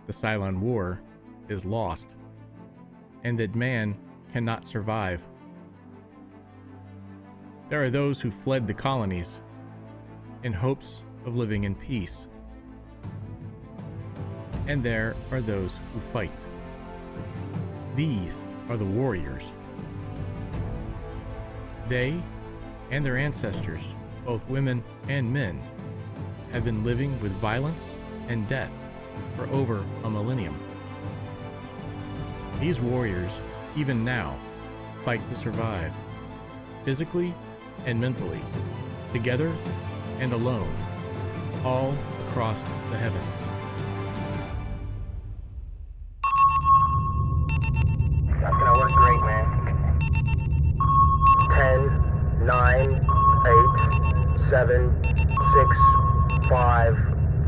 the Cylon War is lost, and that man cannot survive. There are those who fled the colonies in hopes of living in peace. And there are those who fight. These are the warriors. They and their ancestors, both women and men, have been living with violence and death for over a millennium. These warriors, even now, fight to survive, physically and mentally, together and alone, all across the heavens. That's gonna work great, man. 10, 9, 8, 7, 6, 5,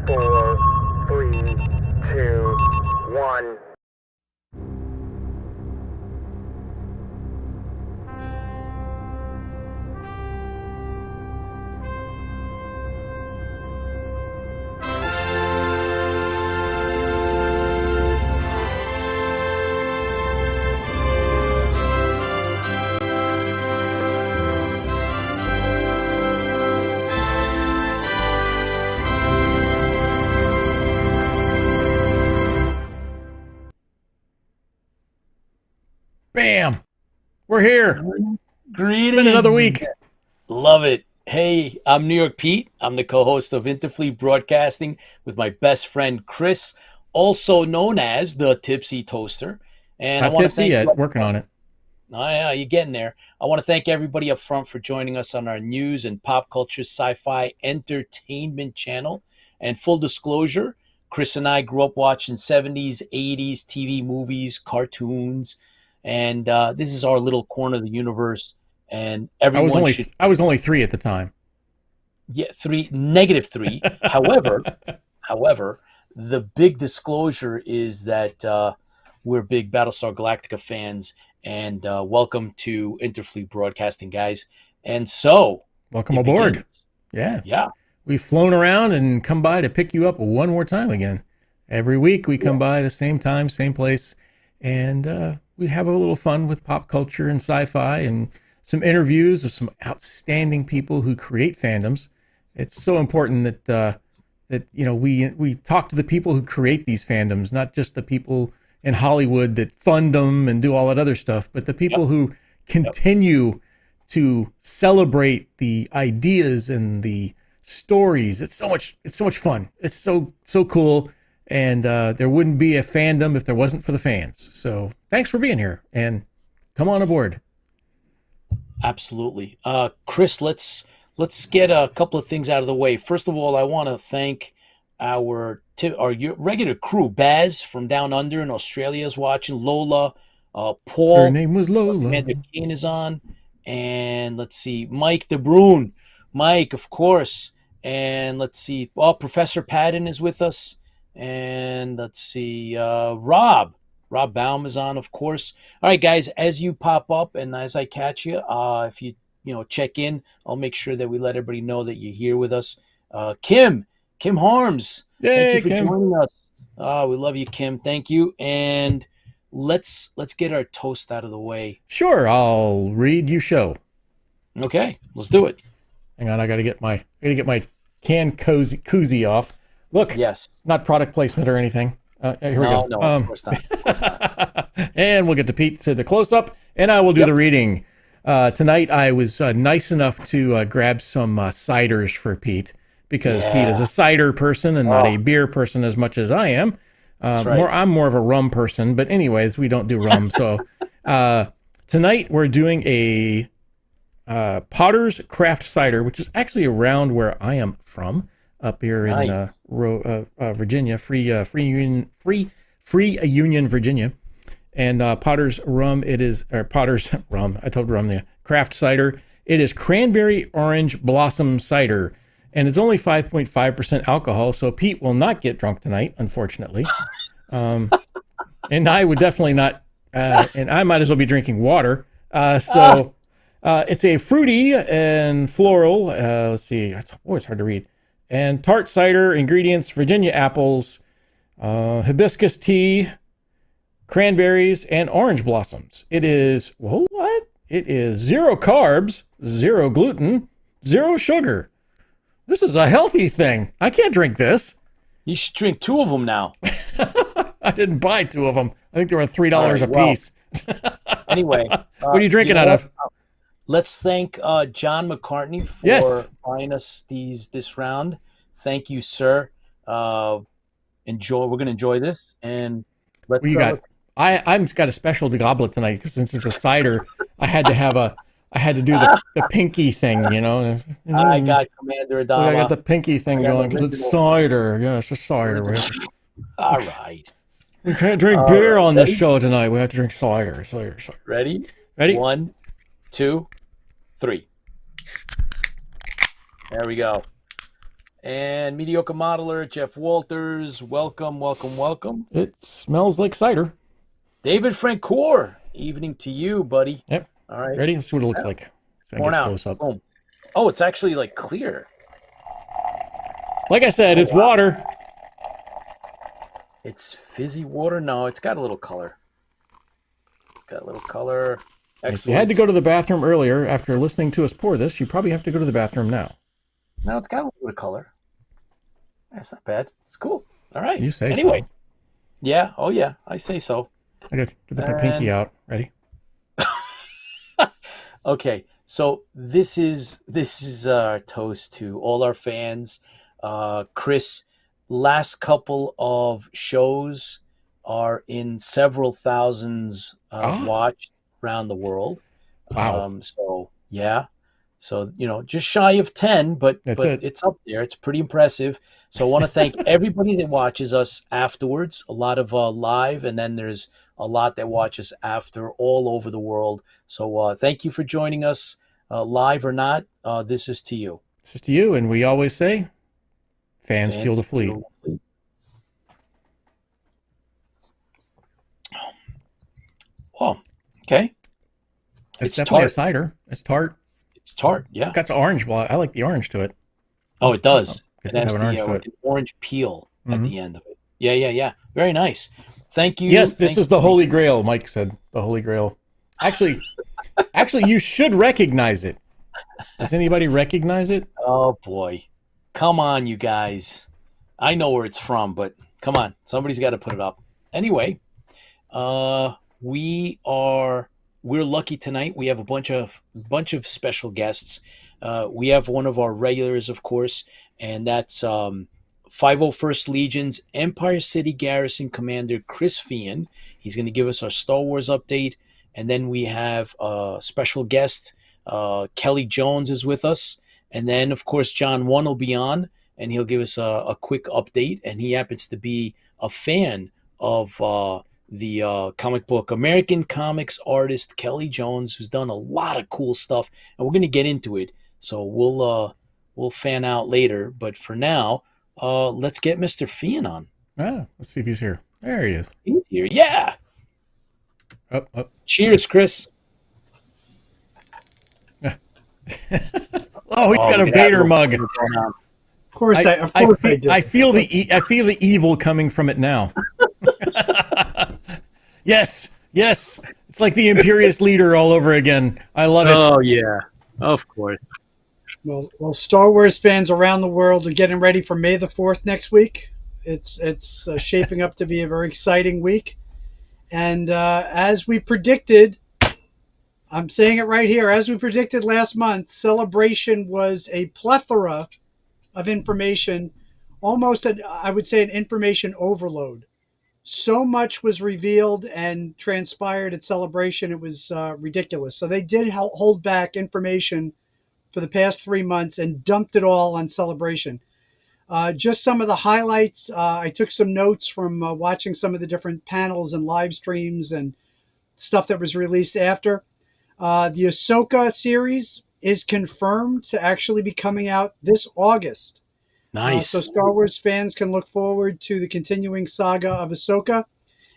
4, 3, 2, 1. Bam! We're here. Greetings. Been another week. Love it. Hey, I'm New York Pete. I'm the co-host of Interfleet Broadcasting with my best friend Chris, also known as the Tipsy Toaster. And Not I want to tipsy thank yet. Working on it. Oh, yeah, you're getting there. I want to thank everybody up front for joining us on our news and pop culture sci-fi entertainment channel. And full disclosure, Chris and I grew up watching 70s, 80s TV movies, cartoons, and this is our little corner of the universe. And everyone I was only 3 at the time. Yeah, -3. However, the big disclosure is that we're big Battlestar Galactica fans, and welcome to Interfleet Broadcasting, guys. And so, welcome aboard. Begins. Yeah. We've flown around and come by to pick you up one more time again. Every week we come by the same time, same place, and we have a little fun with pop culture and sci-fi and some interviews of some outstanding people who create fandoms. It's so important that we talk to the people who create these fandoms, not just the people in Hollywood that fund them and do all that other stuff, but the people who continue to celebrate the ideas and the stories. It's so much fun. It's so cool. And there wouldn't be a fandom if there wasn't for the fans. So thanks for being here, and come on aboard. Absolutely. Chris, let's get a couple of things out of the way. First of all, I want to thank our regular crew. Baz from Down Under in Australia is watching. Lola, Paul. Her name was Lola. Commander Kane is on. And let's see, Mike DeBrune. Mike, of course. And let's see, Professor Patton is with us. And let's see, Rob Baum is on, of course. All right, guys, as you pop up and as I catch you, if you check in, I'll make sure that we let everybody know that you're here with us. Kim Harms, yay, thank you for Kim. joining us. We love you, Kim. Thank you. And let's get our toast out of the way. Sure, I'll read, you show. Okay, let's do it. Hang on, I gotta get my can koozie off. Look, yes, not product placement or anything. Here we go. No, of course not. Of course not. And we'll get to Pete to the close-up, and I will do the reading. Tonight, I was nice enough to grab some ciders for Pete, because Pete is a cider person and not a beer person as much as I am. That's right. I'm more of a rum person, but anyways, we don't do rum. So tonight, we're doing a Potter's Craft Cider, which is actually around where I am from. Up here in Virginia, Free Union, Virginia, and Potter's rum. It is Potter's rum. I told rum the craft cider. It is cranberry orange blossom cider, and it's only 5.5% alcohol. So Pete will not get drunk tonight, unfortunately, and I would definitely not. And I might as well be drinking water. So it's a fruity and floral. Let's see. It's hard to read. And tart cider, ingredients, Virginia apples, hibiscus tea, cranberries, and orange blossoms. It is, well, what? It is 0 carbs, 0 gluten, 0 sugar. This is a healthy thing. I can't drink this. You should drink 2 of them now. I didn't buy 2 of them. I think they were $3 All right, a well, piece. Anyway. What are you drinking out of? Let's thank John McCartney for buying us this round. Thank you, sir. Enjoy. We're going to enjoy this. And let's... What you got? I've got a special goblet tonight because since it's a cider, I had to do the pinky thing, you know. I got Commander Adama. I got the pinky thing going because it's cider. Yeah, it's just cider. All right. We can't drink beer on this show tonight. We have to drink cider. Cider. Ready? 1, 2, 3. There we go. And mediocre modeler Jeff Walters, welcome. It smells like cider. David Francoeur, evening to you, buddy. Yep. All right. Ready? Let's see what it looks like. So Pouring out. Close up. Boom. Oh, it's actually like clear. Like I said, it's water. It's fizzy water. No, it's got a little color. Excellent. If you had to go to the bathroom earlier after listening to us pour this, you probably have to go to the bathroom now. No, it's got a little bit of color. That's not bad. It's cool. All right. You say anyway. So. Yeah. Oh, yeah. I say so. I got to get my pinky out. Ready? Okay. So this is our toast to all our fans. Chris, last couple of shows are in several thousands watched around the world. Wow. So yeah. So, just shy of 10, but it's up there. It's pretty impressive. So I want to thank everybody that watches us afterwards. A lot of live, and then there's a lot that watches after all over the world. So thank you for joining us, live or not. This is to you. This is to you, and we always say, fans fuel the fleet. Oh, okay. It's definitely tart. A cider. It's tart. It's tart, yeah. It's got some orange. Well, I like the orange to it. Oh, it does. It has an orange peel at the end of it. Yeah. Very nice. Thank you. Yes, this is the Holy Grail, Mike said. The Holy Grail. Actually, you should recognize it. Does anybody recognize it? Oh, boy. Come on, you guys. I know where it's from, but come on. Somebody's got to put it up. Anyway, we're lucky tonight. We have a bunch of special guests. We have one of our regulars, of course, and that's 501st Legion's Empire City Garrison Commander Chris Feehan. He's going to give us our Star Wars update, and then we have a special guest. Kelly Jones is with us, and then, of course, John01 will be on, and he'll give us a quick update, and he happens to be a fan of the comic book American comics artist Kelly Jones, who's done a lot of cool stuff, and we're going to get into it. So we'll fan out later, but for now, let's get Mr. Feehan on. Let's see if he's here. There he is. He's here. Yeah. Up. Cheers, Chris. Oh, he's got a Vader mug. Of course, I feel the evil coming from it now. Yes. It's like the Imperious leader all over again. I love it. Oh yeah, of course. Well, Star Wars fans around the world are getting ready for May the 4th next week. It's shaping up to be a very exciting week, and as we predicted, I'm saying it right here. As we predicted last month, Celebration was a plethora of information, almost I would say an information overload. So much was revealed and transpired at Celebration, it was ridiculous. So they did hold back information for the past 3 months and dumped it all on Celebration. Just some of the highlights. I took some notes from watching some of the different panels and live streams and stuff that was released after. The Ahsoka series is confirmed to actually be coming out this August. Nice. So Star Wars fans can look forward to the continuing saga of Ahsoka.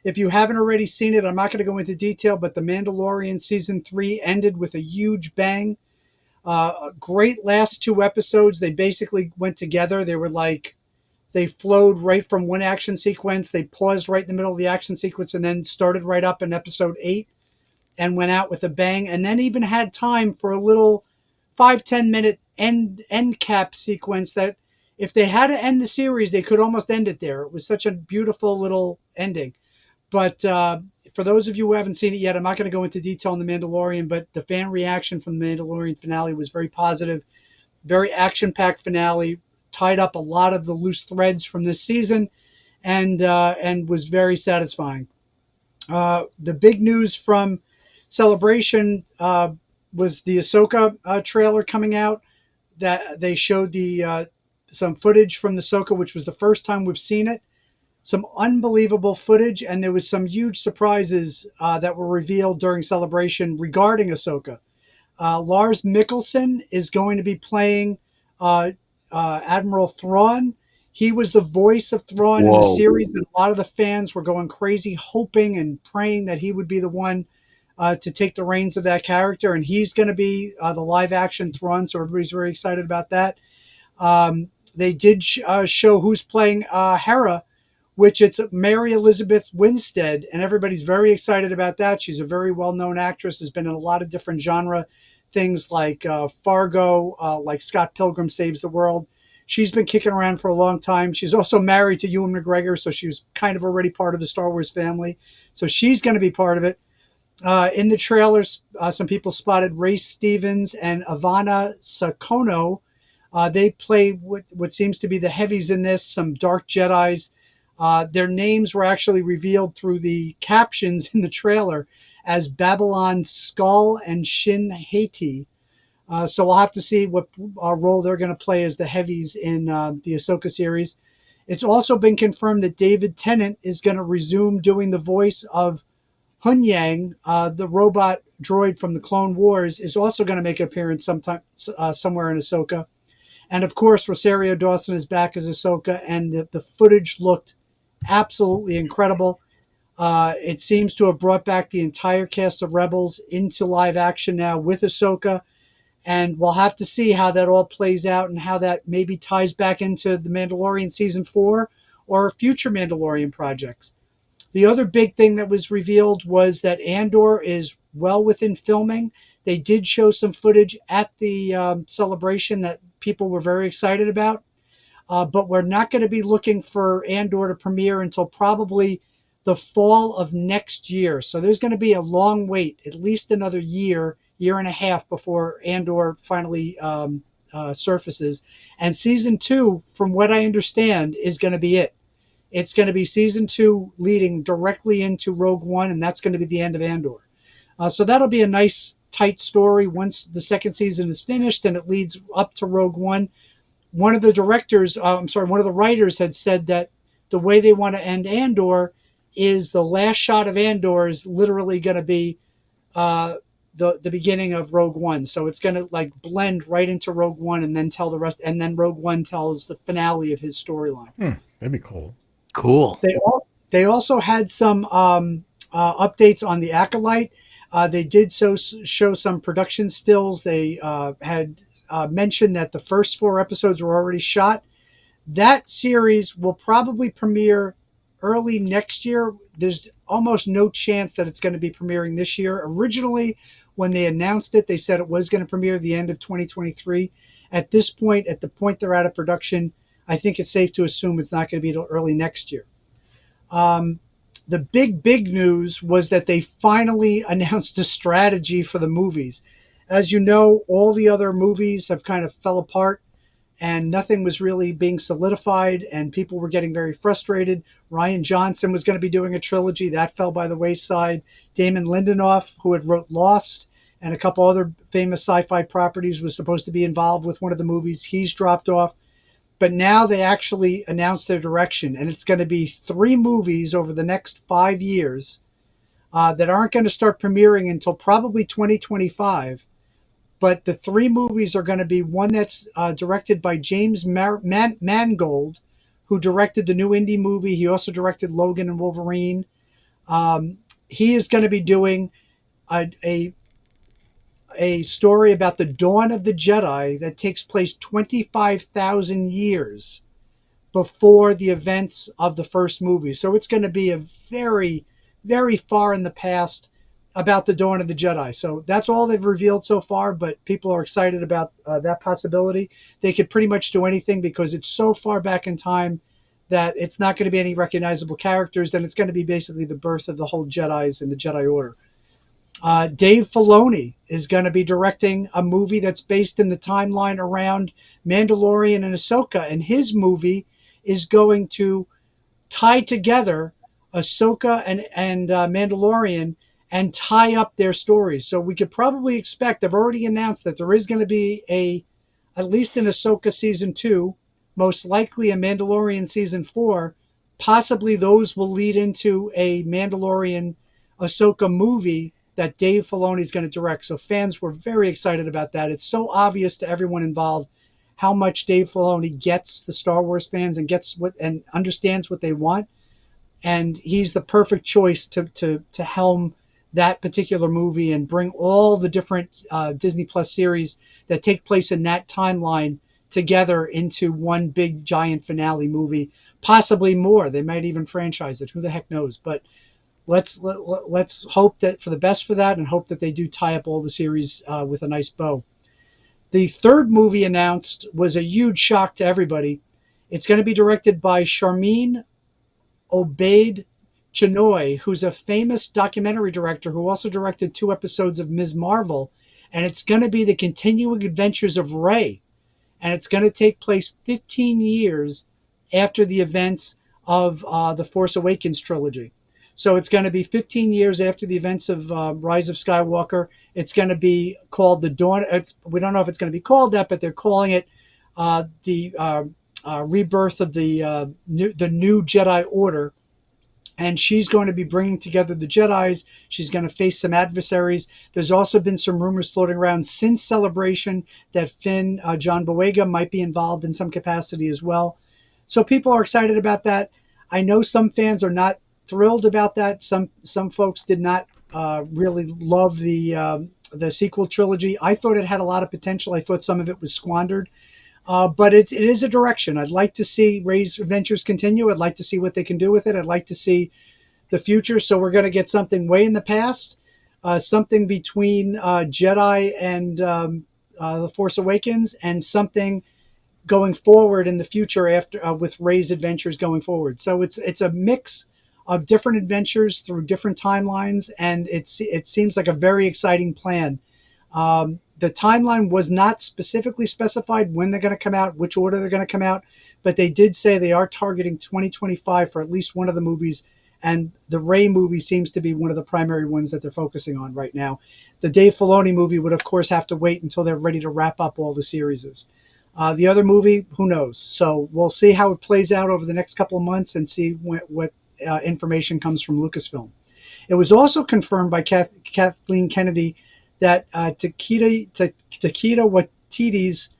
If you haven't already seen it, I'm not going to go into detail, but The Mandalorian Season 3 ended with a huge bang. A great last 2 episodes. They basically went together. They They flowed right from one action sequence. They paused right in the middle of the action sequence and then started right up in episode 8 and went out with a bang. And then even had time for a little 5-10 minute end cap sequence that if they had to end the series, they could almost end it there. It was such a beautiful little ending. But for those of you who haven't seen it yet, I'm not going to go into detail on The Mandalorian, but the fan reaction from the Mandalorian finale was very positive, very action-packed finale, tied up a lot of the loose threads from this season, and was very satisfying. The big news from Celebration was the Ahsoka trailer coming out. That they showed some footage from the Ahsoka, which was the first time we've seen it. Some unbelievable footage, and there was some huge surprises that were revealed during Celebration regarding Ahsoka. Lars Mikkelsen is going to be playing Admiral Thrawn. He was the voice of Thrawn in the series, and a lot of the fans were going crazy, hoping and praying that he would be the one to take the reins of that character, and he's going to be the live-action Thrawn, so everybody's very excited about that. They did show who's playing Hera, which it's Mary Elizabeth Winstead, and everybody's very excited about that. She's a very well-known actress, has been in a lot of different genre things like Fargo, like Scott Pilgrim Saves the World. She's been kicking around for a long time. She's also married to Ewan McGregor, so she was kind of already part of the Star Wars family. So she's going to be part of it. In the trailers, some people spotted Ray Stevens and Ivana Sakono. They play what seems to be the heavies in this, some Dark Jedis. Their names were actually revealed through the captions in the trailer as Babylon Skull and Shin Hati. So we'll have to see what role they're going to play as the heavies in the Ahsoka series. It's also been confirmed that David Tennant is going to resume doing the voice of Hunyang, the robot droid from the Clone Wars, is also going to make an appearance sometime somewhere in Ahsoka. And of course, Rosario Dawson is back as Ahsoka, and the footage looked absolutely incredible. It seems to have brought back the entire cast of Rebels into live action now with Ahsoka, and we'll have to see how that all plays out and how that maybe ties back into The Mandalorian Season 4 or future Mandalorian projects. The other big thing that was revealed was that Andor is well within filming. They did show some footage at the celebration that people were very excited about. But we're not going to be looking for Andor to premiere until probably the fall of next year. So there's going to be a long wait, at least another year and a half before Andor finally surfaces. And season 2, from what I understand, is going to be it. It's going to be season 2 leading directly into Rogue One, and that's going to be the end of Andor. So that'll be a nice, tight story once the second season is finished and it leads up to Rogue One. One of the writers had said that the way they want to end Andor is the last shot of Andor is literally going to be the beginning of Rogue One. So it's going to like blend right into Rogue One and then tell the rest. And then Rogue One tells the finale of his storyline. That'd be cool. Cool. They also had some updates on the Acolyte. They did show some production stills. They had mentioned that the first 4 episodes were already shot. That series will probably premiere early next year. There's almost no chance that it's going to be premiering this year. Originally, when they announced it, they said it was going to premiere the end of 2023. At this point, at the point they're out of production, I think it's safe to assume it's not going to be until early next year. The big news was that they finally announced a strategy for the movies. As you know, all the other movies have kind of fell apart and nothing was really being solidified and people were getting very frustrated. Rian Johnson was going to be doing a trilogy. That fell by the wayside. Damon Lindelof, who had wrote Lost and a couple other famous sci-fi properties, was supposed to be involved with one of the movies. He's dropped off. But now they actually announced their direction, and it's going to be 3 movies over the next 5 years that aren't going to start premiering until probably 2025. But the 3 movies are going to be one that's directed by James Mangold, who directed the new indie movie. He also directed Logan and Wolverine. He is going to be doing a story about the dawn of the Jedi that takes place 25,000 years before the events of the first movie. So it's going to be a very, very far in the past about the Dawn of the Jedi. So that's all they've revealed so far, but people are excited about that possibility. They could pretty much do anything because it's so far back in time that it's not going to be any recognizable characters, and it's going to be basically the birth of the whole Jedis and the Jedi Order. Dave Filoni is going to be directing a movie that's based in the timeline around Mandalorian and Ahsoka, and his movie is going to tie together Ahsoka and Mandalorian and tie up their stories. So we could probably expect, they've already announced that there is going to be at least an Ahsoka season 2, most likely a Mandalorian season 4. Possibly those will lead into a Mandalorian Ahsoka movie that Dave Filoni is going to direct. So fans were very excited about that. It's so obvious to everyone involved how much Dave Filoni gets the Star Wars fans and and understands what they want. And he's the perfect choice to helm that particular movie and bring all the different Disney Plus series that take place in that timeline together into one big giant finale movie, possibly more. They might even franchise it. Who the heck knows? But let's hope that for the best for that, and hope that they do tie up all the series with a nice bow. The third movie announced was a huge shock to everybody. It's going to be directed by Sharmeen Obaid Chinoy, who's a famous documentary director who also directed 2 episodes of Ms. Marvel, and it's going to be the continuing adventures of Rey, and it's going to take place 15 years after the events of the Force Awakens trilogy. So it's going to be 15 years after the events of Rise of Skywalker. It's going to be called the Dawn. We don't know if it's going to be called that, but they're calling it the rebirth of the new Jedi Order. And she's going to be bringing together the Jedis. She's going to face some adversaries. There's also been some rumors floating around since Celebration that Finn, John Boyega, might be involved in some capacity as well. So people are excited about that. I know some fans are not thrilled about that. Some folks did not really love the sequel trilogy. I thought it had a lot of potential. I thought some of it was squandered. But it is a direction. I'd like to see Rey's adventures continue. I'd like to see what they can do with it. I'd like to see the future. So we're going to get something way in the past, something between Jedi and The Force Awakens, and something going forward in the future after with Rey's adventures going forward. So it's a mix of different adventures through different timelines, and it seems like a very exciting plan. The timeline was not specifically specified when they're going to come out, which order they're going to come out, but they did say they are targeting 2025 for at least one of the movies, and the Rey movie seems to be one of the primary ones that they're focusing on right now. The Dave Filoni movie would, of course, have to wait until they're ready to wrap up all the series. The other movie, who knows? So we'll see how it plays out over the next couple of months and see what information comes from Lucasfilm. It was also confirmed by Kathleen Kennedy that Taika Waititi's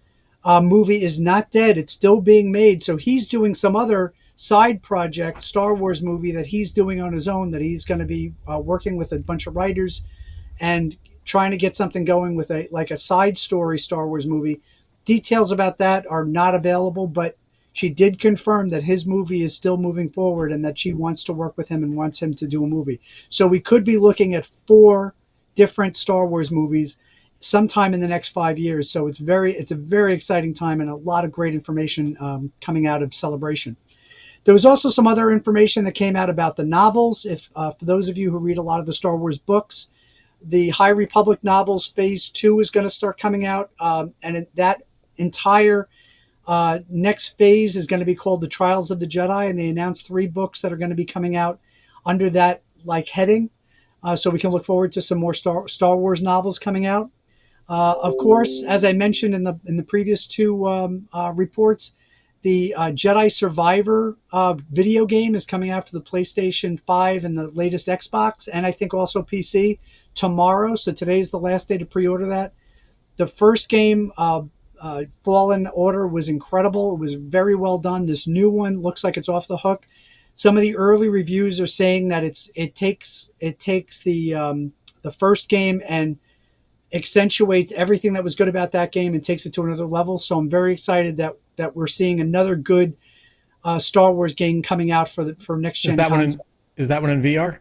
movie is not dead. It's still being made. So he's doing some other side project, Star Wars movie that he's doing on his own, that he's going to be working with a bunch of writers and trying to get something going with a side story Star Wars movie. Details about that are not available, but she did confirm that his movie is still moving forward and that she wants to work with him and wants him to do a movie. So we could be looking at 4 different Star Wars movies sometime in the next 5 years. So it's a very exciting time, and a lot of great information coming out of Celebration. There was also some other information that came out about the novels. If for those of you who read a lot of the Star Wars books, the High Republic novels Phase 2 is going to start coming out, and that entire next phase is going to be called The Trials of the Jedi, and they announced 3 books that are going to be coming out under that heading. So we can look forward to some more Star Wars novels coming out. Of course, as I mentioned in the previous 2 reports, the Jedi Survivor video game is coming out for the PlayStation 5 and the latest Xbox, and I think also PC tomorrow. So today is the last day to pre-order that. The first game, Fallen Order, was incredible. It was very well done. This new one looks like it's off the hook. Some of the early reviews are saying that it takes the first game and accentuates everything that was good about that game and takes it to another level. So I'm very excited that we're seeing another good Star Wars game coming out for next gen console. Is that one in VR?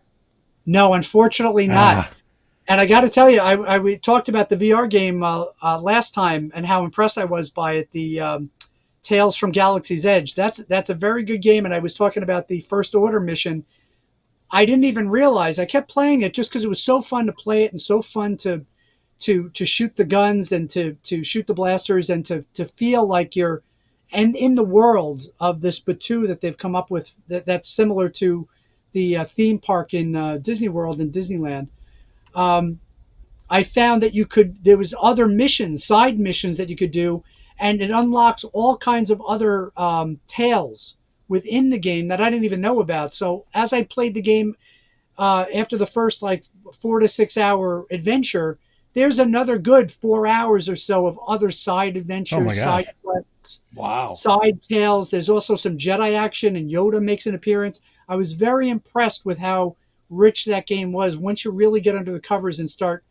No, unfortunately not. And I got to tell you, we talked about the VR game last time and how impressed I was by it. The Tales from Galaxy's Edge. That's a very good game. And I was talking about the First Order mission. I didn't even realize. I kept playing it just because it was so fun to play it and so fun to shoot the guns and to shoot the blasters and to feel like you're and in the world of this Batuu that they've come up with that's similar to the theme park in Disney World and Disneyland. I found that there was other missions, side missions that you could do, and it unlocks all kinds of other tales within the game that I didn't even know about. So as I played the game, after the first 4 to 6 hour adventure, there's another good 4 hours or so of other side adventures, side quests, side tales. There's also some Jedi action, and Yoda makes an appearance. I was very impressed with how rich that game was. Once you really get under the covers and start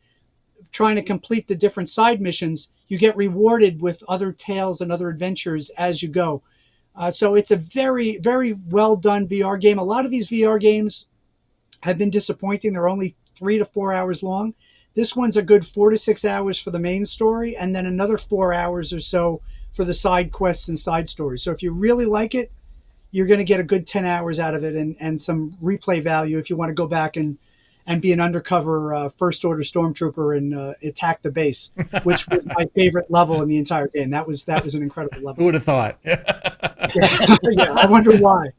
trying to complete the different side missions, you get rewarded with other tales and other adventures as you go. So it's a very, very well done VR game. A lot of these VR games have been disappointing. They're only 3 to 4 hours long. This one's a good 4 to 6 hours for the main story, and then another 4 hours or so for the side quests and side stories. So if you really like it, you're going to get a good 10 hours out of it and some replay value if you want to go back and be an undercover First Order Stormtrooper and attack the base, which was my favorite level in the entire game. That was an incredible level. Who would have thought? Yeah, I wonder why.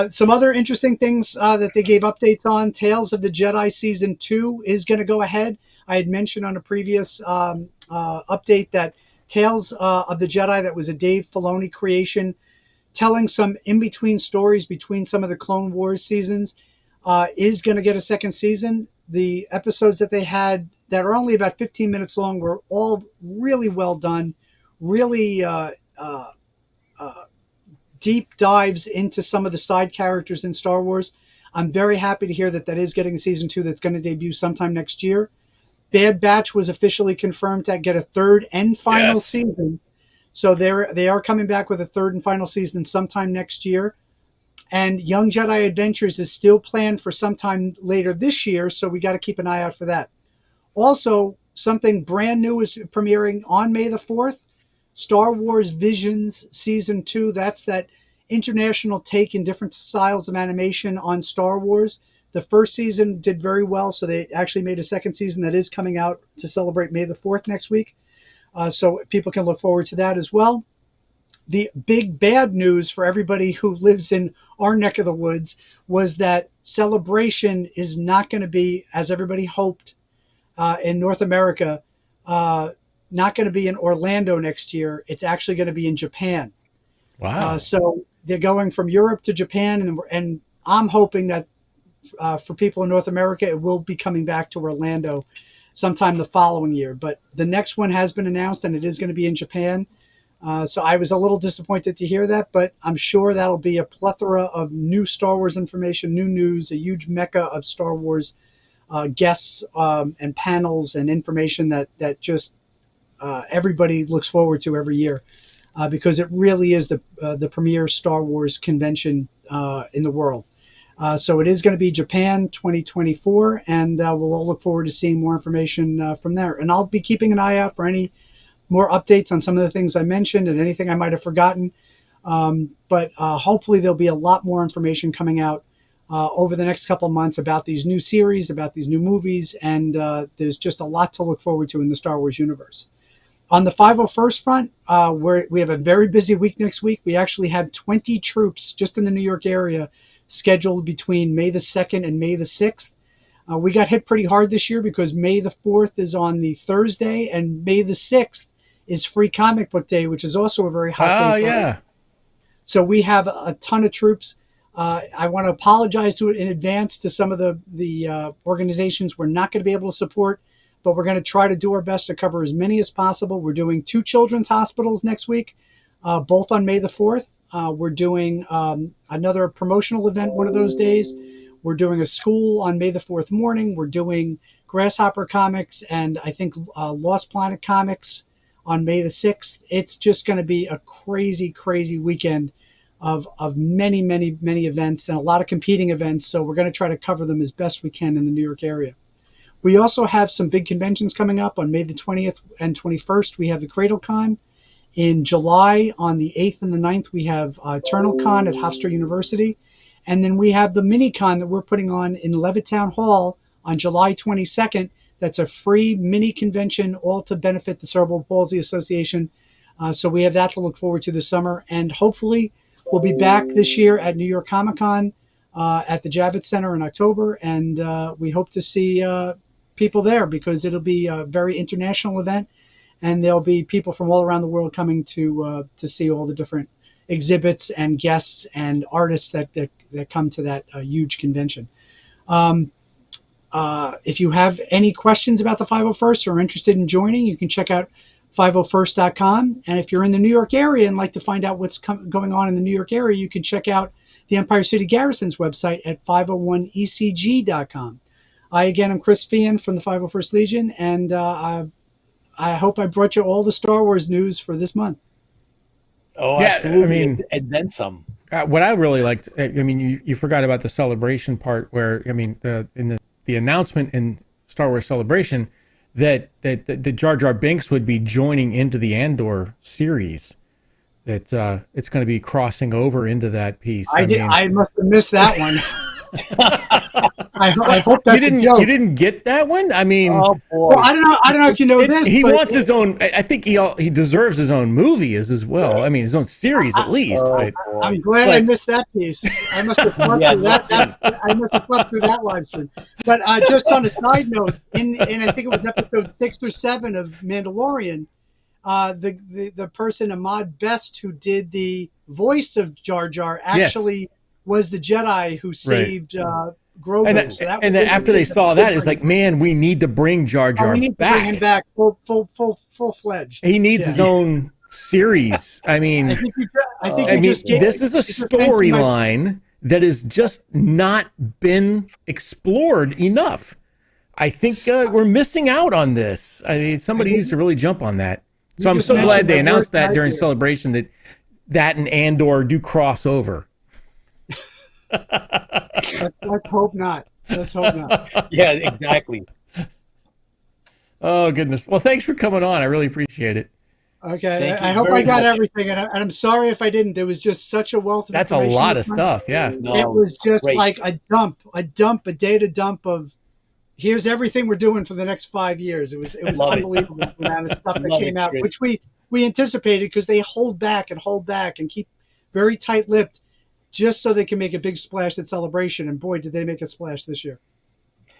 Some other interesting things that they gave updates on. Tales of the Jedi Season 2 is going to go ahead. I had mentioned on a previous update that Tales of the Jedi, that was a Dave Filoni creation, telling some in-between stories between some of the Clone Wars seasons, is going to get a second season. The episodes that they had that are only about 15 minutes long were all really well done, really deep dives into some of the side characters in Star Wars. I'm very happy to hear that is getting a season 2 that's going to debut sometime next year. Bad Batch was officially confirmed to get a third and final season. So they are coming back with a third and final season sometime next year. And Young Jedi Adventures is still planned for sometime later this year, so we got to keep an eye out for that. Also, something brand new is premiering on May the 4th. Star Wars Visions Season 2. That's that international take in different styles of animation on Star Wars. The first season did very well, so they actually made a second season that is coming out to celebrate May the 4th next week. So people can look forward to that as well. The big bad news for everybody who lives in our neck of the woods was that Celebration is not going to be, as everybody hoped, in North America, not going to be in Orlando next year. It's actually going to be in Japan. Wow. So they're going from Europe to Japan, and I'm hoping that for people in North America, it will be coming back to Orlando sometime the following year. But the next one has been announced, and it is going to be in Japan. So I was a little disappointed to hear that, but I'm sure that'll be a plethora of new Star Wars information, new news, a huge mecca of Star Wars guests and panels and information that just everybody looks forward to every year, because it really is the premier Star Wars convention in the world. So it is going to be Japan 2024, and we'll all look forward to seeing more information from there. And I'll be keeping an eye out for any more updates on some of the things I mentioned and anything I might have forgotten. But hopefully there'll be a lot more information coming out over the next couple of months about these new series, about these new movies, and there's just a lot to look forward to in the Star Wars universe. On the 501st front, we have a very busy week next week. We actually have 20 troops just in the New York area scheduled between May the 2nd and May the 6th. We got hit pretty hard this year because May the 4th is on the Thursday, and May the 6th is Free Comic Book Day, which is also a very hot day. Yeah. So we have a ton of troops. I want to apologize to it in advance to some of the organizations we're not going to be able to support, but we're going to try to do our best to cover as many as possible. We're doing 2 children's hospitals next week, both on May the 4th. We're doing another promotional event one of those days. We're doing a school on May the 4th morning. We're doing Grasshopper Comics and I think Lost Planet Comics on May the 6th. It's just going to be a crazy, crazy weekend of many, many, many events and a lot of competing events. So we're going to try to cover them as best we can in the New York area. We also have some big conventions coming up on May the 20th and 21st. We have the CradleCon. In July, on the 8th and the 9th, we have EternalCon at Hofstra University. And then we have the mini-con that we're putting on in Levittown Hall on July 22nd. That's a free mini convention, all to benefit the Cerebral Palsy Association. So we have that to look forward to this summer. And hopefully we'll be back this year at New York Comic Con at the Javits Center in October. And we hope to see people there because it'll be a very international event. And there'll be people from all around the world coming to see all the different exhibits and guests and artists that come to that huge convention. If you have any questions about the 501st or are interested in joining, you can check out 501st.com. And if you're in the New York area and like to find out what's going on in the New York area, you can check out the Empire City Garrison's website at 501ecg.com. Again, I'm Chris Feehan from the 501st Legion, and I hope I brought you all the Star Wars news for this month. Oh, Yeah, absolutely. I mean, and then some. What I really liked, I mean, you forgot about the celebration part where, I mean, in the announcement in Star Wars Celebration that Jar Jar Binks would be joining into the Andor series. That it's going to be crossing over into that piece. I must have missed that one. I hope that you didn't get that one. I mean, oh boy. Well, I don't know if you know this. He wants his own. I think he deserves his own movie as well. I mean, his own series at least. I'm glad I missed that piece. I must have slept through that. I must have slept through that live stream. But just on a side note, in I think it was episode 6 or 7 of Mandalorian, the person Ahmad Best who did the voice of Jar Jar actually was the Jedi who saved Grogu. And then after they saw that, it's like, man, we need to bring Jar Jar we need back. To bring him back full-fledged. He needs his own series. I mean, this is a storyline that has just not been explored enough. I think we're missing out on this. I mean, somebody needs to really jump on that. So I'm so glad they announced that during Celebration that and Andor do cross over. Let's hope not. Let's hope not. Yeah, exactly. Oh, goodness. Well, thanks for coming on. I really appreciate it. Okay. I hope I got everything. And I'm sorry if I didn't. There was just such a wealth of information. That's a lot of stuff, yeah. It was just like a data dump of here's everything we're doing for the next 5 years. It was unbelievable the amount of stuff that came out, which we anticipated because they hold back and keep very tight-lipped just so they can make a big splash at Celebration. And boy, did they make a splash this year.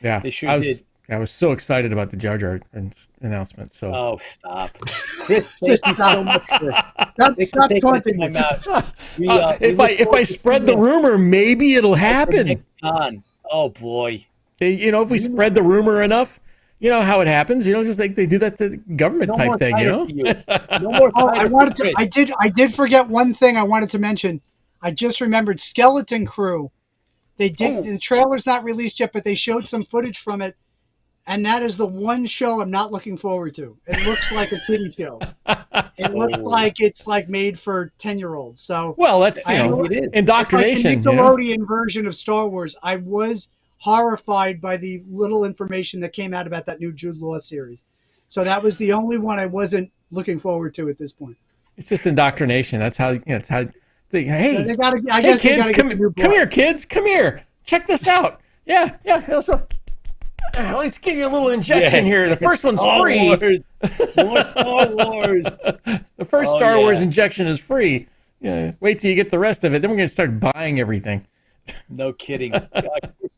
Yeah, they sure did. I was so excited about the Jar Jar announcement. So. Oh, stop. Chris, thank you so much for taking the time out. If I spread the rumor, maybe it'll happen. Oh, boy. You know, if we spread the rumor enough, you know how it happens. You know, just like they do that to the government type thing, you know? No more I did forget one thing I wanted to mention. I just remembered Skeleton Crew. The trailer's not released yet, but they showed some footage from it, and that is the one show I'm not looking forward to. It looks like a kiddie show. It looks like it's like made for 10-year-olds. So that's indoctrination. It's like the Nickelodeon version of Star Wars. I was horrified by the little information that came out about that new Jude Law series. So that was the only one I wasn't looking forward to at this point. It's just indoctrination. That's how it's how. Hey, kids, come here, kids, come here. Check this out. Yeah. Let's give you a little injection here. The first one's free. More Star Wars. The first Star Wars injection is free. Yeah. Wait till you get the rest of it. Then we're going to start buying everything. No kidding.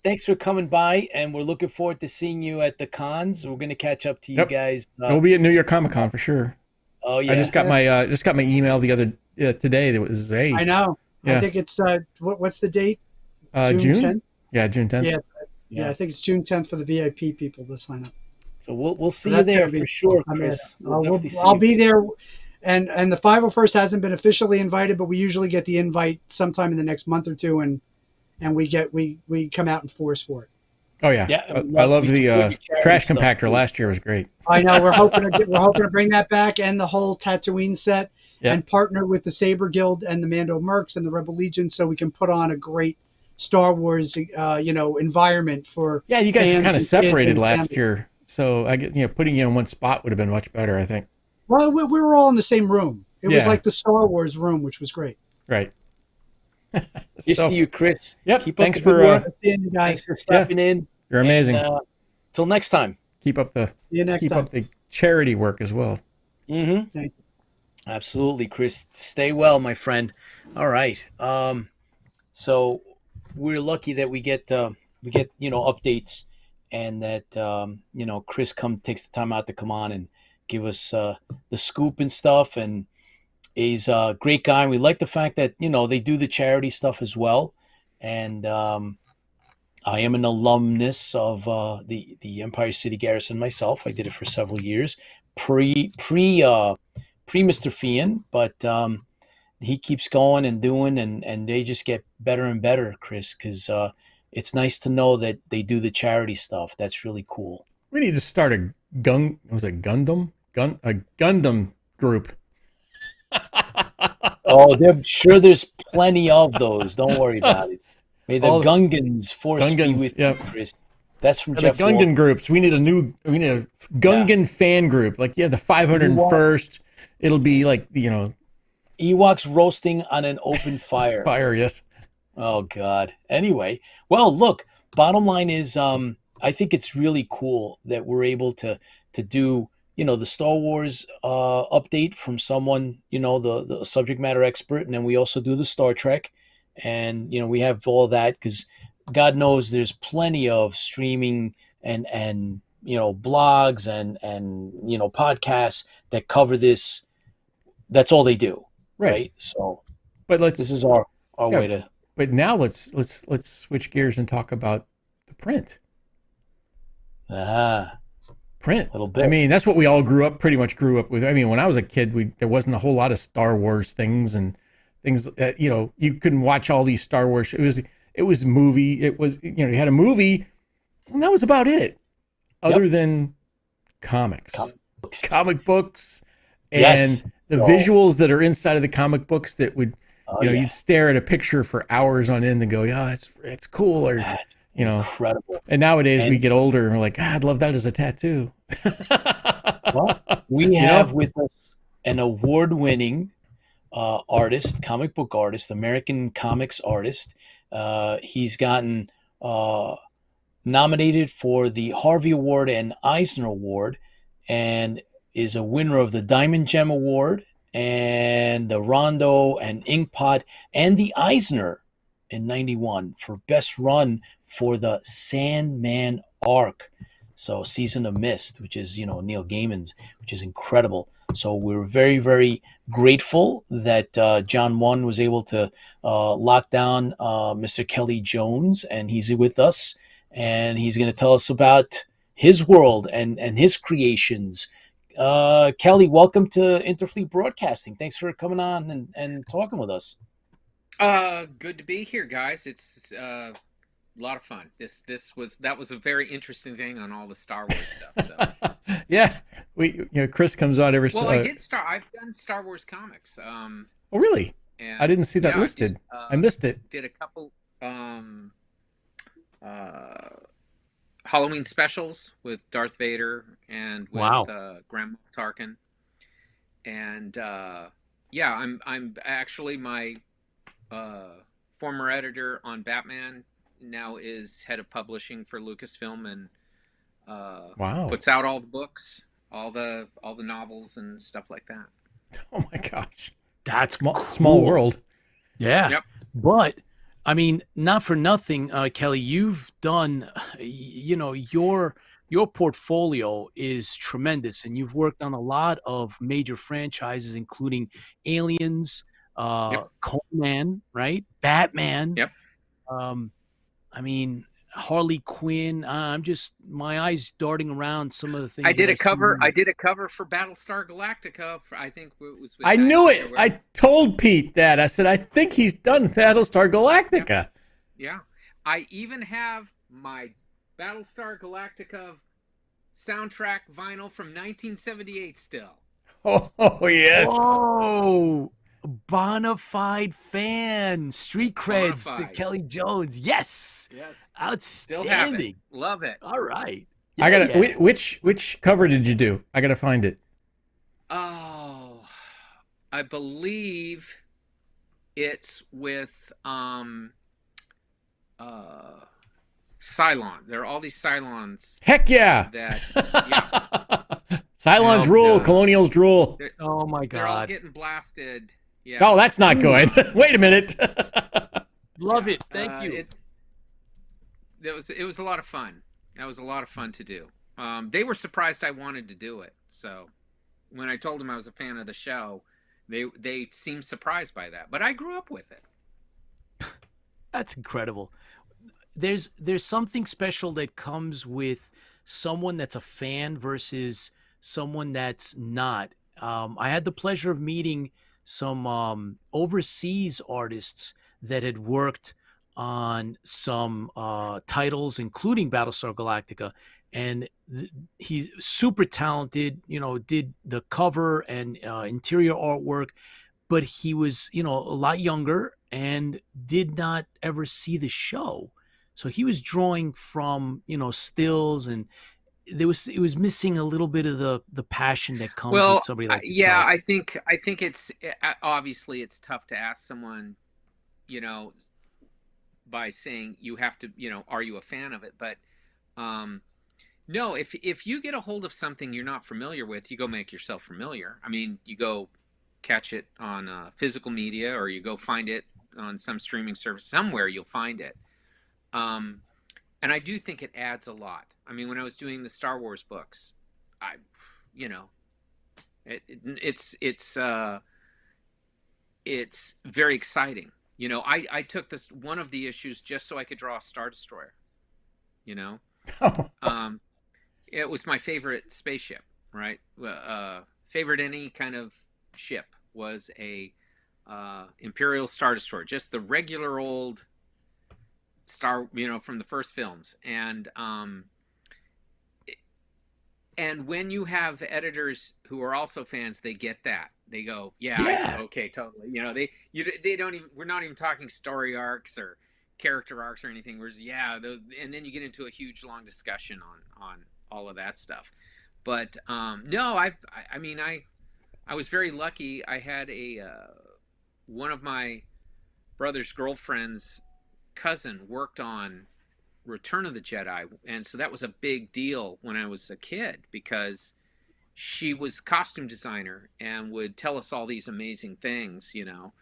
Thanks for coming by, and we're looking forward to seeing you at the cons. We're going to catch up to you guys. We'll be at New York Comic Con for sure. Oh yeah. I just got my email the other today that was I know. Yeah. I think it's what's the date? June 10th? Yeah, June 10th. Yeah, I think it's June 10th for the VIP people to sign up. So we'll see you there for sure, Chris. I'll be there, and the 501st hasn't been officially invited, but we usually get the invite sometime in the next month or two, and we come out in force for it. Oh yeah. I love the trash compactor. Last year was great. I know we're hoping to bring that back and the whole Tatooine set. Yep. and partner with the Saber Guild and the Mando Mercs and the Rebel Legion so we can put on a great Star Wars, environment for Yeah, you guys are fans kind of and kids separated and last families. year, so I get putting you in one spot would have been much better, I think. Well, we were all in the same room. It was Yeah. like the Star Wars room, which was great. Right. Here's to you, Chris. Yep. Keep Thanks up the good for work. Seeing you Thanks guys. for stepping in. you're amazing. And, till next time. keep up the See you next keep time. up the charity work as well. Mm-hmm. Thank you. Absolutely, Chris. Stay well, my friend. All right. So we're lucky that we get updates, and that Chris takes the time out to come on and give us the scoop and stuff. And he's a great guy. And we like the fact that they do the charity stuff as well. And I am an alumnus of the Empire City Garrison myself. I did it for several years, pre Mr. Feehan, but he keeps going and doing, and they just get better and better, Chris, because it's nice to know that they do the charity stuff. That's really cool. We need to start a Gundam group. Oh, there's plenty of those. Don't worry about it. May the All the- Gungans force be Gungans, with yep. you, Chris. That's from The Jeff Gungan Walker. groups. We need a Gungan fan group. Like, the 501st. It'll be like, Ewoks roasting on an open fire. fire, yes. Oh God. Anyway, well, look. Bottom line is, I think it's really cool that we're able to do, the Star Wars update from someone, the subject matter expert, and then we also do the Star Trek, and we have all that because God knows there's plenty of streaming and blogs and podcasts that cover this. That's all they do, right? So, But this is our way to. But now let's switch gears and talk about the print. Print. A little bit. I mean, that's what we all pretty much grew up with. I mean, when I was a kid, there wasn't a whole lot of Star Wars things and things that, you couldn't watch all these Star Wars. It was movie. It was, you had a movie, and that was about it. Other than comics. Comic books and Yes. the visuals that are inside of the comic books that would, you'd stare at a picture for hours on end and go, yeah, it's cool. Or, That's incredible. And nowadays we get older and we're like, I'd love that as a tattoo. Well, we have with us an award-winning artist, comic book artist, American comics artist. He's gotten nominated for the Harvey Award and Eisner Award, and is a winner of the Diamond Gem Award and the Rondo and Inkpot and the Eisner in '91 for best run for the Sandman arc. So Season of Mist, which is, Neil Gaiman's, which is incredible. So we're very, very grateful that John 1 was able to lock down Mr. Kelly Jones, and he's with us, and he's going to tell us about his world and his creations. Kelly, welcome to Interfleet Broadcasting. Thanks for coming on and talking with us. Good to be here, guys. It's a lot of fun. That was a very interesting thing on all the Star Wars stuff. So. Yeah, Chris comes on every. Well, I've done Star Wars comics. Oh, really? And, I didn't see that listed. I missed it. Did a couple Halloween specials with Darth Vader and with Grand Moff Tarkin. And I'm actually my former editor on Batman now is head of publishing for Lucasfilm and puts out all the books, all the novels and stuff like that. Oh my gosh, that's small world. Yeah. Yep. But I mean, not for nothing, Kelly, you've done, your portfolio is tremendous, and you've worked on a lot of major franchises, including Aliens, Conan, right? Batman. Yep. I mean, Harley Quinn. I'm just, my eyes darting around some of the things. I did a cover for Battlestar Galactica. I think it was. I knew it. I told Pete that. I said, I think he's done Battlestar Galactica. Yeah. I even have my Battlestar Galactica soundtrack vinyl from 1978 still. Oh, yes. Whoa! Bona fide fan. Street creds to Bonafide. Kelly Jones. Yes. Yes. Still have it. Outstanding. Love it. All right. I Yeah, gotta. yeah. Which cover did you do? I gotta find it. Oh, I believe it's with Cylon. There are all these Cylons Heck yeah! that yeah. Cylons And, rule, Colonials drool. Oh my they're all God. getting blasted. Yeah. Oh, that's not good. Wait a minute. Love it. Thank you. It was a lot of fun. That was a lot of fun to do. They were surprised I wanted to do it. So when I told them I was a fan of the show, they seemed surprised by that. But I grew up with it. That's incredible. There's something special that comes with someone that's a fan versus someone that's not. I had the pleasure of meeting some overseas artists that had worked on some titles, including Battlestar Galactica, and he's super talented. You know, did the cover and interior artwork, but he was, you know, a lot younger and did not ever see the show. So he was drawing from, you know, stills, and it was missing a little bit of the passion that comes with somebody like yeah, yourself. I think it's obviously it's tough to ask someone, you know, by saying you have to, you know, are you a fan of it? But no, if you get a hold of something you're not familiar with, you go make yourself familiar. I mean, you go catch it on physical media, or you go find it on some streaming service. Somewhere you'll find it. And I do think it adds a lot. I mean, when I was doing the Star Wars books, you know, it's very exciting. You know, I took this one of the issues just so I could draw a Star Destroyer. You know, it was my favorite spaceship, right? Favorite any kind of ship was a Imperial Star Destroyer, just the regular old Star, you know, from the first films. And when you have editors who are also fans, they get that. They go, yeah. Okay, totally. You know, they don't even, we're not even talking story arcs or character arcs or anything. We're just, those, and then you get into a huge long discussion on all of that stuff. But no, I mean, I was very lucky. I had one of my brother's girlfriend's cousin worked on Return of the Jedi, and so that was a big deal when I was a kid, because she was costume designer and would tell us all these amazing things, you know,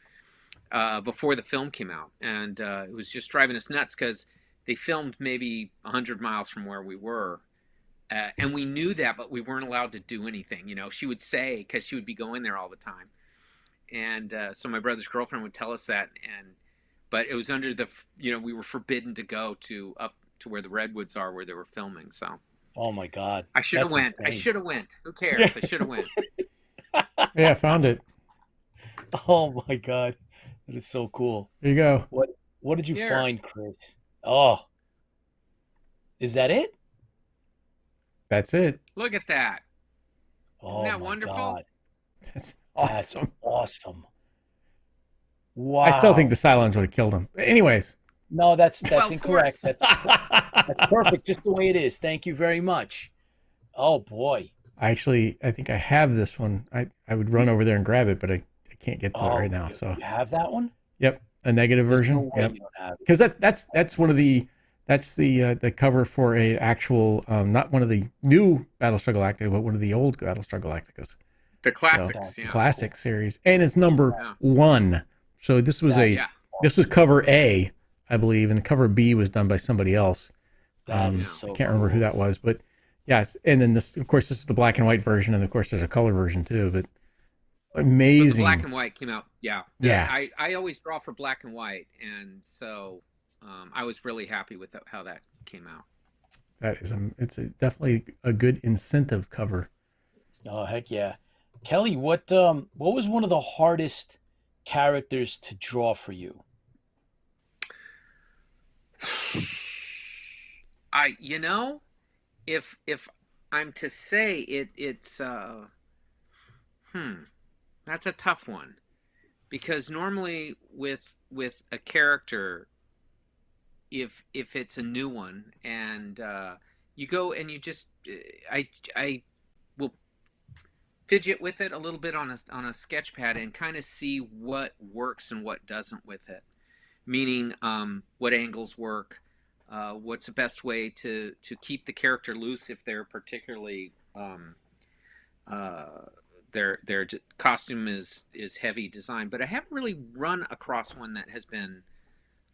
before the film came out. And it was just driving us nuts because they filmed maybe 100 miles from where we were. And we knew that, but we weren't allowed to do anything. You know, she would say, because she would be going there all the time. And so my brother's girlfriend would tell us that. But it was under the, you know, we were forbidden to go to up to where the redwoods are, where they were filming. So. Oh my God. I should have went. Insane. I should have went. Who cares? I should have went. Yeah, I found it. Oh my God. That is so cool. There you go. What did you find, Chris? Oh. Is that it? That's it. Look at that. Oh, isn't that wonderful? God. That's awesome. That's awesome. Wow. I still think the Cylons would have killed him. But anyways. No, that's incorrect. That's perfect, just the way it is. Thank you very much. Oh boy. I think I have this one. I would run over there and grab it, but I can't get to it right now. So you have that one? Yep, a negative version. No, yep. Because that's one of the the cover for a actual not one of the new Battlestar Galactica, but one of the old Battlestar Galacticas. The classics, so, classic series, and it's number 1. So this was this was cover A, I believe, and the cover B was done by somebody else. I can't remember who that was, but yes. And then this, of course, this is the black and white version, and of course, there's a color version too. But amazing. But the black and white came out. Yeah. I always draw for black and white, and so I was really happy with how that came out. That is, definitely a good incentive cover. Oh heck yeah, Kelly! What was one of the hardest characters to draw for you? You know, if I'm to say it's That's a tough one, because normally with a character, if it's a new one, and you go and you just I will fidget with it a little bit on a sketch pad and kind of see what works and what doesn't with it. Meaning, what angles work, what's the best way to keep the character loose if they're particularly their costume is heavy design. But I haven't really run across one that has been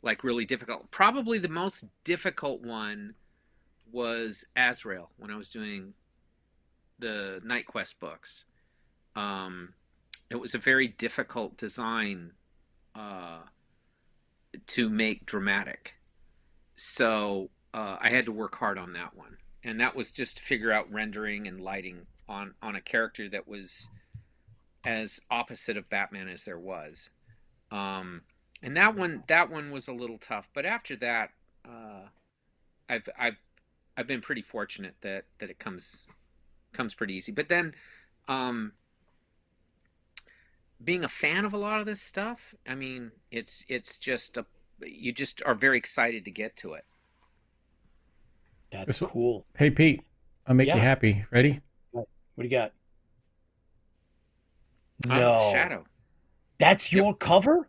like really difficult. Probably the most difficult one was Azrael when I was doing the Night Quest books. It was a very difficult design to make dramatic. So I had to work hard on that one. And that was just to figure out rendering and lighting on a character that was as opposite of Batman as there was. And that one was a little tough. But after that, I've been pretty fortunate that it comes pretty easy. But then being a fan of a lot of this stuff, I mean, it's just you just are very excited to get to it. That's cool. Hey, Pete, I'll make you happy. Ready? What do you got? No. Shadow. That's your cover?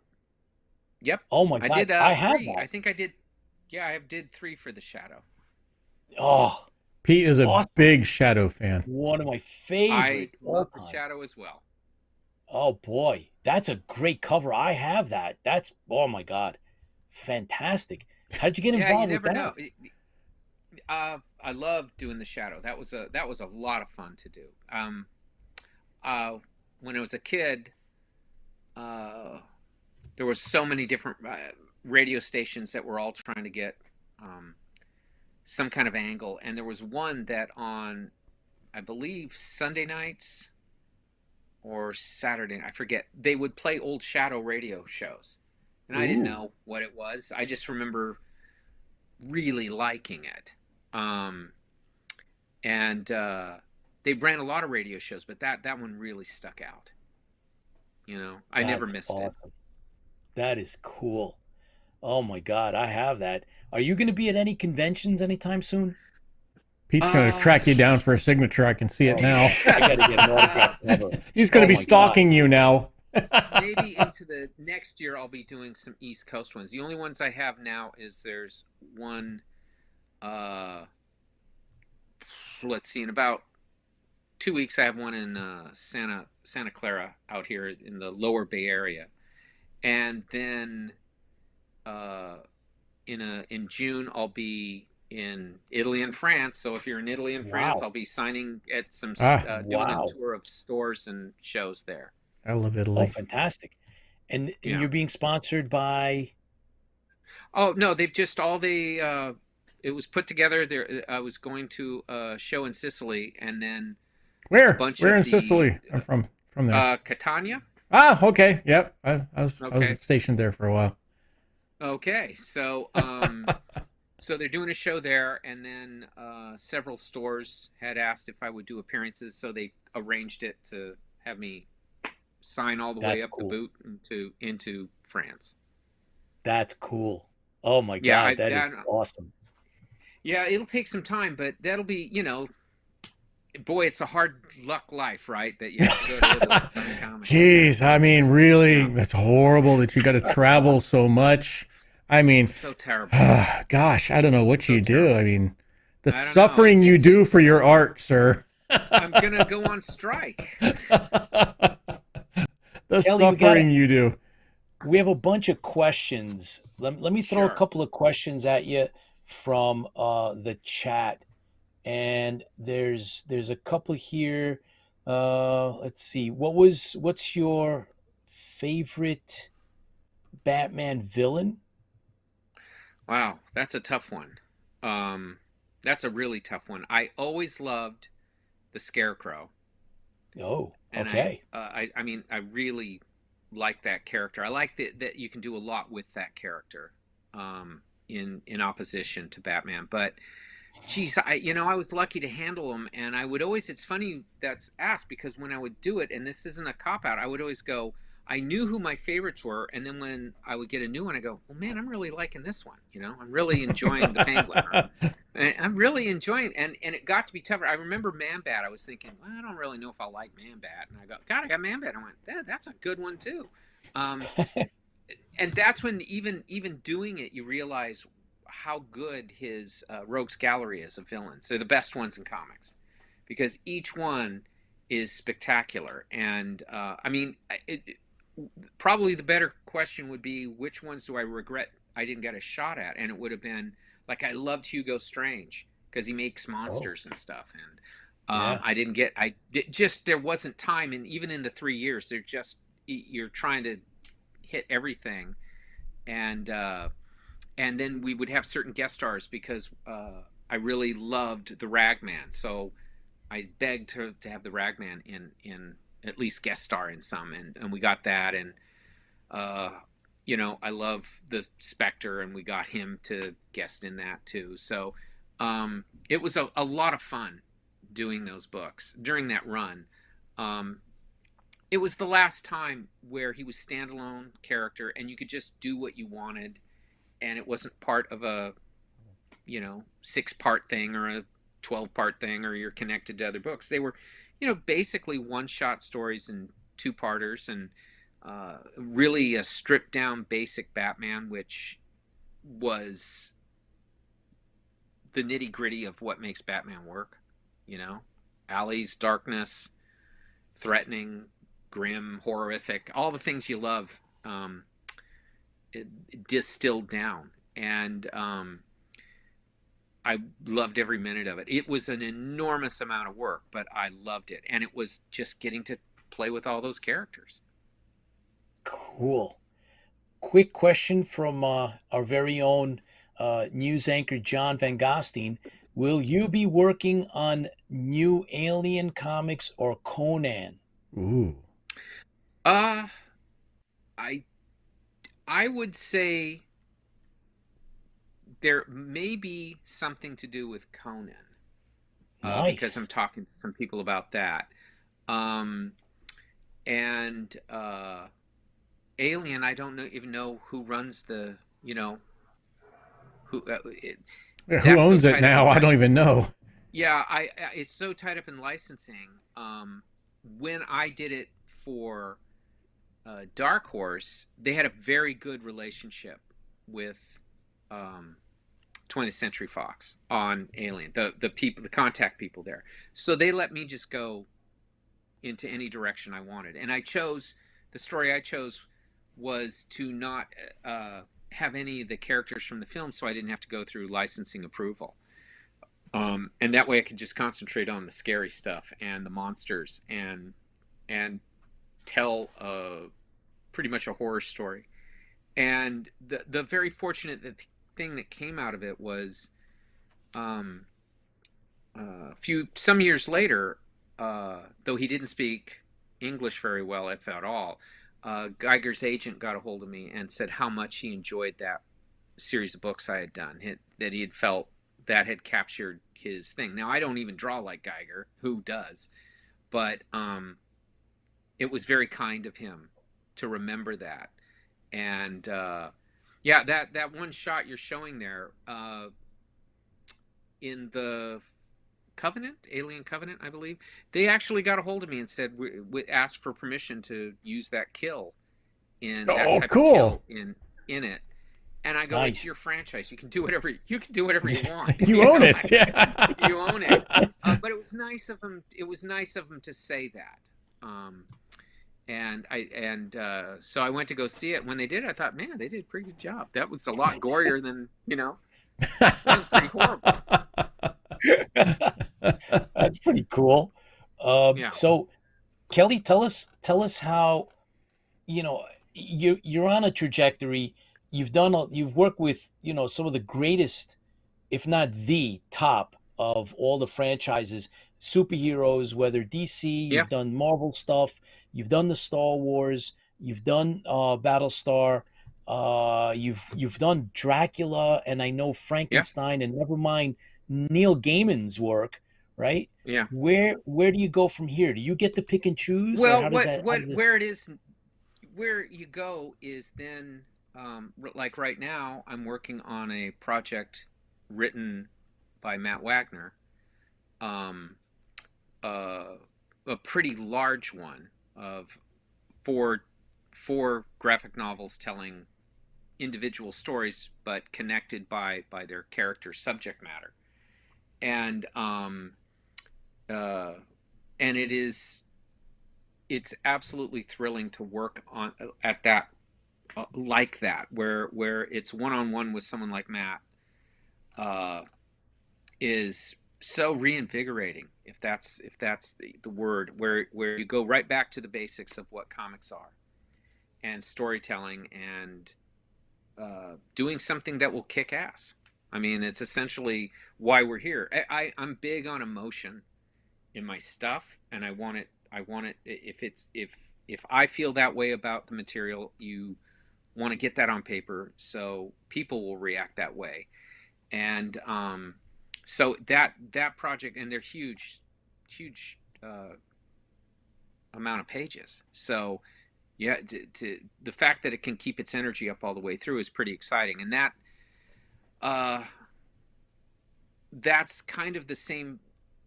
Yep. Oh my God. I did I have 3. that. I think I did. Yeah, I did 3 for the Shadow. Oh, Pete is a big Shadow fan. one of my favorite. I love the Shadow as well. Oh boy, that's a great cover. I have that. That's, oh my God, fantastic. How did you get involved with that? You never know. I love doing the Shadow. That was a lot of fun to do. When I was a kid, there was so many different radio stations that were all trying to get some kind of angle, and there was one that on, I believe, Sunday nights or Saturday, I forget, they would play old Shadow radio shows. And I didn't know what it was. I just remember really liking it. They ran a lot of radio shows, but that one really stuck out. You know, I never missed it. That is cool. Oh my God, I have that. Are you going to be at any conventions anytime soon? Pete's going to track you down for a signature. I can see it now. I got to get an autograph cover. He's going to be stalking you now. Maybe into the next year I'll be doing some East Coast ones. The only ones I have now is there's one, let's see, in about 2 weeks I have one in Santa Clara out here in the lower Bay Area. And then in June I'll be in Italy and France. So if you're in Italy and France, I'll be signing at some doing a tour of stores and shows there. I love Italy. Oh, fantastic. And you're being sponsored by? Oh, no, they've just it was put together there. I was going to a show in Sicily, and then where in Sicily? I'm from there. Catania. Ah, okay. Yep. I was stationed there for a while. Okay. So so they're doing a show there, and then several stores had asked if I would do appearances, so they arranged it to have me sign all the way up the boot into France. That's cool. Oh my God, that is awesome. Yeah, it'll take some time, but that'll be, boy, it's a hard luck life, right? That you have to go to Italy. Jeez, I mean, really, it's horrible that you got to travel so much. I mean, so terrible. Gosh, I don't know what you do. I mean, the suffering you do for your art, sir. I'm gonna go on strike. The suffering you do. We have a bunch of questions. Let me throw a couple of questions at you from the chat, and there's a couple here. Let's see. What's your favorite Batman villain? Wow, that's a tough one. That's a really tough one. I always loved the Scarecrow. Oh, and okay. I mean, I really like that character. I like that you can do a lot with that character in opposition to Batman. But Geez, I was lucky to handle them, and I would always. It's funny that's asked because when I would do it, and this isn't a cop out, I would always go. I knew who my favorites were, and then when I would get a new one, I go, "Well, man, I'm really liking this one. I'm really enjoying the Penguin. Or, I'm really enjoying." And it got to be tougher. I remember Man Bat. I was thinking, well, I don't really know if I like Man Bat, and I go, God, I got Man Bat. I went, that's a good one too. And that's when even doing it, you realize how good his Rogues Gallery is of villains. They're the best ones in comics because each one is spectacular. And probably the better question would be, which ones do I regret I didn't get a shot at? And it would have been like, I loved Hugo Strange because he makes monsters and stuff. And there wasn't time. And even in the 3 years, you're trying to hit everything. And then we would have certain guest stars because I really loved the Ragman. So I begged to have the Ragman in at least guest star in some, and we got that. And I love the Spectre, and we got him to guest in that too. So it was a lot of fun doing those books during that run. It was the last time where he was standalone character and you could just do what you wanted, and it wasn't part of a 6-part thing or a 12-part thing, or you're connected to other books. They were basically one-shot stories and 2-parters, and really a stripped down basic Batman, which was the nitty-gritty of what makes Batman work. Alleys, darkness, threatening, grim, horrific, all the things you love, distilled down. And I loved every minute of it. It was an enormous amount of work, but I loved it. And it was just getting to play with all those characters. Cool. Quick question from our very own news anchor, John Van Gostein. Will you be working on new Alien comics or Conan? Ooh. I would say there may be something to do with Conan. Nice. Because I'm talking to some people about that. And Alien, I don't even know who runs the, who owns it now? I don't even know. Yeah, it's so tied up in licensing. When I did it for Dark Horse, they had a very good relationship with 20th Century Fox on Alien, the people, the contact people there. So they let me just go into any direction I wanted. And the story I chose was to not have any of the characters from the film, so I didn't have to go through licensing approval. And that way I could just concentrate on the scary stuff and the monsters and tell pretty much a horror story. And the very fortunate thing that came out of it was some years later, though he didn't speak English very well, if at all, Geiger's agent got a hold of me and said how much he enjoyed that series of books I had done, that he had felt that had captured his thing. Now, I don't even draw like Geiger, who does, but it was very kind of him to remember that. And that one shot you're showing there in the Alien Covenant, I believe, they actually got a hold of me and said, we asked for permission to use that kill in that type of kill in it. And I go, nice. It's your franchise. You can do whatever you want. You own it. Yeah. You own it. But it was nice of him. It was nice of him to say that. So I went to go see it. When they did, I thought, man, they did a pretty good job. That was a lot gorier than, that was pretty horrible. That's pretty cool. Yeah. So Kelly, tell us how, you're on a trajectory. You've worked with, some of the greatest, if not the top of all the franchises, superheroes, whether DC, you've done Marvel stuff, you've done the Star Wars, you've done Battlestar, you've done Dracula, and I know Frankenstein, and never mind Neil Gaiman's work, right? Yeah. Where do you go from here? Do you get to pick and choose? Or Well, how does that, where you go is then, like right now, I'm working on a project written by Matt Wagner, a pretty large one of four graphic novels telling individual stories but connected by their character subject matter, and it's absolutely thrilling to work on at that, like that, where it's one-on-one with someone like Matt, is so reinvigorating, if that's the word, where you go right back to the basics of what comics are and storytelling and doing something that will kick ass. I mean, it's essentially why we're here. I'm big on emotion in my stuff, and I want it. If I feel that way about the material, you want to get that on paper so people will react that way. And so that project, and they're huge amount of pages. So yeah, the fact that it can keep its energy up all the way through is pretty exciting. And that's kind of the same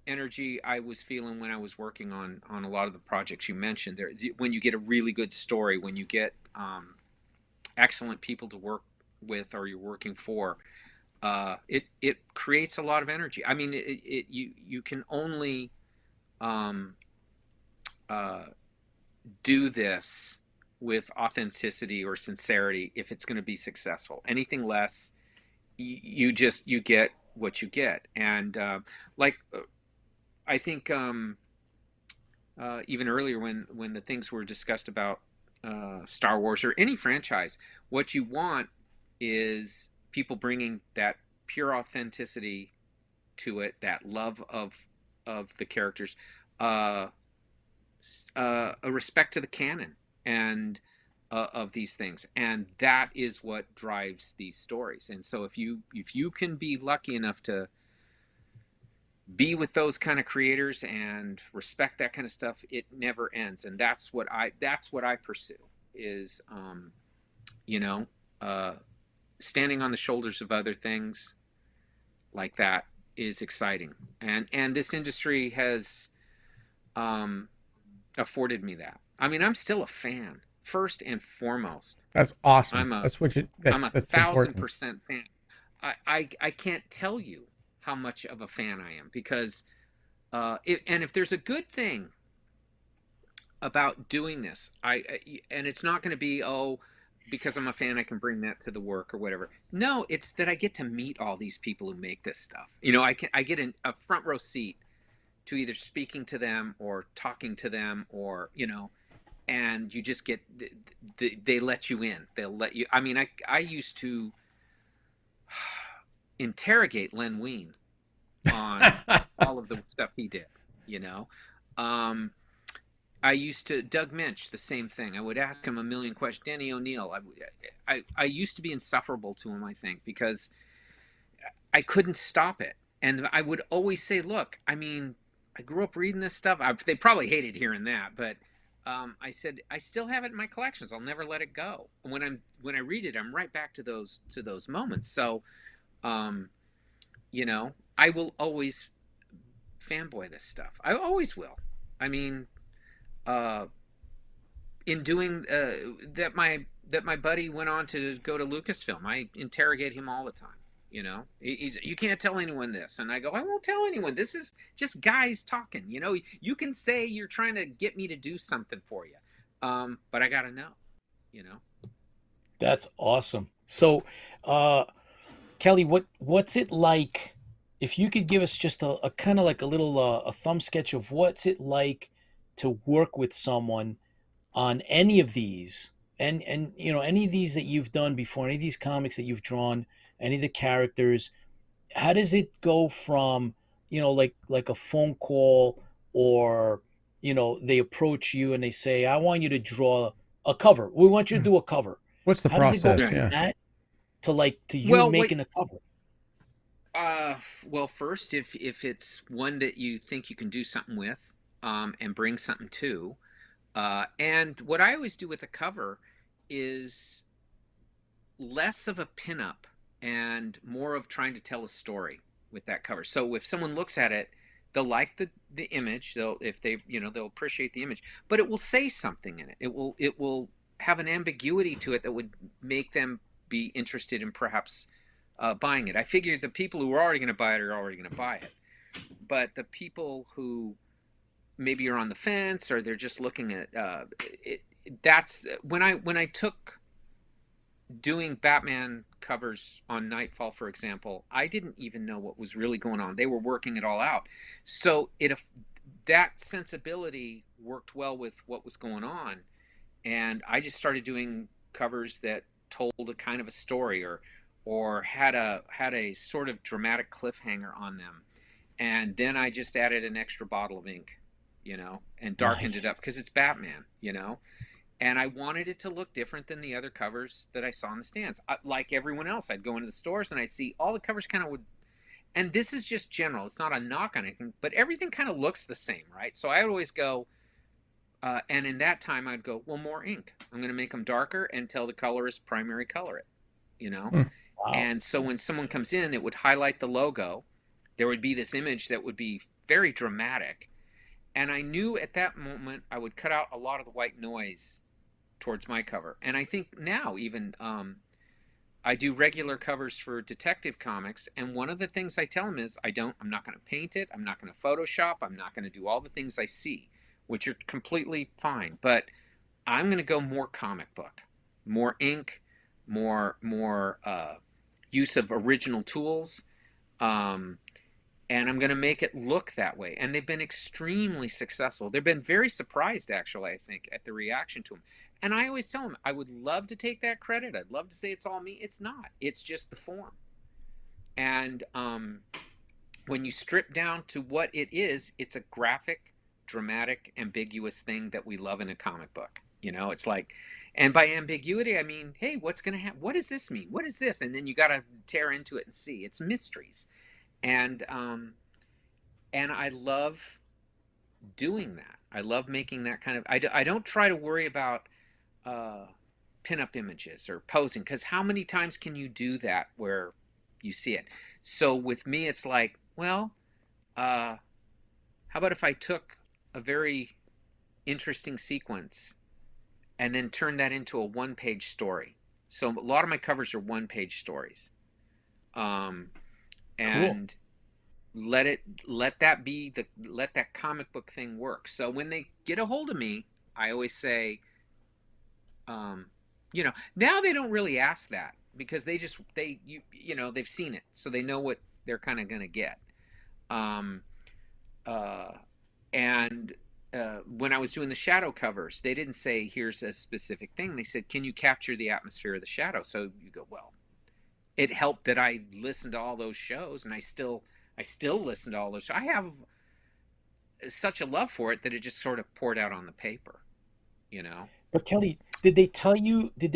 energy I was feeling when I was working on a lot of the projects you mentioned there. When you get a really good story, when you get excellent people to work with or you're working for, it creates a lot of energy. I mean, you can only do this with authenticity or sincerity if it's going to be successful. Anything less, you get what you get. And I think even earlier when the things were discussed about Star Wars or any franchise, what you want is people bringing that pure authenticity to it, that love of the characters, a respect to the canon and of these things, and that is what drives these stories. And so if you can be lucky enough to be with those kind of creators and respect that kind of stuff, it never ends. And that's what I pursue, is standing on the shoulders of other things like that is exciting. And this industry has afforded me that. I mean, I'm still a fan, first and foremost. That's awesome. I'm a 1,000% fan. I can't tell you how much of a fan I am, because and if there's a good thing about doing this, and it's not going to be, because I'm a fan I can bring that to the work or whatever. No, it's that I get to meet all these people who make this stuff. I get a front row seat to either speaking to them or talking to them, or and you just get, they let you in. They'll let you. I mean, I used to interrogate Len Wein on all of the stuff he did. I used to, Doug Minch, the same thing. I would ask him a million questions. Danny O'Neill, I used to be insufferable to him, I think, because I couldn't stop it. And I would always say, look, I mean, I grew up reading this stuff. They probably hated hearing that, but I said, I still have it in my collections. I'll never let it go. And when I read it, I'm right back to those moments. So, I will always fanboy this stuff. I always will. I mean, in doing that my buddy went on to go to Lucasfilm, I interrogate him all the time. You can't tell anyone this, and I go, I won't tell anyone. This is just guys talking. You can say you're trying to get me to do something for you, but I gotta know. That's awesome. So, Kelly, what's it like? If you could give us just a kind of like a little a thumb sketch of what's it like to work with someone on any of these, and any of these that you've done before, any of these comics that you've drawn, any of the characters, how does it go from like a phone call, or they approach you and they say, I want you to draw a cover, we want you to do a cover. What's the how process? Does it go from that to you making a cover? Well, first, if it's one that you think you can do something with, and bring something to, and what I always do with a cover is less of a pinup and more of trying to tell a story with that cover. So if someone looks at it, they'll like the image. If they they'll appreciate the image, but it will say something in it. It will have an ambiguity to it that would make them be interested in perhaps buying it. I figure the people who are already going to buy it are already going to buy it, but the people who maybe are on the fence or they're just looking at it, that's when I took doing Batman covers on Nightfall, for example, I didn't even know what was really going on. They were working it all out. So that sensibility worked well with what was going on. And I just started doing covers that told a kind of a story or had a sort of dramatic cliffhanger on them. And then I just added an extra bottle of ink, and darkened it up because it's Batman, And I wanted it to look different than the other covers that I saw in the stands. Like everyone else, I'd go into the stores and I'd see all the covers kind of would, and this is just general. It's not a knock on anything, but everything kind of looks the same, right? So I would always go, and in that time I'd go, well, more ink. I'm going to make them darker until the colorist primary color it, Wow. And so when someone comes in, it would highlight the logo. There would be this image that would be very dramatic. And I knew at that moment I would cut out a lot of the white noise towards my cover. And I think now even I do regular covers for Detective Comics, and one of the things I tell them is I'm not going to paint it, I'm not going to Photoshop, I'm not going to do all the things I see, which are completely fine, but I'm going to go more comic book, more ink, more use of original tools, and I'm going to make it look that way. And they've been extremely successful. They've been very surprised, actually, I think, at the reaction to them. And I always tell them, I would love to take that credit. I'd love to say it's all me. It's not. It's just the form. And when you strip down to what it is, it's a graphic, dramatic, ambiguous thing that we love in a comic book. It's like, and by ambiguity, I mean, hey, what's going to happen? What does this mean? What is this? And then you got to tear into it and see. It's mysteries. And I love doing that. I love making that kind of. I don't try to worry about pinup images or posing, because how many times can you do that where you see it? So with me, it's like, well, how about if I took a very interesting sequence and then turned that into a one-page story? So a lot of my covers are one-page stories. And cool. let that comic book thing work. So when they get a hold of me, I always say, now they don't really ask that because they've seen it, so they know what they're kind of going to get. When I was doing the shadow covers, they didn't say here's a specific thing. They said, can you capture the atmosphere of the shadow? So you go, well, it helped that I listened to all those shows, and I still listen to all those shows. I have such a love for it that it just sort of poured out on the paper, But Kelly, did they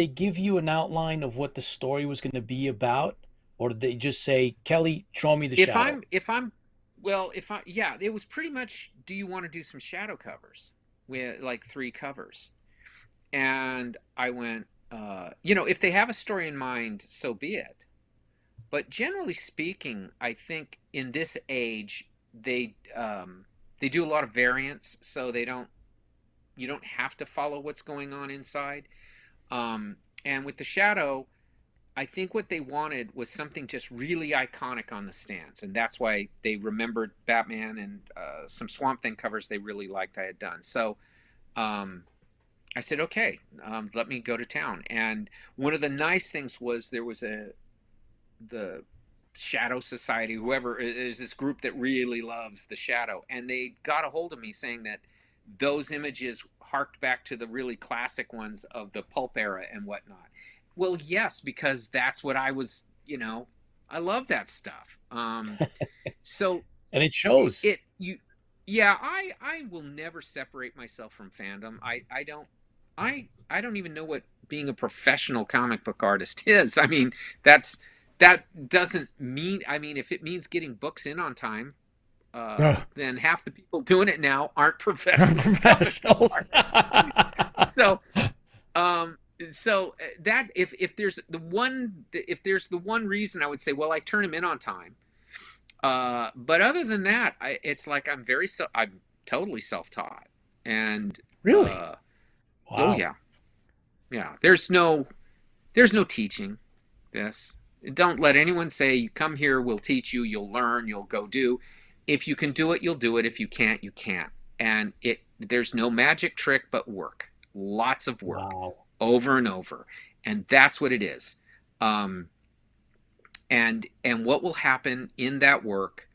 give you an outline of what the story was going to be about? Or did they just say, Kelly, draw me the shadow? It was pretty much, do you want to do some shadow covers? We had like 3 covers. And I went, if they have a story in mind, so be it. But generally speaking, I think in this age, they do a lot of variants, so you don't have to follow what's going on inside. And with the shadow, I think what they wanted was something just really iconic on the stands, and that's why they remembered Batman and some Swamp Thing covers they really liked I had done. So I said, okay, let me go to town. And one of the nice things was there was the Shadow Society, whoever is this group that really loves the Shadow, and they got a hold of me saying that those images harked back to the really classic ones of the pulp era and whatnot. Well, yes, because that's what I was, I love that stuff. So and it shows. I will never separate myself from fandom. I don't even know what being a professional comic book artist is. I mean, that's that doesn't mean, I mean, if it means getting books in on time, then half the people doing it now aren't professional Professionals. so so that if there's the one reason, I would say, well, I turn them in on time, but other than that, it's like I'm totally self-taught. And really? Wow. Oh yeah, there's no teaching this. Don't let anyone say, you come here, we'll teach you, you'll learn, you'll go do. If you can do it, you'll do it. If you can't, you can't. And there's no magic trick but work. Lots of work. Wow. Over and over. And that's what it is. And what will happen in that work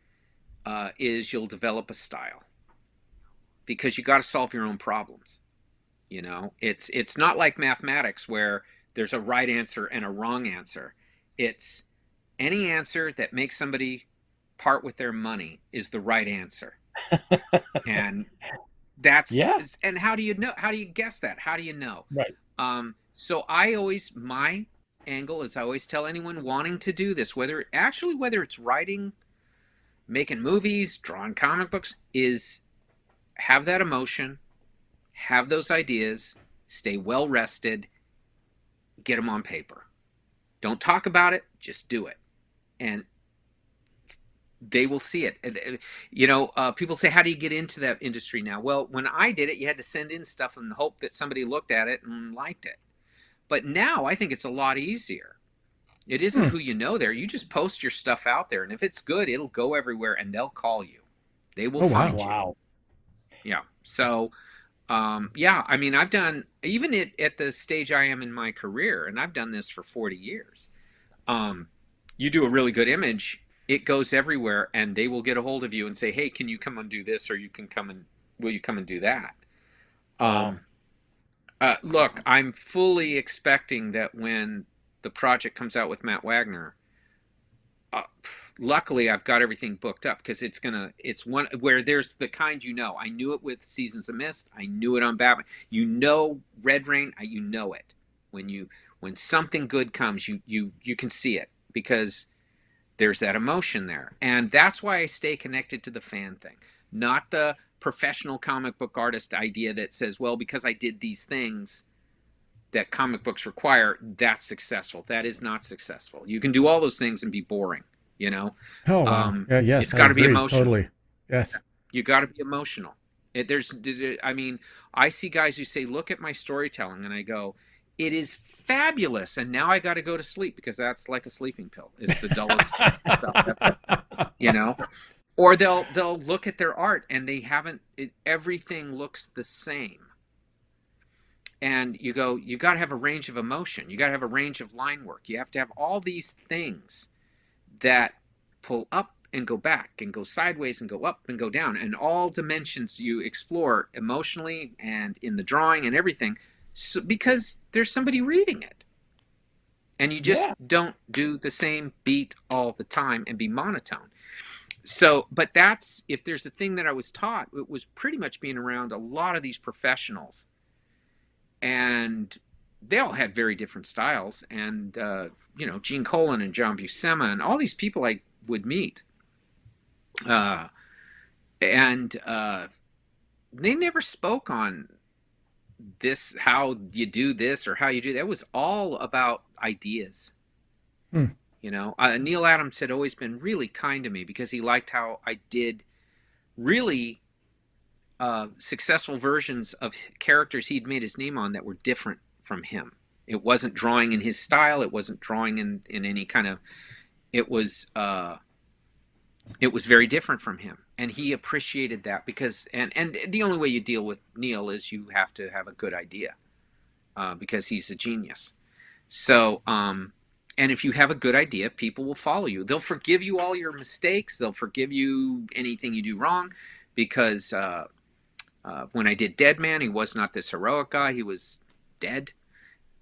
is you'll develop a style, because you got to solve your own problems. You know, it's not like mathematics where there's a right answer and a wrong answer. It's any answer that makes somebody part with their money is the right answer. And that's, and how do you know? How do you guess that? How do you know? Right. So my angle is, I always tell anyone wanting to do this, whether it's writing, making movies, drawing comic books, is have that emotion, have those ideas, stay well rested, get them on paper. Don't talk about it, just do it. And they will see it. You know, people say, how do you get into that industry now? Well, when I did it, you had to send in stuff and hope that somebody looked at it and liked it. But now I think it's a lot easier. It isn't who you know there. You just post your stuff out there, and if it's good, it'll go everywhere, and they'll call you. They will find you. Wow. Yeah. So, yeah, I mean, I've done, even at the stage I am in my career, and I've done this for 40 years. You do a really good image, it goes everywhere, and they will get a hold of you and say, hey, can you come and do this? Or will you come and do that? Look, I'm fully expecting that when the project comes out with Matt Wagner, luckily I've got everything booked up, because it's one where there's the kind, I knew it with Seasons of Mist. I knew it on Batman. Red Rain, you know it. When something good comes, you can see it, because there's that emotion there. And that's why I stay connected to the fan thing, not the professional comic book artist idea that says, well, because I did these things that comic books require, that's successful. That is not successful. You can do all those things and be boring, you know? Oh, wow. Yes, it's got to be emotional. Totally. Yes. You got to be emotional. I mean, I see guys who say, look at my storytelling, and I go, it is fabulous, and now I got to go to sleep, because that's like a sleeping pill. It's the dullest stuff ever, you know? Or they'll look at their art, and everything looks the same. And you go, you got to have a range of emotion. You got to have a range of line work. You have to have all these things that pull up and go back and go sideways and go up and go down, and all dimensions you explore emotionally and in the drawing and everything. So, because there's somebody reading it, and you just don't do the same beat all the time and be monotone. So, but if there's a thing that I was taught, it was pretty much being around a lot of these professionals, and they all had very different styles. And, Gene Colan and John Buscema and all these people I would meet. And they never spoke on this, how you do this or how you do that. It was all about ideas. Neil Adams had always been really kind to me, because he liked how I did really successful versions of characters he'd made his name on that were different from him. It wasn't drawing in his style. It wasn't drawing in any kind of, it was very different from him. And he appreciated that, because, and the only way you deal with Neil is you have to have a good idea, because he's a genius. So, and if you have a good idea, people will follow you. They'll forgive you all your mistakes. They'll forgive you anything you do wrong, because when I did Dead Man, he was not this heroic guy. He was dead,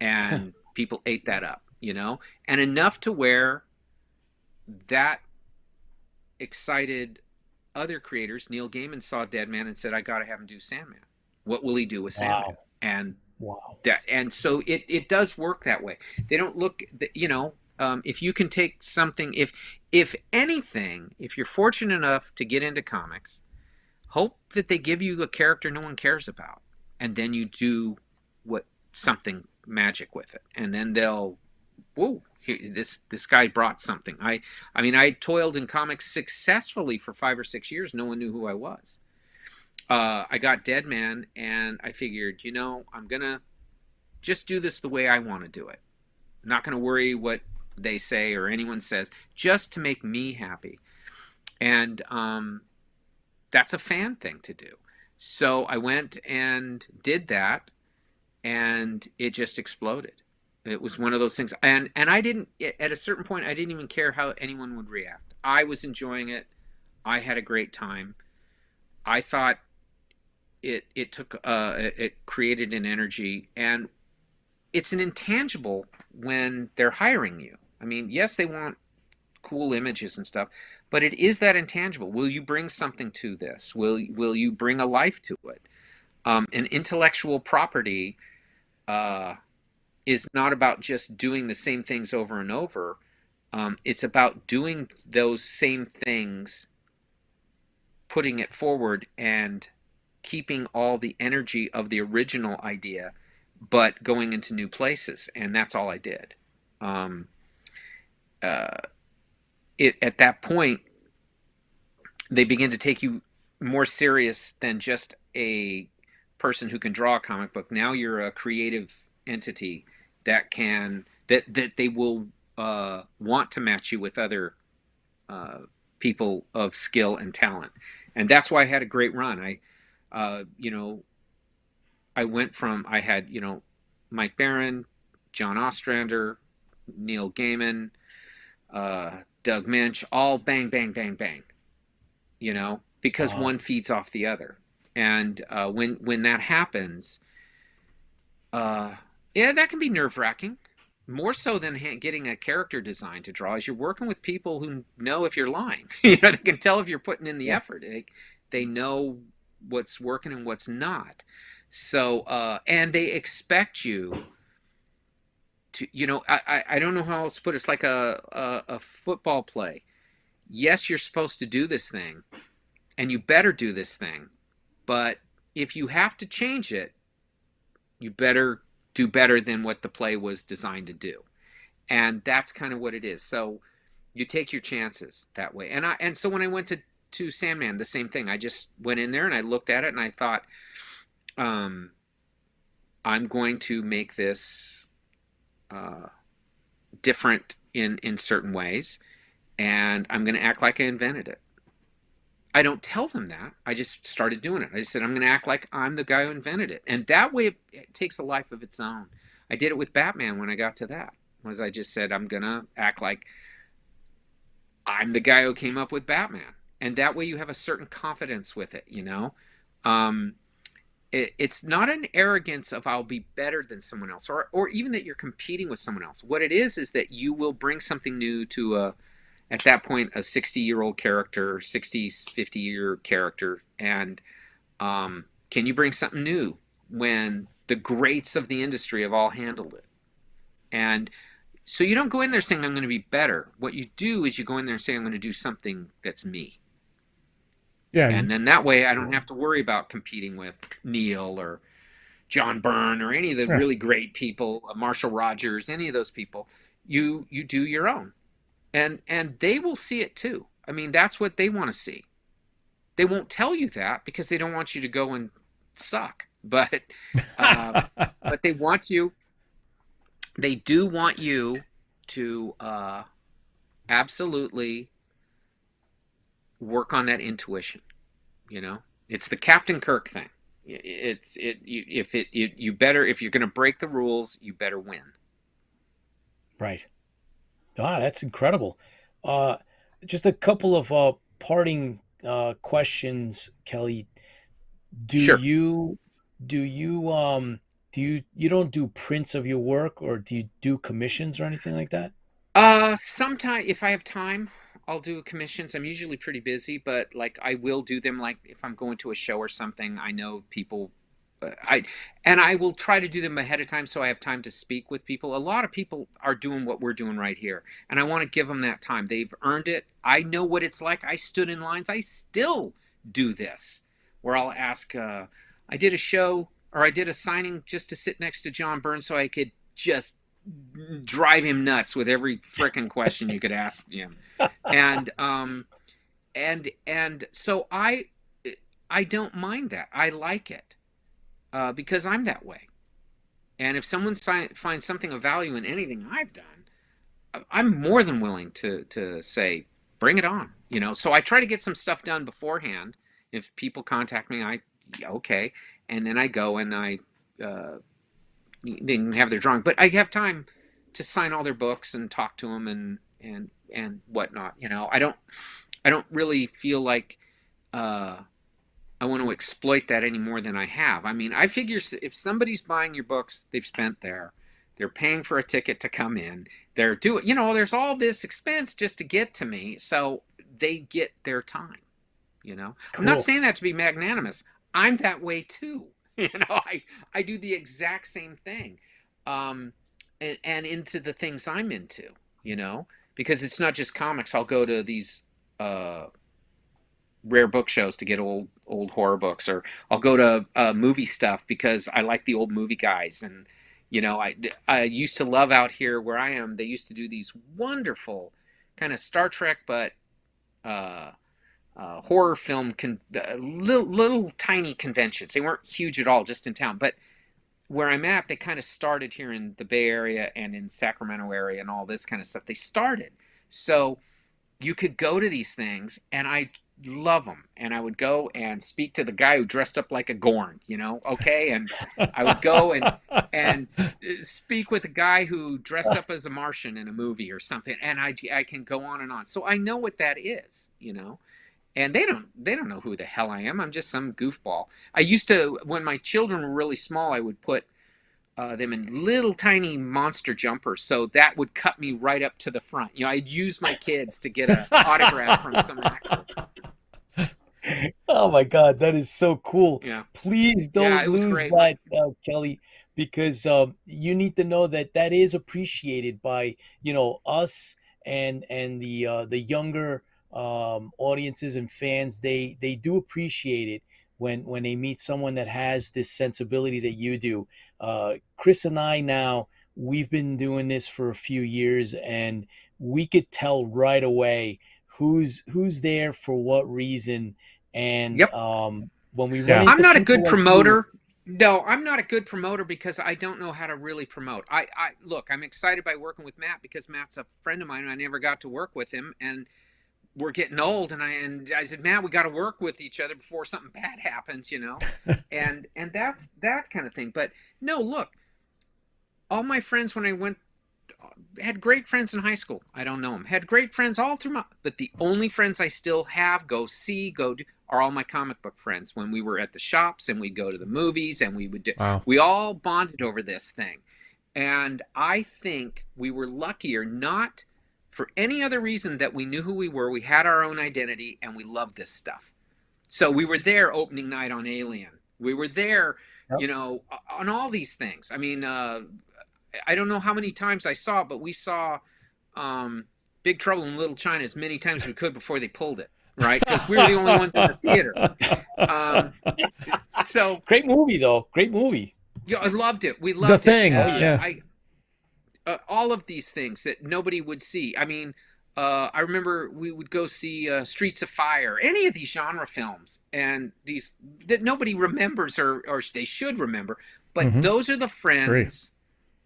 and people ate that up, and enough to where that excited other creators. Neil Gaiman saw Dead Man and said, I got to have him do Sandman. What will he do with Sandman? And so it does work that way. They don't look, if you can take something, if anything, if you're fortunate enough to get into comics, hope that they give you a character no one cares about, and then you do something magic with it, and then they'll, whoa, this guy brought something. I mean, I toiled in comics successfully for 5 or 6 years. No one knew who I was. I got Dead Man, and I figured, I'm gonna just do this the way I want to do it. I'm not gonna worry what they say or anyone says, just to make me happy. And that's a fan thing to do. So I went and did that, and it just exploded. It was one of those things. And I didn't, at a certain point, I didn't even care how anyone would react. I was enjoying it. I had a great time. I thought it created an energy, and it's an intangible when they're hiring you. I mean, yes, they want cool images and stuff, but it is that intangible. Will you bring something to this? Will you bring a life to it? An intellectual property is not about just doing the same things over and over. It's about doing those same things, putting it forward, and keeping all the energy of the original idea, but going into new places. And that's all I did. At that point, they begin to take you more serious than just a person who can draw a comic book. Now you're a creative entity that they will want to match you with other people of skill and talent. And that's why I had a great run. I went from, I had, Mike Barron, John Ostrander, Neil Gaiman, Doug Minch, all bang, bang, bang, bang, because one feeds off the other. And when that happens, that can be nerve-wracking. More so than getting a character design to draw, is you're working with people who know if you're lying. They can tell if you're putting in the effort. They know what's working and what's not. So, and they expect you to, I don't know how else to put it. It's like a football play. Yes, you're supposed to do this thing, and you better do this thing. But if you have to change it, you better do better than what the play was designed to do. And that's kind of what it is. So you take your chances that way. And so when I went to Sandman, the same thing. I just went in there and I looked at it and I thought, I'm going to make this different in certain ways, and I'm going to act like I invented it. I don't tell them that. I just started doing it. I just said, I'm going to act like I'm the guy who invented it. And that way it takes a life of its own. I did it with Batman when I got to that. I just said, I'm going to act like I'm the guy who came up with Batman. And that way you have a certain confidence with it, It's not an arrogance of I'll be better than someone else, or even that you're competing with someone else. What it is that you will bring something new to at that point, a 60-year-old character, 60, 50-year character. And can you bring something new when the greats of the industry have all handled it? And so you don't go in there saying, I'm going to be better. What you do is you go in there and say, I'm going to do something that's me. Yeah. And then that way I don't have to worry about competing with Neil or John Byrne or any of the really great people, Marshall Rogers, any of those people. You do your own. And they will see it too. I mean, that's what they want to see. They won't tell you that because they don't want you to go and suck. But but they want you. They do want you to absolutely work on that intuition. It's the Captain Kirk thing. If you're going to break the rules, you better win. Right. Ah, that's incredible. Just a couple of parting questions, Kelly. Sure. You don't do prints of your work, or do you do commissions or anything like that? Sometime if I have time, I'll do commissions. I'm usually pretty busy, but like I will do them. Like if I'm going to a show or something, I know people I will try to do them ahead of time so I have time to speak with people. A lot of people are doing what we're doing right here, and I want to give them that time. They've earned it. I know what it's like. I stood in lines. I still do this, where I'll ask. I did a show, or I did a signing just to sit next to John Burns so I could just drive him nuts with every frickin' question you could ask him, and so I don't mind that. I like it. Because I'm that way. And if someone finds something of value in anything I've done, I'm more than willing to say, bring it on. So I try to get some stuff done beforehand. If people contact me, okay. And then I go and they can have their drawing. But I have time to sign all their books and talk to them and whatnot. I don't really feel like I want to exploit that any more than I have. I mean, I figure if somebody's buying your books, they've spent there. They're paying for a ticket to come in. They're doing, there's all this expense just to get to me. So they get their time, Cool. I'm not saying that to be magnanimous. I'm that way too. I do the exact same thing. And into the things I'm into, because it's not just comics. I'll go to these, rare book shows to get old horror books, or I'll go to movie stuff because I like the old movie guys. And I used to love out here where I am. They used to do these wonderful kind of Star Trek but horror film little tiny conventions. They weren't huge at all, just in town. But where I'm at, they kind of started here in the Bay Area and in Sacramento area and all this kind of stuff. They started, so you could go to these things, and I love them. And I would go and speak to the guy who dressed up like a Gorn, okay? And I would go and speak with a guy who dressed up as a Martian in a movie or something. And I can go on and on. So I know what that is, and they don't know who the hell I am. I'm just some goofball. I used to, when my children were really small, I would put them in little tiny monster jumpers, so that would cut me right up to the front. I'd use my kids to get an autograph from some actor. Oh my God, that is so cool. Yeah. Please don't lose that, Kelly, because you need to know that is appreciated by us and the younger audiences and fans. They do appreciate it when they meet someone that has this sensibility that you do. Chris and I now, we've been doing this for a few years, and we could tell right away who's there for what reason. And yep. When we run I'm not a good promoter. No, I'm not a good promoter because I don't know how to really promote. I look, I'm excited by working with Matt because Matt's a friend of mine and I never got to work with him, and we're getting old, and I said, Matt, we got to work with each other before something bad happens, and that's that kind of thing. But no, look, all my friends when I went had great friends in high school. I don't know them. Had great friends all through but the only friends I still have, are all my comic book friends. When we were at the shops and we'd go to the movies and we would we all bonded over this thing. And I think we were luckier, not for any other reason, that we knew who we were. We had our own identity and we loved this stuff. So we were there opening night on Alien. We were there, on all these things. I mean, I don't know how many times I saw it, but we saw Big Trouble in Little China as many times as we could before they pulled it, right? Because we were the only ones in the theater. So great movie, though. Great movie. Yeah, I loved it. We loved The Thing. Yeah. All of these things that nobody would see. I mean, I remember we would go see Streets of Fire, any of these genre films, and these that nobody remembers or they should remember. But those are the friends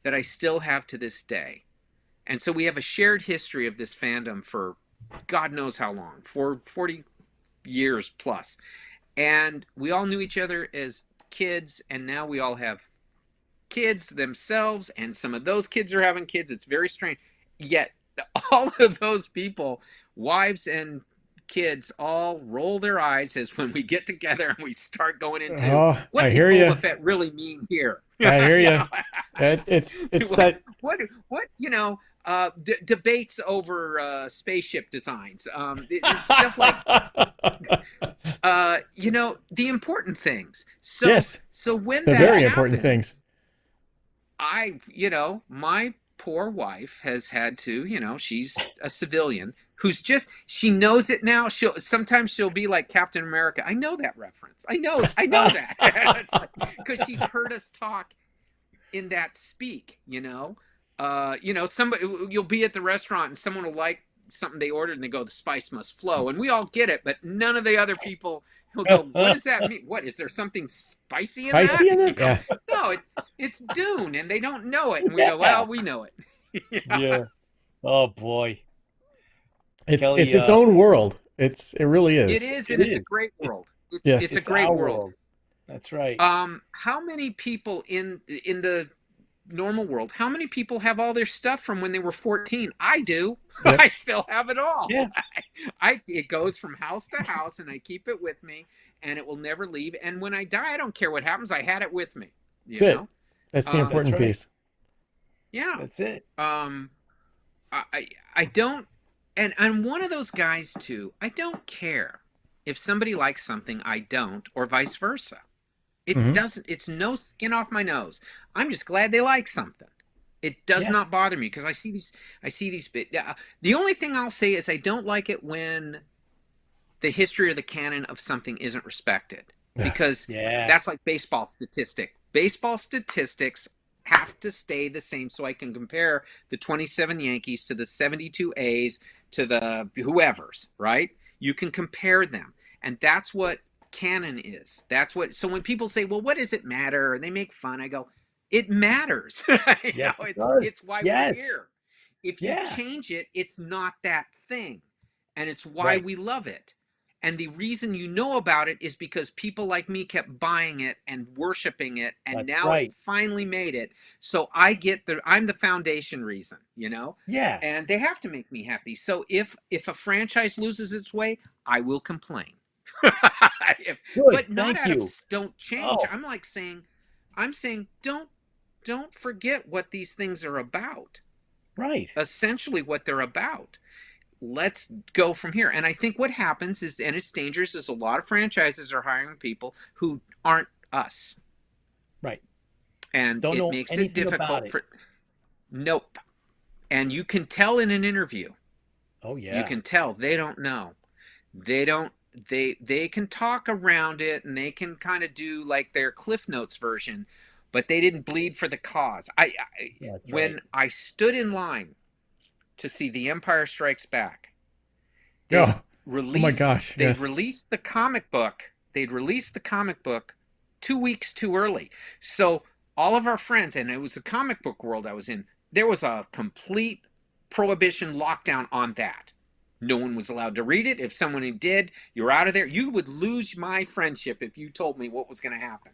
that I still have to this day. And so we have a shared history of this fandom for God knows how long, for 40 years plus. And we all knew each other as kids, and now we all have kids themselves, and some of those kids are having kids. It's very strange. Yet all of those people, wives and kids, all roll their eyes as when we get together and we start going into what did Boba Fett really mean here? I hear you. It's what, that. What debates over spaceship designs. It's stuff like, the important things. So, Yes. So when The that very happens, important things. my poor wife has had to, she's a civilian she knows it now. Sometimes she'll be like Captain America. I know that reference. I know that. It's like, because she's heard us talk in that speak, somebody, you'll be at the restaurant and someone will like something they ordered and they go, the spice must flow. And we all get it, but none of the other people will go, what does that mean? What, is there something spicy in that? Spicy in it? Yeah. No, it's Dune and they don't know it. And we go, well, we know it. Yeah. Oh boy. It's Kelly, its own world. It really is. It is, and it's a great world. Yes. It's a great world. That's right. How many people in the normal world, how many people have all their stuff from when they were 14? I do. Yep. I still have it all. Yeah. It goes from house to house and I keep it with me and it will never leave. And when I die, I don't care what happens. I had it with me. You know? That's the important that's right. piece. Yeah. That's it. I don't, and I'm one of those guys too. I don't care if somebody likes something I don't, or vice versa. It doesn't, it's no skin off my nose. I'm just glad they like something. It does not bother me because I see these, the only thing I'll say is I don't like it when the history or the canon of something isn't respected, because that's like baseball statistic. Baseball statistics have to stay the same so I can compare the 27 Yankees to the 72 A's to the whoever's, right? You can compare them. And that's what canon is. That's what, so when people say, well, what does it matter? Or they make fun, I go, it matters. It's why we're here. If you change it, it's not that thing. And it's why we love it. And the reason you know about it is because people like me kept buying it and worshiping it, and now it finally made it. So I'm the foundation reason, Yeah. And they have to make me happy. So if a franchise loses its way, I will complain. But not don't change. I'm like saying, don't forget what these things are about. Right. Essentially what they're about. Let's go from here. And I think what happens is, and it's dangerous, is a lot of franchises are hiring people who aren't us. Right. And it makes it difficult for. Nope. And you can tell in an interview. Oh yeah. You can tell they don't know. They can talk around it and they can kind of do like their Cliff Notes version, but they didn't bleed for the cause. When I stood in line to see The Empire Strikes Back, they released the comic book. They'd released the comic book 2 weeks too early. So all of our friends, and it was the comic book world I was in, there was a complete prohibition lockdown on that. No one was allowed to read it. If someone did, you're out of there. You would lose my friendship if you told me what was going to happen.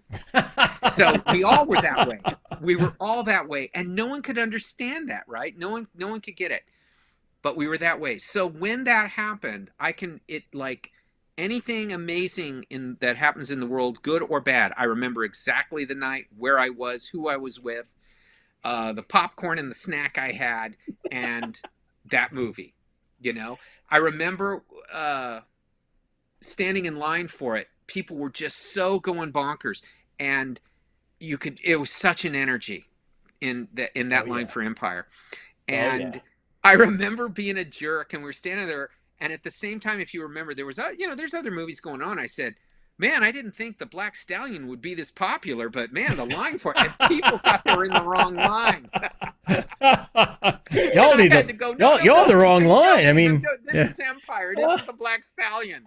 So we all were that way. We were all that way, and no one could understand that, right? No one could get it. But we were that way. So when that happened, like anything amazing that happens in the world, good or bad, I remember exactly the night, where I was, who I was with, the popcorn and the snack I had, and that movie. I remember standing in line for it. People were just so going bonkers, and it was such an energy in that line for Empire. And I remember being a jerk, and we were standing there, and at the same time, if you remember, there was there's other movies going on. I said, man, I didn't think the Black Stallion would be this popular, but man, the line for it, and people thought they were in the wrong line. Y'all need to go. Y'all the wrong line. I mean, this is Empire. It isn't the Black Stallion.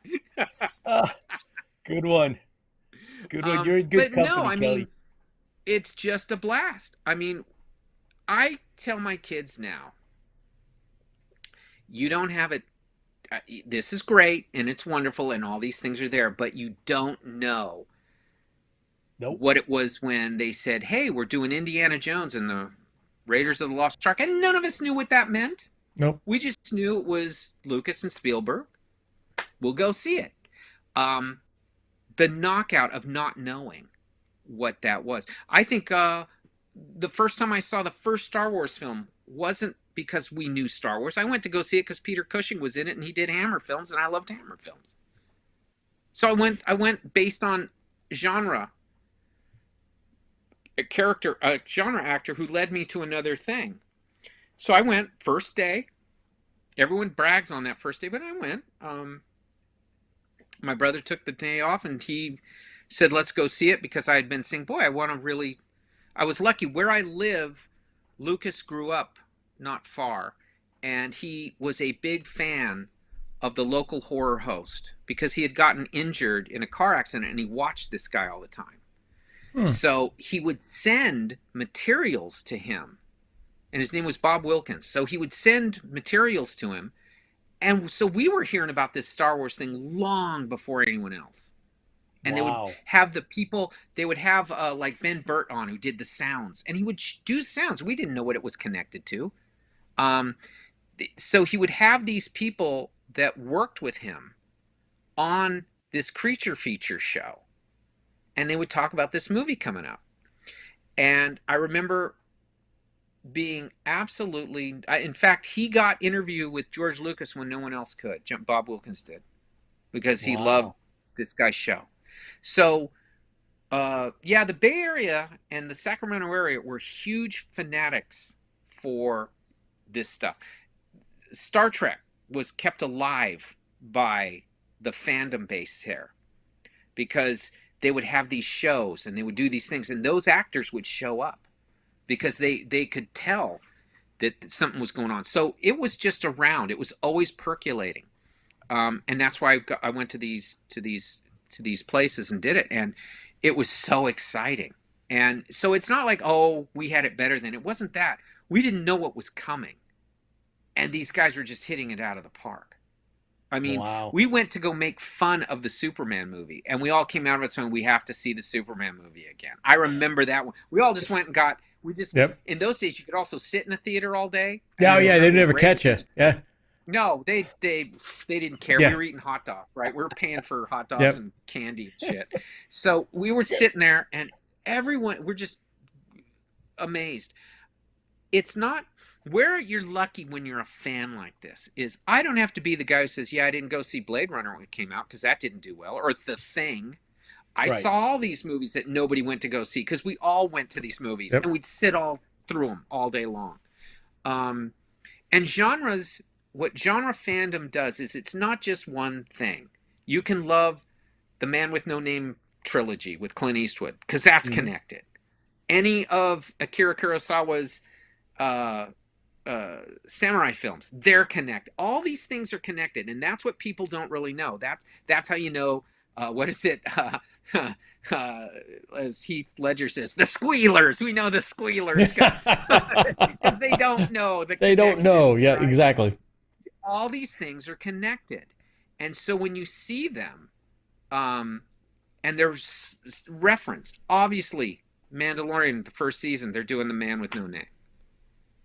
Good one. Good one. You're in good company, Kelly. Mean, it's just a blast. I mean, I tell my kids now, you don't have it. This is great and it's wonderful and all these things are there, but you don't know what it was when they said, hey, we're doing Indiana Jones and the Raiders of the Lost Ark, and none of us knew what that meant. Nope. We just knew it was Lucas and Spielberg. We'll go see it. The knockout of not knowing what that was. I think the first time I saw the first Star Wars film wasn't because we knew Star Wars. I went to go see it because Peter Cushing was in it and he did Hammer films, and I loved Hammer films. So I went based on genre, a genre actor who led me to another thing. So I went first day. Everyone brags on that first day, but I went. My brother took the day off and he said, let's go see it, because I had been saying, boy, I was lucky. Where I live, Lucas grew up not far, and he was a big fan of the local horror host because he had gotten injured in a car accident and he watched this guy all the time. So he would send materials to him, and his name was Bob Wilkins. So he would send materials to him. And so we were hearing about this Star Wars thing long before anyone else. And they would have the people, they would have like Ben Burt on, who did the sounds, and he would do sounds. We didn't know what it was connected to. So he would have these people that worked with him on this creature feature show, and they would talk about this movie coming up. And I remember being absolutely, in fact, he got interview with George Lucas when no one else could. Bob Wilkins did, because he loved this guy's show. So, yeah, the Bay Area and the Sacramento area were huge fanatics for this stuff. Star Trek was kept alive by the fandom base there, because they would have these shows and they would do these things, and those actors would show up because they could tell that something was going on. So it was just around. It was always percolating, and that's why I went to these places and did it, and it was so exciting. And so it's not like, oh, we had it better than. It wasn't that. We didn't know what was coming, and these guys were just hitting it out of the park. I mean, we went to go make fun of the Superman movie, and we all came out of it saying, we have to see the Superman movie again. I remember that one. We all just went and got, in those days, you could also sit in a theater all day. Yeah, they'd never catch you. Yeah. No, they didn't care. We were eating hot dogs, right? We were paying for hot dogs and candy and shit. So we were sitting there, and everyone, we're just amazed. It's not where you're lucky when you're a fan like this is I don't have to be the guy who says, yeah, I didn't go see Blade Runner when it came out because that didn't do well, or The Thing. I saw all these movies that nobody went to go see, because we all went to these movies and we'd sit all through them all day long. And genres, what genre fandom does is it's not just one thing. You can love the Man with No Name trilogy with Clint Eastwood because that's connected. Any of Akira Kurosawa's samurai films, they're connected. All these things are connected, and that's what people don't really know. That's how you know. What is it? As Heath Ledger says, the squealers. We know the squealers because they don't know. They don't know. Yeah, right? Exactly. All these things are connected, and so when you see them, and they're referenced, obviously, Mandalorian, the first season, they're doing the Man with No Name.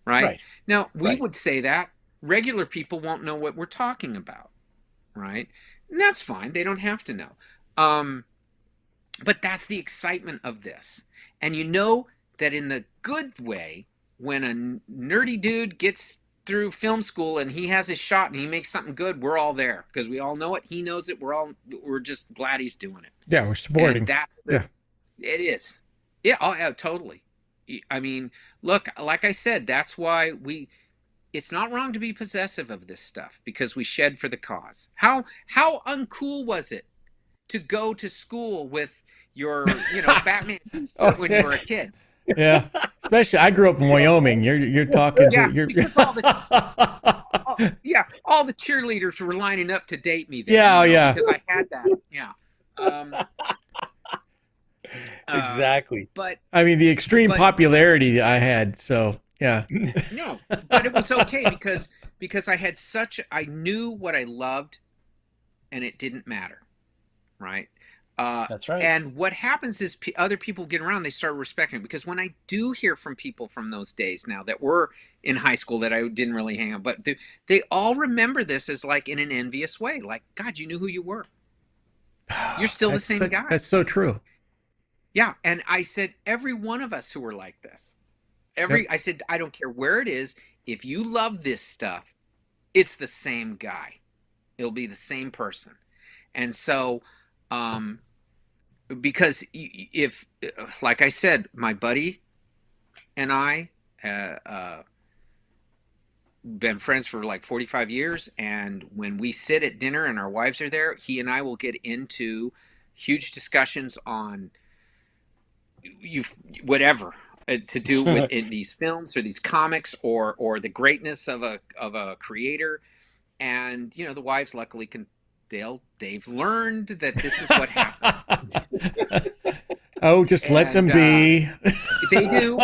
Right? Now, we would say that. Regular people won't know what we're talking about. Right? And that's fine. They don't have to know. But that's the excitement of this. And you know that in the good way, when a nerdy dude gets through film school and he has his shot and he makes something good, we're all there because we all know it. He knows it. We're just glad he's doing it. Yeah, we're supporting. And that's it is. Yeah, totally. I mean, look, like I said, that's why it's not wrong to be possessive of this stuff because we shed for the cause. How uncool was it to go to school with your, Batman when you were a kid? Yeah, especially I grew up in Wyoming. You're talking. Because all the cheerleaders were lining up to date me. Then, because I had that. Yeah. Exactly. But I mean, the extreme popularity I had. So yeah. No, but it was okay because I knew what I loved, and it didn't matter, right? That's right. And what happens is other people get around, they start respecting it. Because when I do hear from people from those days now that were in high school that I didn't really hang on, but they all remember this as like in an envious way. Like, God, you knew who you were. You're still the same guy. That's so true. Yeah, and I said, every one of us who were like this, I said, I don't care where it is. If you love this stuff, it's the same guy. It'll be the same person. And so, because if, like I said, my buddy and I, been friends for like 45 years. And when we sit at dinner and our wives are there, he and I will get into huge discussions on whatever to do with in these films or these comics or the greatness of a creator. And the wives luckily they've learned that this is what happens. Oh, just let them be. They do.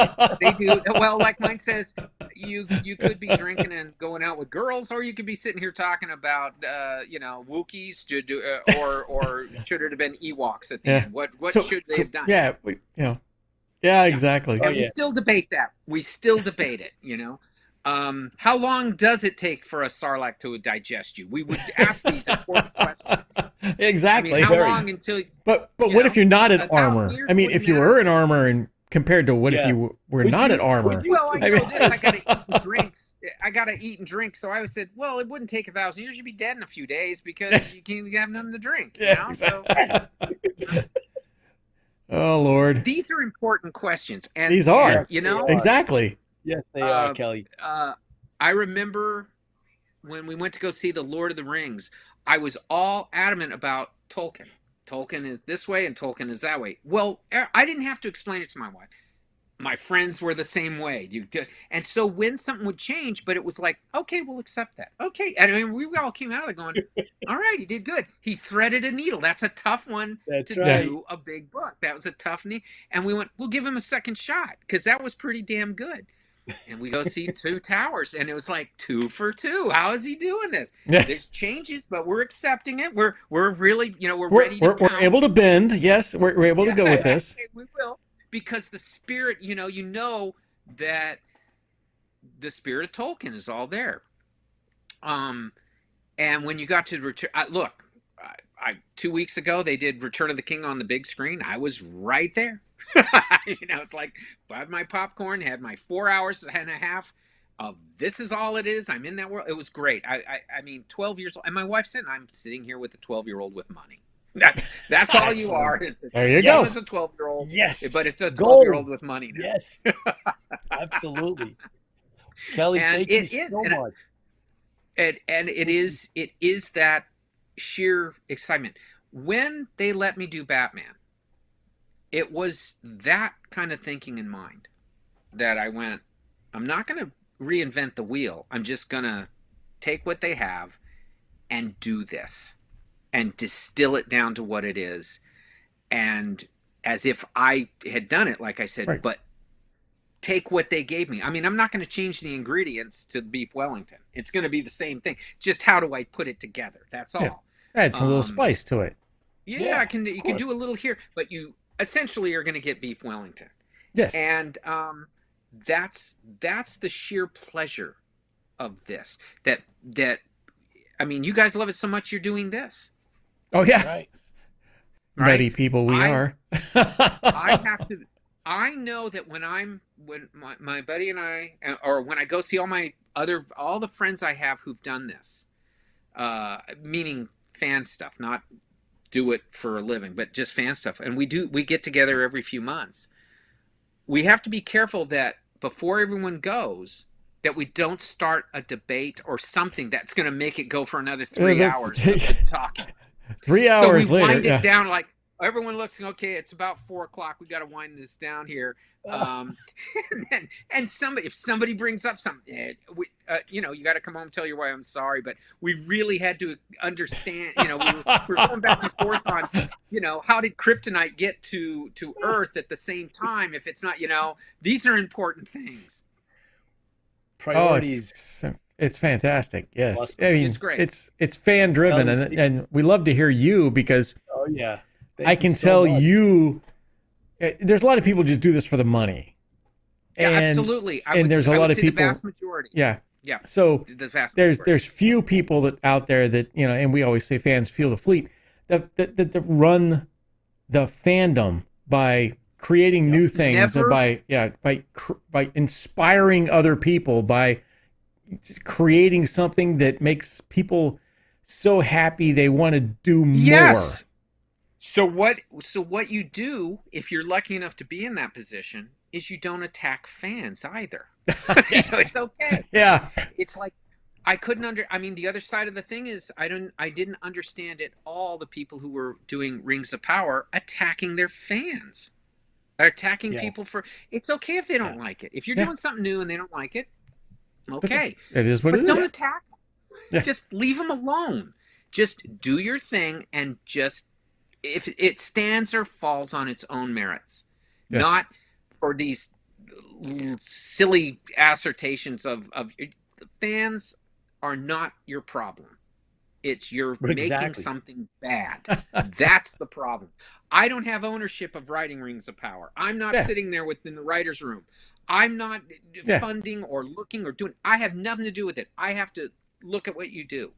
Well, like mine says, you could be drinking and going out with girls, or you could be sitting here talking about Wookiees or should it have been Ewoks at the end? What should they have done? Yeah, yeah, exactly. And we still debate that. We still debate it. How long does it take for a Sarlacc to digest you? We would ask these important questions. Exactly. I mean, how long until? But what if you're not in armor? I mean, if you were in armor and compared to what if you were not in armor? Well, I know this. I got to eat and drinks. So I always said, well, it wouldn't take 1,000 years. You'd be dead in a few days because you can't have nothing to drink. So. Oh Lord. These are important questions, and these are. Exactly. Yes, they are, Kelly. I remember when we went to go see The Lord of the Rings, I was all adamant about Tolkien. Tolkien is this way and Tolkien is that way. Well, I didn't have to explain it to my wife. My friends were the same way. And so when something would change, but it was like, okay, we'll accept that. Okay. And I mean, we all came out of there going, all right, he did good. He threaded a needle. That's a tough one do a big book. That was a tough need. And we went, we'll give him a second shot because that was pretty damn good. And we go see Two Towers, and it was like 2 for 2. How is he doing this? There's changes, but we're accepting it. We're really, we're ready to we're able to bend. Yes, we're able to go with this. We will, because the spirit, that the spirit of Tolkien is all there. And when you got to return, look, 2 weeks ago they did Return of the King on the big screen. I was right there. It's like I had my popcorn, had my 4 hours and a half of this is all it is. I'm in that world. It was great. I mean, 12 years old, and my wife said, I'm sitting here with a 12-year-old with money. That's all you are. There you go. It's a 12-year-old. Yes, but it's a 12-year-old with money now. Yes, absolutely. Kelly, thank you so much. And it is that sheer excitement. When they let me do Batman, it was that kind of thinking in mind that I went, I'm not going to reinvent the wheel. I'm just going to take what they have and do this and distill it down to what it is. And as if I had done it, like I said, but take what they gave me. I mean, I'm not going to change the ingredients to beef Wellington. It's going to be the same thing. Just how do I put it together? That's all. Yeah. Add some little spice to it. Yeah, you can do a little here, but you essentially are going to get beef Wellington. Yes. And that's the sheer pleasure of this. That I mean, you guys love it so much you're doing this. Oh yeah. Right. Right? People we are. I know that when my buddy and I, or when I go see all the friends I have who've done this, meaning fan stuff, not do it for a living, but just fan stuff. And we get together every few months. We have to be careful that before everyone goes, that we don't start a debate or something that's going to make it go for another 3 hours of talking. 3 hours so we later. wind it down like everyone looks, okay, it's about 4 o'clock. We got to wind this down here. And if somebody brings up something, you got to come home and tell your wife, I'm sorry, but we really had to understand, we're going back and forth on, how did kryptonite get to Earth at the same time? If it's not, these are important things. Priorities. Oh, it's fantastic. Yes. Awesome. I mean, It's great. It's fan driven, and we love to hear you because I can tell you. There's a lot of people just do this for the money. Yeah, absolutely. There's a lot of people. The vast majority. Yeah. Yeah. So the vast majority. there's few people out there that and we always say fans feel the fleet that run the fandom by creating new things, Never- by inspiring other people, by creating something that makes people so happy they want to do more. Yes. So what you do if you're lucky enough to be in that position is you don't attack fans either. It's okay. Yeah. It's like I mean, the other side of the thing is I didn't understand at all the people who were doing Rings of Power attacking their fans. They're attacking people for, it's okay if they don't like it. If you're doing something new and they don't like it, okay. It is what it is. But don't attack them. Yeah. Just leave them alone. Just do your thing, and just, if it stands or falls on its own merits, not for these silly assertions of fans are not your problem. It's you're making something bad. That's the problem. I don't have ownership of writing Rings of Power. I'm not sitting there within the writer's room. I'm not funding or looking or doing. I have nothing to do with it. I have to look at what you do.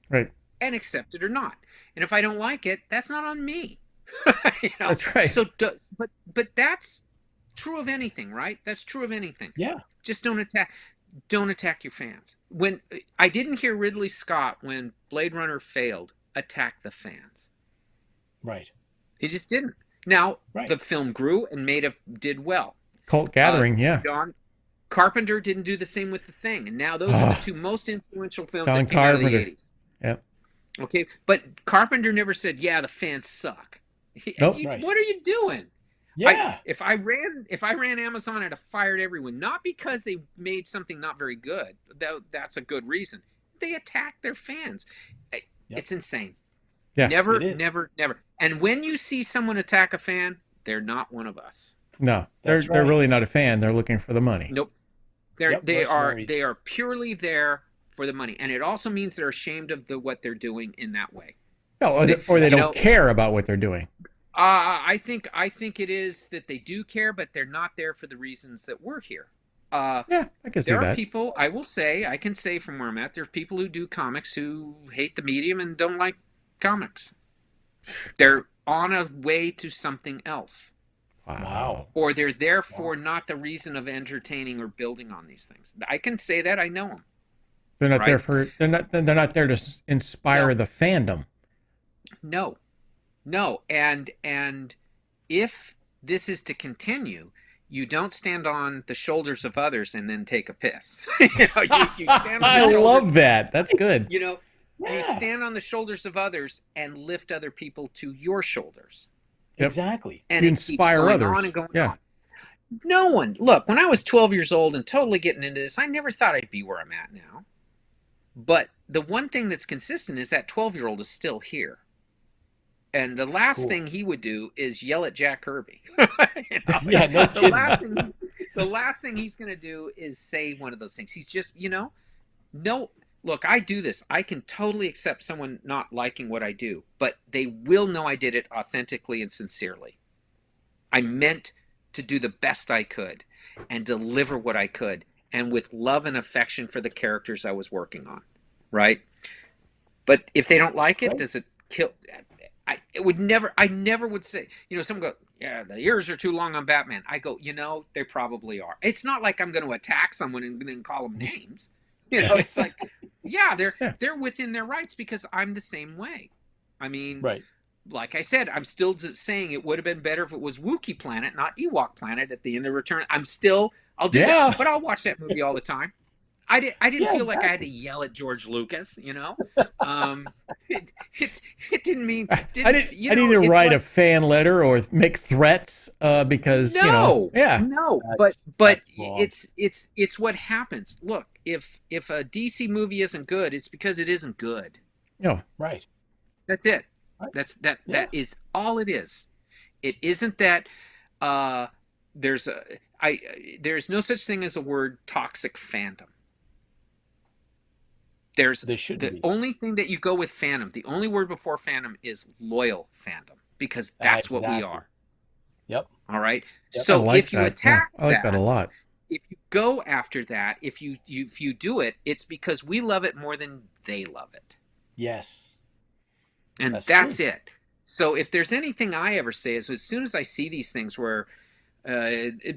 Right. And accept it or not. And if I don't like it, that's not on me. That's right. So, but that's true of anything, right? That's true of anything. Yeah. Just don't attack your fans. When I didn't hear Ridley Scott, when Blade Runner failed, attack the fans. Right. He just didn't. Now the film grew and did well. Cult Gathering, John Carpenter didn't do the same with The Thing, and now those are the two most influential films John that came out of the Carpenter. 80s. Yep. Okay, but Carpenter never said, "Yeah, the fans suck." Nope. What are you doing? Yeah. If I ran Amazon, I'd have fired everyone. Not because they made something not very good. That's a good reason. They attack their fans. It's insane. Yeah. Never. And when you see someone attack a fan, they're not one of us. No, they're really not a fan. They're looking for the money. Nope. They are purely there for the money, and it also means they're ashamed of what they're doing in that way. No, or they don't care about what they're doing. I think it is that they do care, but they're not there for the reasons that we're here. I can see that. There are people, I can say from where I'm at, there's people who do comics who hate the medium and don't like comics. They're on a way to something else. Wow. Or they're there for not the reason of entertaining or building on these things. I can say that. I know them. They're not there for. They're not there to inspire the fandom. No. And if this is to continue, you don't stand on the shoulders of others and then take a piss. You stand on I love that. That's good. You stand on the shoulders of others and lift other people to your shoulders. Yep. Exactly. And you it inspire keeps going others. on and going on. No one, look, when I was 12 years old and totally getting into this, I never thought I'd be where I'm at now. But the one thing that's consistent is that 12-year-old is still here. And the last thing he would do is yell at Jack Kirby. Yeah, no kidding. The last thing he's going to do is say one of those things. He's just, no, look, I do this. I can totally accept someone not liking what I do, but they will know I did it authentically and sincerely. I meant to do the best I could and deliver what I could, and with love and affection for the characters I was working on, right? But if they don't like it, does it kill? I never would say, someone go, yeah, the ears are too long on Batman. I go, they probably are. It's not like I'm going to attack someone and then call them names. It's like, yeah, they're within their rights because I'm the same way. I mean, like I said, I'm still saying it would have been better if it was Wookiee Planet, not Ewok Planet at the end of Return. I'll do that, but I'll watch that movie all the time. I didn't feel like I had to yell at George Lucas, It didn't mean. I didn't write a fan letter or make threats because no, but that's it's what happens. Look, if a DC movie isn't good, it's because it isn't good. No, right. That's it. That is all it is. It isn't that there's no such thing as a word toxic fandom. The only thing that you go with fandom, the only word before fandom is loyal fandom, because that's what we are. Yep. All right. Yep. So if you attack I like that a lot. If you go after that, if you do it, it's because we love it more than they love it. Yes. And that's it. So if there's anything I ever say is, as soon as I see these things where,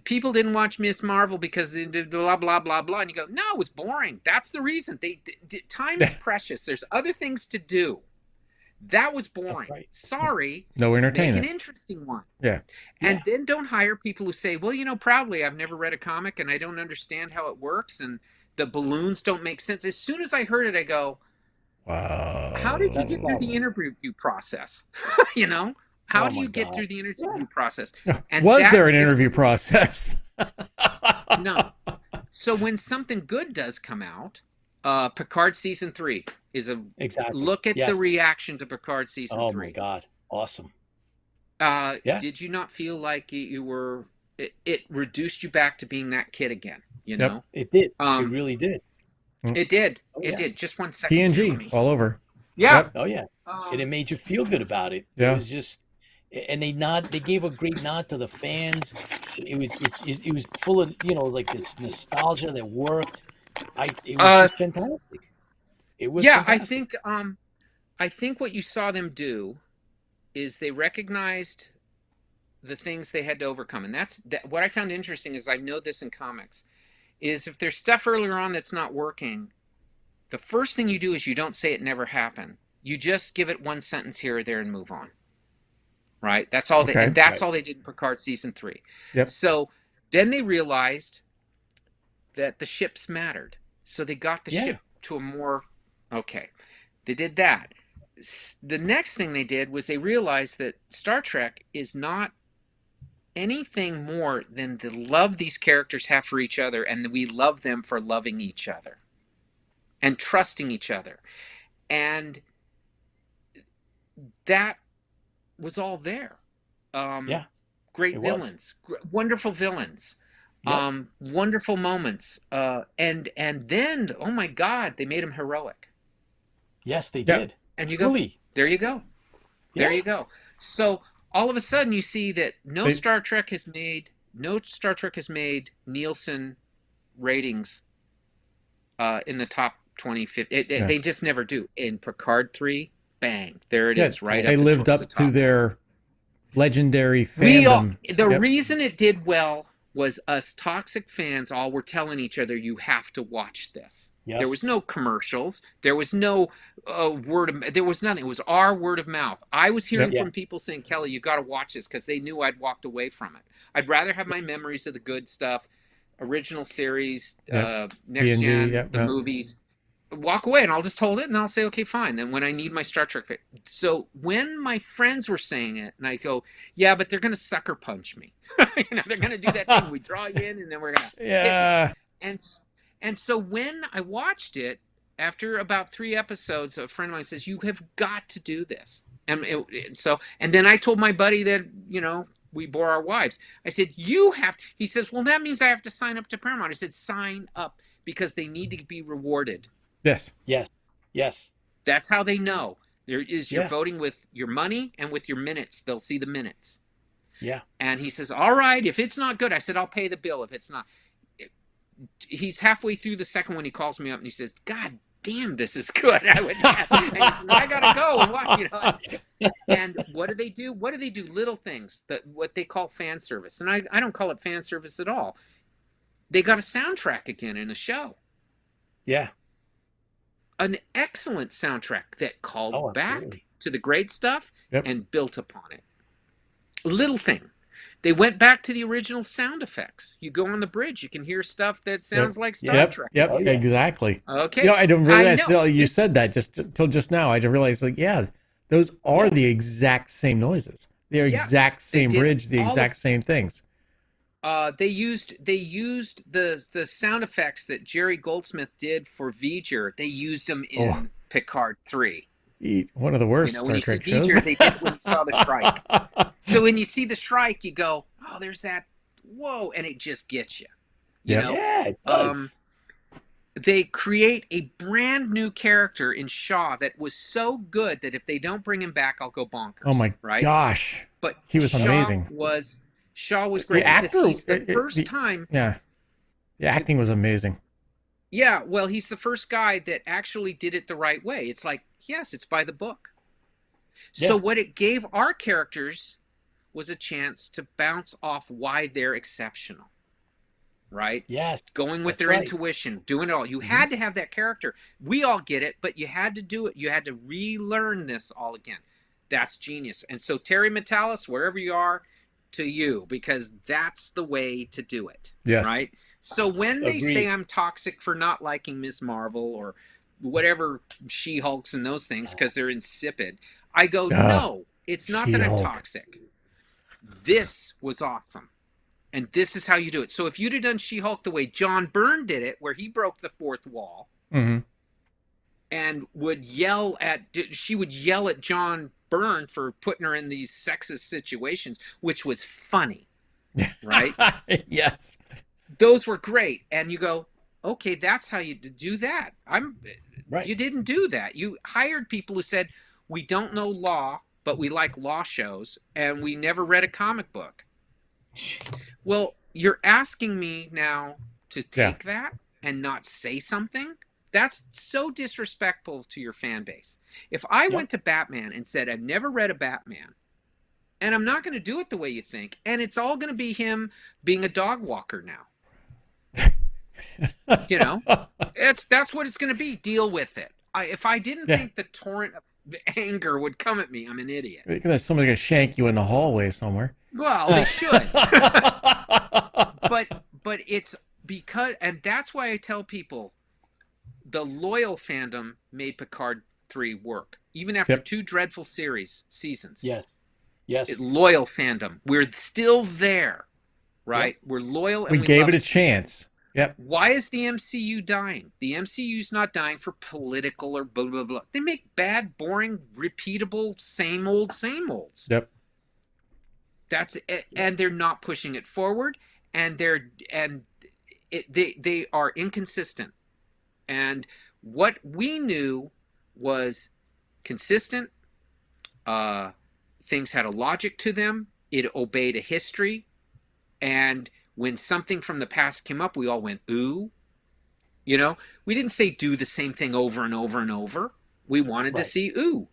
People didn't watch Miss Marvel because they did blah blah blah blah, and you go, no, it was boring. That's the reason. Time is precious. There's other things to do. That was boring. Right. Sorry. No entertainment. Make an interesting one. Yeah. And then don't hire people who say, well, proudly, I've never read a comic and I don't understand how it works and the balloons don't make sense. As soon as I heard it, I go, wow. How did you get through the interview process? How do you get through the interview process? And was there an interview process? No. So when something good does come out, Picard season 3 is a look at the reaction to Picard season 3. Oh my God. Awesome. Did you not feel like you were, it reduced you back to being that kid again? Know? It did. It really did. It did. It did. Just 1 second. TNG all over. Yeah. Yep. Oh yeah. And it made you feel good about it. Yeah. It was just, and they gave a great nod to the fans. It was full of, like this nostalgia that worked. It was just fantastic. It was fantastic. I think what you saw them do is they recognized the things they had to overcome. And that's what I found interesting is I know this in comics, is if there's stuff earlier on that's not working, the first thing you do is you don't say it never happened. You just give it one sentence here or there and move on. Right? That's all all they did in Picard season 3. Yep. So then they realized that the ships mattered. So they got the ship to a more, they did that. The next thing they did was they realized that Star Trek is not anything more than the love these characters have for each other, and we love them for loving each other and trusting each other. And that was all there. Great villains, wonderful villains. Wonderful moments, and then, oh my God, they made him heroic. Yes, they did. And you go, there you go. There you go. So all of a sudden you see that no Star Trek has made Nielsen ratings in the top 20, 50. They just never do. In Picard 3, bang, there it is, right? They lived up to their legendary fandom. The reason it did well was us toxic fans all were telling each other, you have to watch this. Yes. There was no commercials. There was no there was nothing. It was our word of mouth. I was hearing from people saying, Kelly, you got to watch this, because they knew I'd walked away from it. I'd rather have my memories of the good stuff, original series, Next TNG, Gen, the movies, walk away, and I'll just hold it and I'll say, okay, fine. Then when I need my Star Trek. So when my friends were saying it and I go, yeah, but they're going to sucker punch me. They're going to do that thing. We draw you in and then we're going to hit you. And so when I watched it, after about 3 episodes, a friend of mine says, you have got to do this. And then I told my buddy that, we bore our wives. I said, you have to. He says, well, that means I have to sign up to Paramount. I said, sign up, because they need to be rewarded. Yes. That's how they know. You're voting with your money and with your minutes. They'll see the minutes. Yeah. And he says, all right, if it's not good, I said, I'll pay the bill if it's not. He's halfway through the second one. He calls me up and he says, God damn, this is good. I gotta go and watch, And what do they do? Little things, what they call fan service. And I don't call it fan service at all. They got a soundtrack again in a show. Yeah. An excellent soundtrack that called back to the great stuff and built upon it. Little thing. They went back to the original sound effects. You go on the bridge, you can hear stuff that sounds like Star Trek. Exactly. Okay. I don't realize you said that till just now. I just realized, those are the exact same noises. They're exact same bridge, the exact same things. They used the sound effects that Jerry Goldsmith did for V'ger. They used them in Picard 3. One of the worst when Star you Trek see shows. V'ger, they did when you saw the Shrike. So when you see the Shrike, you go, oh, there's that, whoa, and it just gets you. You know? Yeah, it does. They create a brand new character in Shaw that was so good that if they don't bring him back, I'll go bonkers. Oh my gosh! But he was amazing. Shaw was great. The actor, he's the first time. Yeah, the acting was amazing. Yeah, well, he's the first guy that actually did it the right way. It's like, yes, it's by the book. So what it gave our characters was a chance to bounce off why they're exceptional. Right? Yes. Going with their intuition, doing it all. You had to have that character. We all get it, but you had to do it. You had to relearn this all again. That's genius. And so Terry Metalis, wherever you are, to you, because that's the way to do it. Yes. Right? So when they say I'm toxic for not liking Ms. Marvel or whatever She-Hulks and those things because they're insipid, I go, no, it's not that I'm toxic. This was awesome. And this is how you do it. So if you'd have done She-Hulk the way John Byrne did it, where he broke the fourth wall and she would yell at John Byrne for putting her in these sexist situations, which was funny, right? Yes. Those were great. And you go, okay, that's how you do that. You didn't do that. You hired people who said, we don't know law, but we like law shows, and we never read a comic book. Well, you're asking me now to take that and not say something? That's so disrespectful to your fan base. If I went to Batman and said, I've never read a Batman, and I'm not going to do it the way you think, and it's all going to be him being a dog walker now. You know? That's what it's going to be. Deal with it. If I didn't think the torrent of anger would come at me, I'm an idiot. Somebody's going to shank you in the hallway somewhere. Well, they should. but it's because, and that's why I tell people the loyal fandom made Picard 3 work. Even after 2 dreadful seasons. Yes. Loyal fandom. We're still there, right? We're loyal. And we gave it a chance. Yep. Why is the MCU dying? The MCU's not dying for political or blah, blah, blah. They make bad, boring, repeatable, same olds. Yep. That's it, and they're not pushing it forward, and they are inconsistent. And what we knew was consistent. Things had a logic to them. It obeyed a history, and when something from the past came up, we all went ooh. You know, we didn't say do the same thing over and over and over. We wanted to see ooh.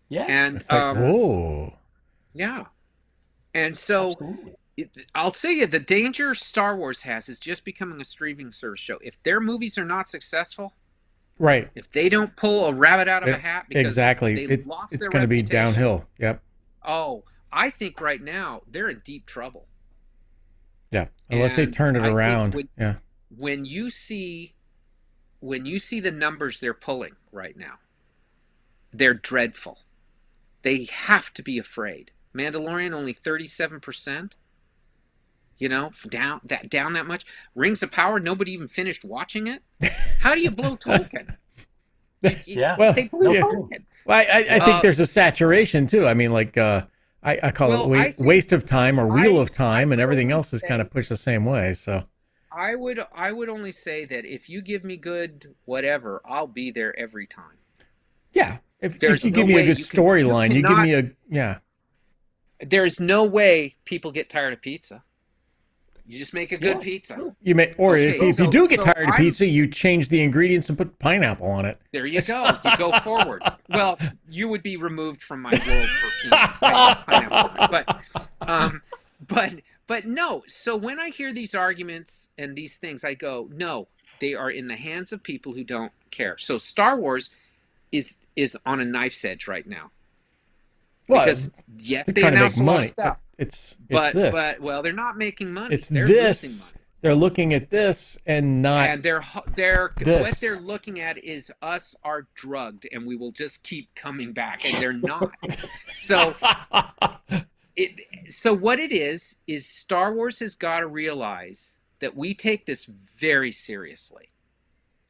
Yeah. And oh. Yeah. And so I'll say you, the danger Star Wars has is just becoming a streaming service show. If their movies are not successful, right? If they don't pull a rabbit out of a hat, because they lost it's their going to be reputation. downhill. Yep. Oh, I think right now they're in deep trouble. Yeah, unless they turn it around. When you see the numbers they're pulling right now, they're dreadful. They have to be afraid. Mandalorian only 37%. You know, down that much. Rings of Power, nobody even finished watching it. How do you blow Tolkien? Well, they blew Tolkien. Well, I think there's a saturation too. I mean, like I call it waste of time or wheel of time, and everything else is kind of pushed the same way. So I would only say that if you give me good whatever, I'll be there every time. Yeah, if you give me a good storyline, you give me There's no way people get tired of pizza. You just make a good pizza. If you do get tired of pizza, you change the ingredients and put pineapple on it. There you go. You go forward. Well, you would be removed from my world for pineapple. But no. So when I hear these arguments and these things, I go, no, they are in the hands of people who don't care. So Star Wars is on a knife's edge right now. Because yes, they announced a lot of stuff. It's but this. Well, they're not making money. They're losing money. They're looking at this and not. And what they're looking at is us are drugged, and we will just keep coming back, and they're not. So what it is Star Wars has got to realize that we take this very seriously.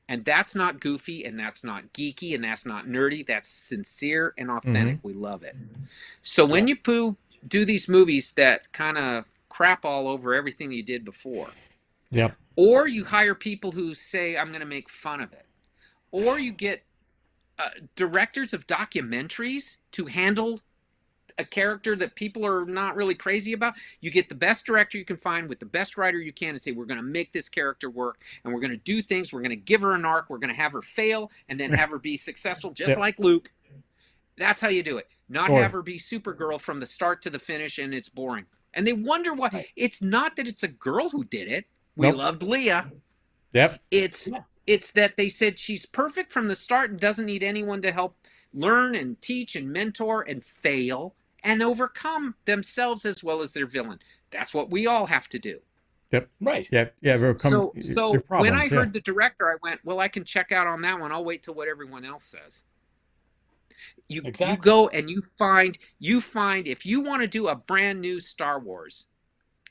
And that's not goofy, and that's not geeky, and that's not nerdy. That's sincere and authentic. We love it. So when you do these movies that kind of crap all over everything you did before, or you hire people who say, I'm going to make fun of it, or you get directors of documentaries to handle a character that people are not really crazy about, you get the best director you can find with the best writer you can and say, we're going to make this character work, and we're going to do things, we're going to give her an arc, we're going to have her fail and then have her be successful, just like Luke. That's how you do it. Not Sure. have her be Supergirl from the start to the finish, and it's boring. And they wonder why. Right. It's not that it's a girl who did it. We Nope. loved Leah. Yep. It's that they said she's perfect from the start and doesn't need anyone to help learn and teach and mentor and fail and overcome themselves as well as their villain. That's what we all have to do. Yep. Right. Yeah. Yeah. Overcome So your problems, when I yeah. heard the director, I went, well, I can check out on that one. I'll wait till what everyone else says. You go and you find if you want to do a brand new Star Wars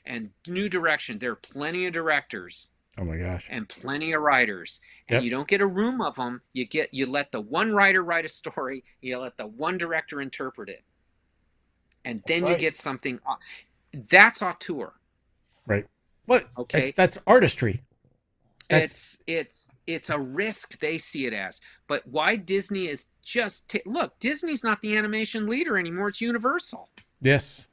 and new direction, there are plenty of directors Oh my gosh. and plenty of writers, and Yep. you don't get a room of them. You let the one writer write a story, you let the one director interpret it, and then you right. get something. That's auteur. Right. What? Okay. That's artistry. That's It's a risk they see it as. But why Disney is just look, Disney's not the animation leader anymore. It's Universal. yes.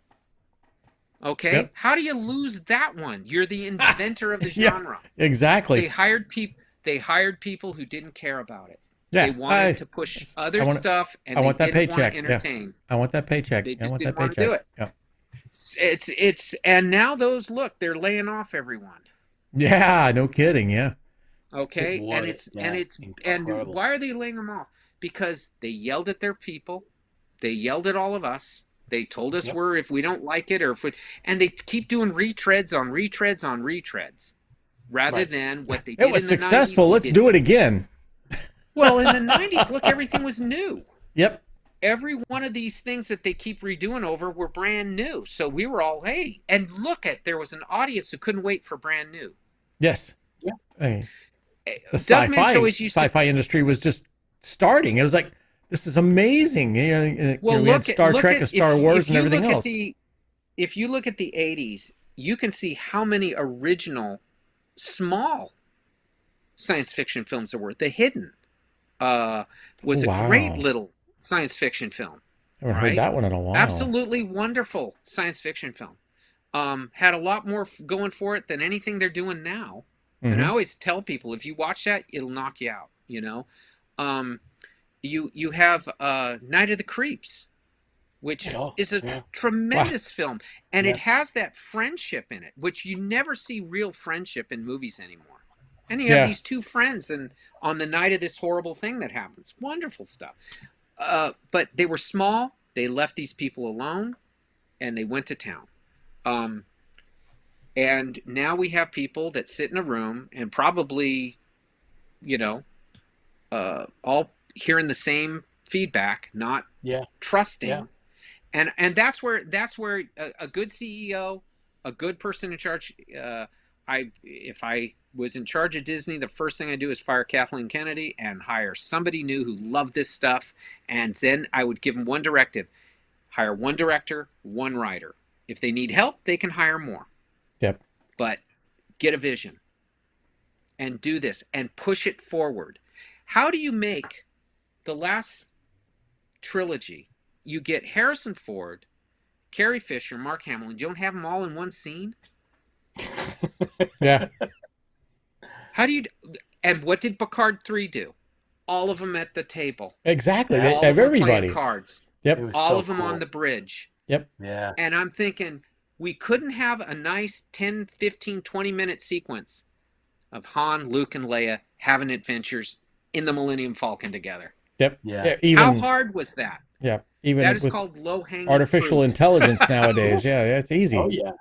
Okay. Yep. How do you lose that one? You're the inventor of the Yeah. genre. Exactly. They hired people who didn't care about it. Yeah. They wanted to push other stuff, and I want they that didn't want paycheck. to Yeah. entertain. I want that paycheck. They I just want didn't that want to paycheck. do it. Yeah. It's and now those they're laying off everyone. Yeah. No kidding. Yeah. Okay, Good and Lord, it's yeah, and incredible. why are they laying them off? Because they yelled at their people, they yelled at all of us. They told us Yep. if we don't like it and they keep doing retreads on retreads on retreads, rather Right. than what they did. It was in the successful. 90s, Let's do it again. Well, in the 90s, look, everything was new. Yep. Every one of these things that they keep redoing over were brand new. So we were all, hey, and there was an audience who couldn't wait for brand new. Yes. Yeah. I mean, the Doug Mensch always used to sci-fi industry was just starting. It was like, this is amazing. Well, we had Star Trek and Star Wars and everything else. If you look at the 80s, you can see how many original, small science fiction films there were. The Hidden was Wow. a great little science fiction film. I haven't right? heard that one in a while. Absolutely wonderful science fiction film. Had a lot more going for it than anything they're doing now. Mhm. And I always tell people, if you watch that, it'll knock you out, you know? You have Night of the Creeps, which is a tremendous film. And it has that friendship in it, which you never see real friendship in movies anymore. And you have these two friends on the night of this horrible thing that happens. Wonderful stuff. But they were small. They left these people alone, and they went to town. And now we have people that sit in a room and probably, all hearing the same feedback, not trusting. Yeah. And that's where a good CEO, a good person in charge. If I was in charge of Disney, the first thing I do is fire Kathleen Kennedy and hire somebody new who loved this stuff. And then I would give them one directive: hire one director, one writer. If they need help, they can hire more. Yep. But get a vision and do this and push it forward. How do you make the last trilogy? You get Harrison Ford, Carrie Fisher, Mark Hamill, and you don't have them all in one scene? Yeah. How do you? And what did Picard 3 do? All of them at the table. Exactly. All They of have them everybody. playing cards. Yep. All of them on the bridge. Yep. Yeah. And I'm thinking, we couldn't have a nice 10, 15, 20-minute sequence of Han, Luke, and Leia having adventures in the Millennium Falcon together. Yep. Yeah. Even, How hard was that? Yeah. Even That is with called low-hanging artificial fruit. intelligence nowadays. Yeah. It's easy. Oh yeah.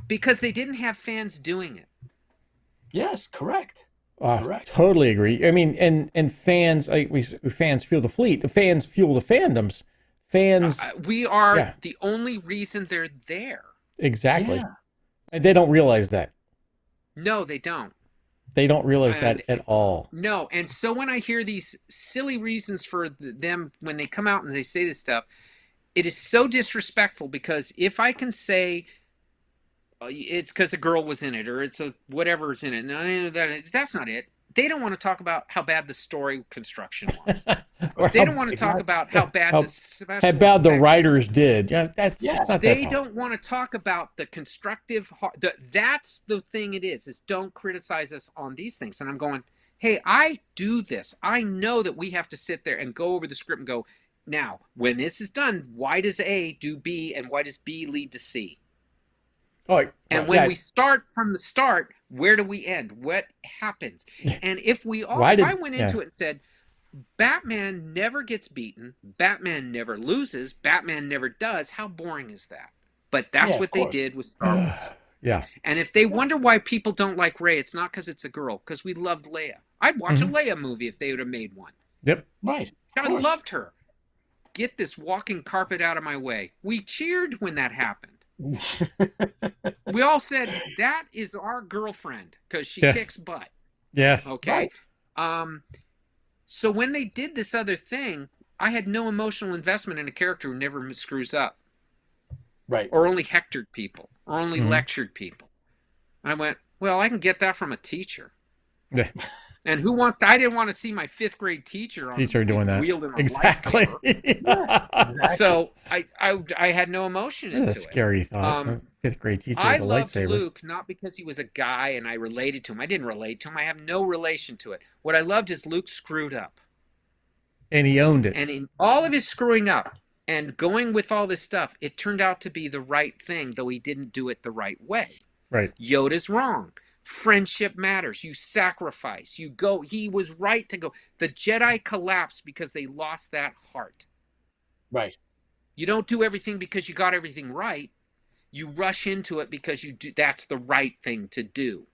Because they didn't have fans doing it. Yes, correct. Correct. Totally agree. I mean, and fans, fans fuel the fleet. The fans fuel the fandoms. Fans. We are the only reason they're there. Exactly. Yeah. And they don't realize that. No, they don't. They don't realize that at all. No, and so when I hear these silly reasons for them when they come out and they say this stuff, it is so disrespectful, because if I can say it's because a girl was in it or it's a whatever's in it, no, that's not it. They don't want to talk about how bad the story construction was. They don't want to talk about how bad the special how bad the effects. writers did. Yeah, that's not that They bad. don't want to talk about the constructive. That's the thing. It is don't criticize us on these things. And I'm going, hey, I do this. I know that we have to sit there and go over the script and go, Now, when this is done, why does A do B and why does B lead to C? Oh, and when we start from the start, where do we end? What happens? And if I went into it and said, Batman never gets beaten, Batman never loses, Batman never does, how boring is that? But that's what they did with Star Wars. Yeah. And if they wonder why people don't like Rey, it's not because it's a girl, because we loved Leia. I'd watch a Leia movie if they would have made one. Yep. Right. I loved her. Get this walking carpet out of my way. We cheered when that happened. We all said, that is our girlfriend, because she kicks butt. Yes. Okay. Right. So when they did this other thing, I had no emotional investment in a character who never screws up. Right. Or only hectored people. Or only lectured people. I went, well, I can get that from a teacher. Yeah. And I didn't want to see my 5th grade teacher doing that. Wielding a Exactly. Lightsaber. So I had no emotion into it. That's a scary thought. 5th grade teacher with a loved lightsaber. Luke not because he was a guy and I related to him. I didn't relate to him. I have no relation to it. What I loved is Luke screwed up. And he owned it. And in all of his screwing up and going with all this stuff, it turned out to be the right thing, though he didn't do it the right way. Right. Yoda's wrong. Friendship matters. You sacrifice. You go. He was right to go. The Jedi collapsed because they lost that heart. Right. You don't do everything because you got everything right. You rush into it because that's the right thing to do.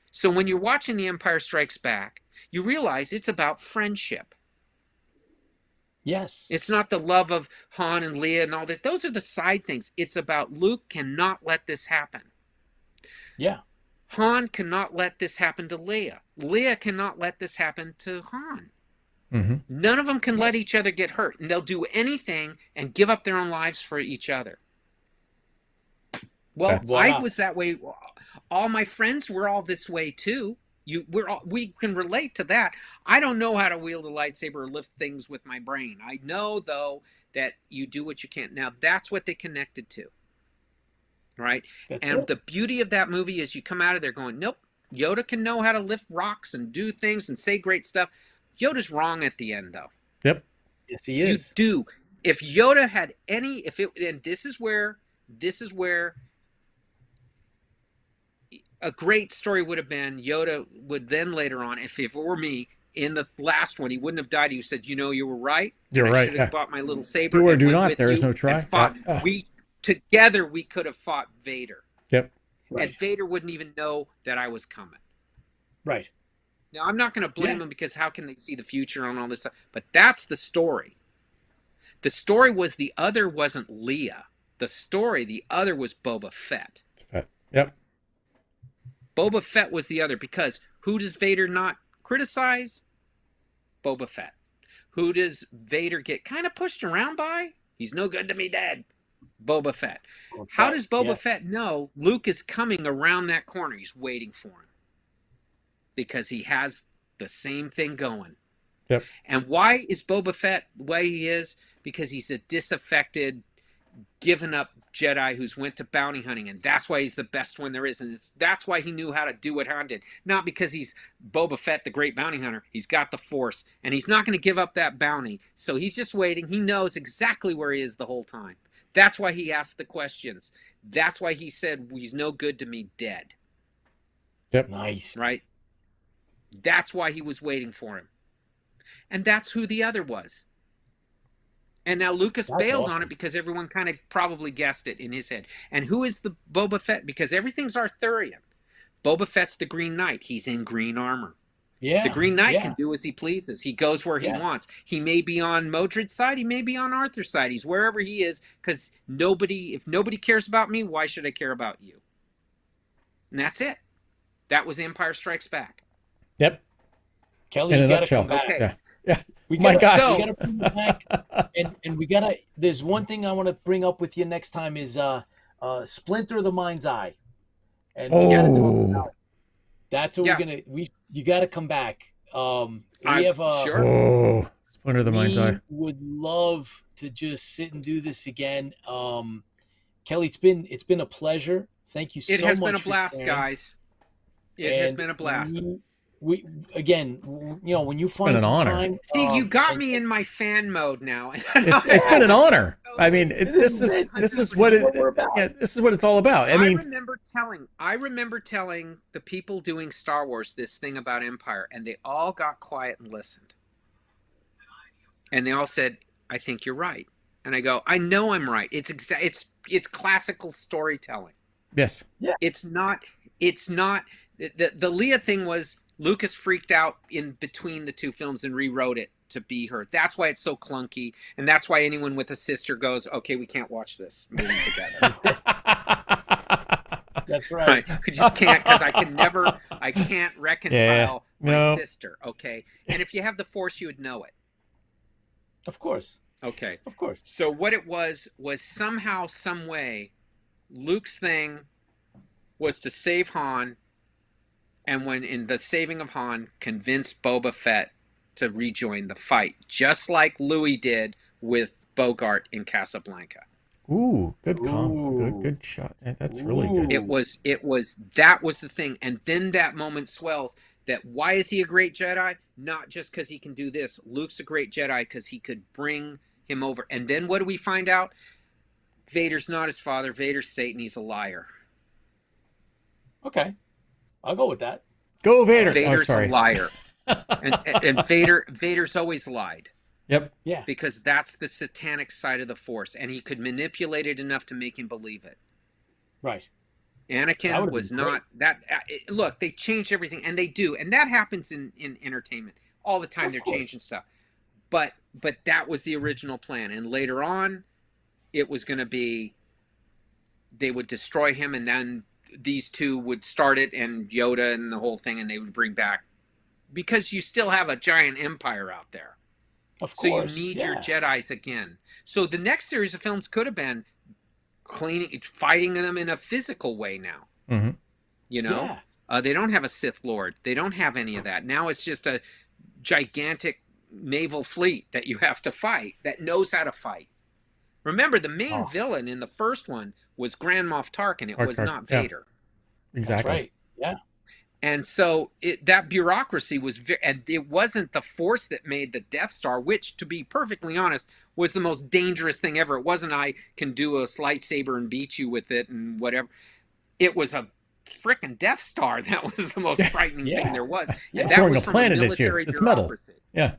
So when you're watching The Empire Strikes Back, you realize it's about friendship. Yes. It's not the love of Han and Leia and all that. Those are the side things. It's about Luke cannot let this happen. Yeah. Han cannot let this happen to Leia. Leia cannot let this happen to Han. Mm-hmm. None of them can let each other get hurt. And they'll do anything and give up their own lives for each other. Well, I was that way. All my friends were all this way too. We can relate to that. I don't know how to wield a lightsaber or lift things with my brain. I know, though, that you do what you can. Now, that's what they connected to. Right? The beauty of that movie is you come out of there going, nope, Yoda can know how to lift rocks and do things and say great stuff. Yoda's wrong at the end, though. Yep. Yes, he is. You do. If Yoda had any, and this is where a great story would have been, Yoda would then later on, if it were me, in the last one, he wouldn't have died. He said, you were right. You're right. I should have bought my little saber. Do or do not. There is no try. Together, we could have fought Vader. Yep. Right. And Vader wouldn't even know that I was coming. Right. Now, I'm not going to blame them because how can they see the future on all this stuff? But that's the story. The story was the other wasn't Leia. The other was Boba Fett. Yep. Boba Fett was the other because who does Vader not criticize? Boba Fett. Who does Vader get kind of pushed around by? He's no good to me, Dad. Boba Fett. How does Boba Fett know Luke is coming around that corner? He's waiting for him. Because he has the same thing going. Yep. And why is Boba Fett the way he is? Because he's a disaffected, given up Jedi who's went to bounty hunting, and that's why he's the best one there is, and that's why he knew how to do what Han did. Not because he's Boba Fett, the great bounty hunter. He's got the Force, and he's not going to give up that bounty. So he's just waiting. He knows exactly where he is the whole time. That's why he asked the questions. That's why he said, he's no good to me, dead. Yep. Nice. Right? That's why he was waiting for him. And that's who the other was. And now Lucas bailed on it because everyone kind of probably guessed it in his head. And who is the Boba Fett? Because everything's Arthurian. Boba Fett's the Green Knight. He's in green armor. Yeah. The Green Knight can do as he pleases. He goes where he wants. He may be on Modred's side. He may be on Arthur's side. He's wherever he is because if nobody cares about me, why should I care about you? And that's it. That was Empire Strikes Back. Yep. Kelly, you gotta come back. Okay. Yeah. We gotta bring you back, and we gotta. There's one thing I want to bring up with you next time is Splinter of the Mind's Eye, and we gotta talk about. That's what we're gonna. You gotta come back. We have sure. Splinter of the Mind's Eye. Would love to just sit and do this again. Kelly, it's been a pleasure. Thank you so much. It has been a blast, guys. It has been a blast. we again, when you been find an some honor. time, See, you got me in my fan mode now. It's been an honor. I mean, this is what we're about. Yeah, this is what it's all about. I mean, I remember telling the people doing Star Wars this thing about Empire, and they all got quiet and listened. And they all said, "I think you're right." And I go, "I know I'm right. It's classical storytelling." yes. Yeah. It's not the Leah thing was Lucas freaked out in between the two films and rewrote it to be her. That's why it's so clunky, and that's why anyone with a sister goes, "Okay, we can't watch this movie together." That's right. We just can't, because I can't reconcile my sister. Okay, and if you have the Force, you would know it. Of course. Okay. Of course. So what it was somehow, some way, Luke's thing was to save Han, and when in the saving of Han, convince Boba Fett to rejoin the fight, just like Louis did with Bogart in Casablanca. Ooh, good call. Good shot. That's really good. That was the thing. And then that moment swells that why is he a great Jedi? Not just because he can do this. Luke's a great Jedi because he could bring him over. And then what do we find out? Vader's not his father. Vader's Satan. He's a liar. Okay. I'll go with that. Go Vader. Vader's a liar. and Vader's always lied. Yep. Yeah. Because that's the satanic side of the Force, and he could manipulate it enough to make him believe it. Right. Anakin was not that. Look, they changed everything, and they do, and that happens in entertainment all the time. They're changing stuff, but that was the original plan, and later on, it was going to be they would destroy him, and then these two would start it, and Yoda and the whole thing, and they would bring back, because you still have a giant empire out there. Of course. So you need your Jedis again. So the next series of films could have been fighting them in a physical way now. Mm-hmm. You know? Yeah. They don't have a Sith Lord. They don't have any of that. Now it's just a gigantic naval fleet that you have to fight, that knows how to fight. Remember, the main villain in the first one was Grand Moff Tarkin. It was not Vader. Exactly. That's right. Yeah. And so that bureaucracy was and it wasn't the Force that made the Death Star, which, to be perfectly honest, was the most dangerous thing ever. It wasn't I can do a lightsaber and beat you with it and whatever. It was a freaking Death Star that was the most frightening thing there was. And that was from a military bureaucracy. Yeah.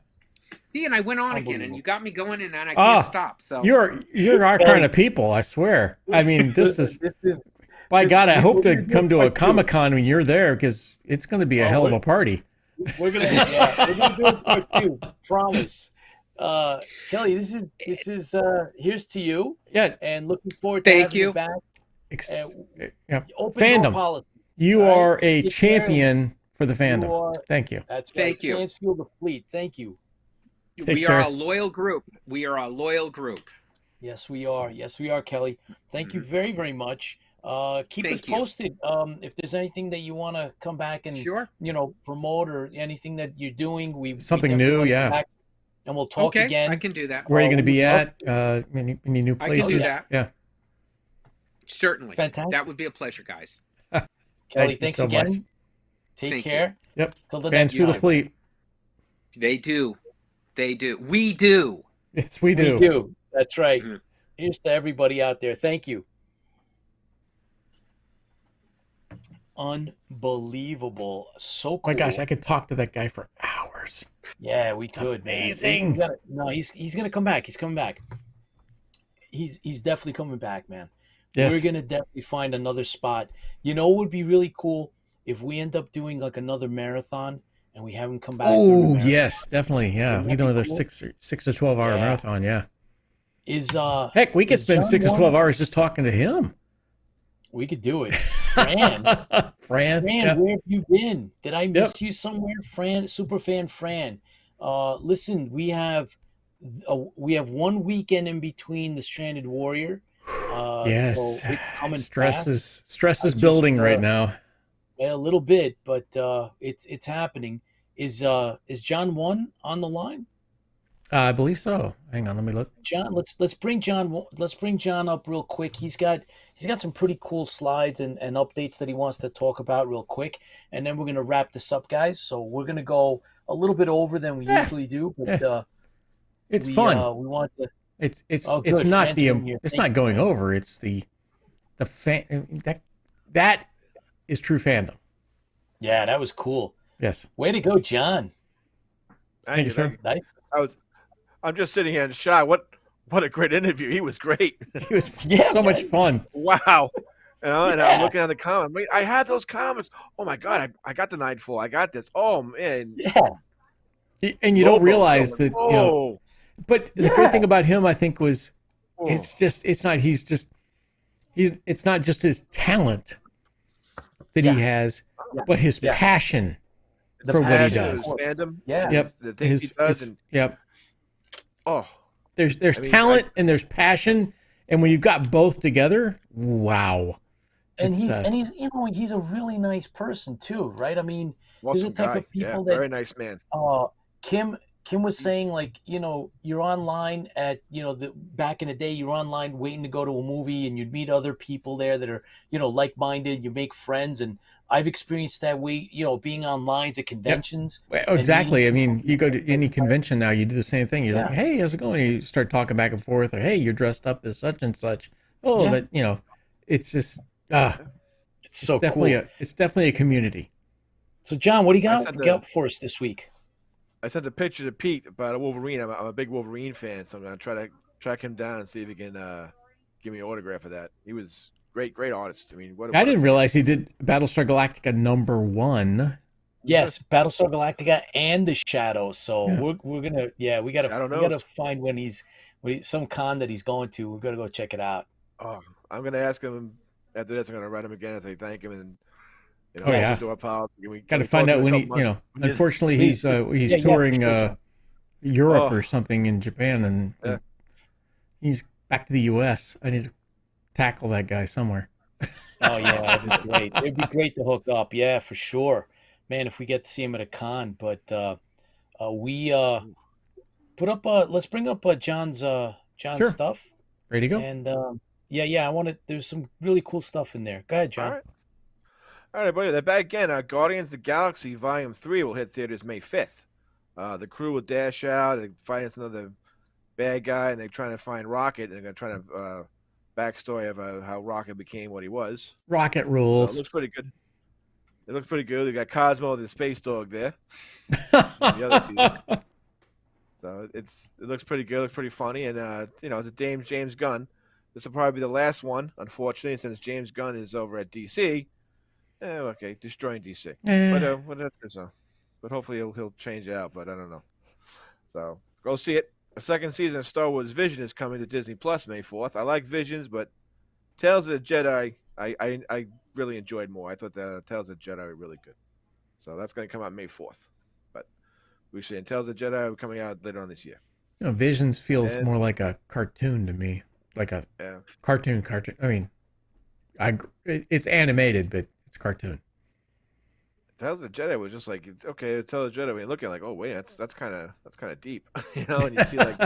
See, and I went on again, and you got me going, and I can't stop. So you're our kind of people, I swear. I mean, this is. By God, I hope to come to a Comic-Con when you're there, because it's going to be a hell of a party. We're gonna do it quick too. Promise. Kelly, this is here's to you. Yeah. And looking forward to having you back. Fandom. You are a champion for the fandom. Thank you. That's right. Thank you. Fans fuel the fleet. Thank you. We are a loyal group. Yes, we are. Yes, we are, Kelly. Thank you very, very much. Keep us posted. If there's anything that you want to come back and promote, or anything that you're doing, something new, back, and we'll talk again. I can do that. Where are you going to be at? Any new places? I can do that. Yeah, certainly. Fantastic. That would be a pleasure, guys. Kelly, thanks so again. Much. Take care. Yep. Till the Fans fuel the fleet. They do. We do. Yes, we do. We do. That's right. Mm-hmm. Here's to everybody out there. Thank you. Unbelievable. So cool. Oh my gosh, I could talk to that guy for hours. Yeah, we could. Amazing. He's gonna come back. He's coming back. He's definitely coming back, man. Yes. We're gonna definitely find another spot. You know, it would be really cool if we end up doing like another marathon and we have him come back. Oh yes, definitely. Yeah, we do another 6 to 12 hour marathon. Yeah. Heck, we could spend 6 to 12 hours just talking to him. We could do it. Fran, Fran, where have you been? Did I miss you somewhere? Fran, superfan Fran. Listen, we have 1 weekend in between the Stranded Warrior. Yes, so stress is building right now. A little bit, but it's happening. Is John 1 on the line? I believe so. Hang on, let me look. John, let's bring John up real quick. He's got some pretty cool slides and updates that he wants to talk about real quick, and then we're gonna wrap this up, guys. So we're gonna go a little bit over than we usually do, but It's fun. We want to. It's Good. not Fans the are in here. it's Thank not going over. It's the fan that is true fandom. Yeah, that was cool. Yes. Way to go, John. Thank you, sir. Nice. I'm just sitting here in shock. What a great interview. He was great. It was so much fun. Wow. And I'm looking at the comments. I had those comments. Oh my God, I got the Nightfall. I got this. Oh man. Yeah. And you don't realize that, oh. But the great thing about him, I think, was it's not just his talent that he has, but his passion for what he does. Fandom. Yeah. Yep. The things he does. Yep. Oh. There's talent and there's passion, and when you've got both together, wow. And he's a really nice person too, right? I mean, he's the type of people that very nice man. Kim was saying, like, you're online at, back in the day, you were online waiting to go to a movie, and you'd meet other people there that are, like-minded. You make friends, and I've experienced that way, being online at conventions. Yep. Exactly. I mean, you go to any convention now, you do the same thing. You're like, hey, how's it going? You start talking back and forth, or hey, you're dressed up as such and such. Oh, that it's just it's so definitely cool. It's definitely a community. So, John, what do you got for us this week? I sent a picture to Pete about a Wolverine. I'm a big Wolverine fan, so I'm going to try to track him down and see if he can give me an autograph of that. He was great artist. I mean, I didn't realize he did Battlestar Galactica #1. Yes, Battlestar Galactica and the Shadow. So we're gonna we gotta find when he's some con that he's going to. We're gonna go check it out. Oh, I'm gonna ask him after this. I'm gonna write him again and say thank him and. Got to find out when he, unfortunately he's touring Europe or something in Japan, and he's back to the U.S. I need to tackle that guy somewhere. Oh yeah, that'd be great. It'd be great to hook up. Yeah, for sure, man. If we get to see him at a con, but we put up. Let's bring up John's stuff. Ready to go? And I want to. There's some really cool stuff in there. Go ahead, John. All right, buddy. They're back again. Guardians of the Galaxy Volume 3 will hit theaters May 5th. The crew will dash out and fight against another bad guy, and they're trying to find Rocket, and they're going to try to backstory of how Rocket became what he was. Rocket rules. It looks pretty good. It looks pretty good. They got Cosmo, the space dog, there. So it looks pretty good. It looks pretty funny, and it's a James Gunn. This will probably be the last one, unfortunately, since James Gunn is over at DC. Okay, destroying DC. But hopefully he'll change out, but I don't know. So go see it. A second season of Star Wars Vision is coming to Disney Plus May 4th. I like Visions, but Tales of the Jedi I really enjoyed more. I thought the Tales of the Jedi were really good. So that's going to come out May 4th. But we're seeing Tales of the Jedi are coming out later on this year. Visions feels more like a cartoon to me. Like a cartoon. I mean, it's animated, but it's cartoon. Tales of the Jedi was just like, okay, Tales of the Jedi. When you look at it, like, oh wait, that's kind of deep, And you see like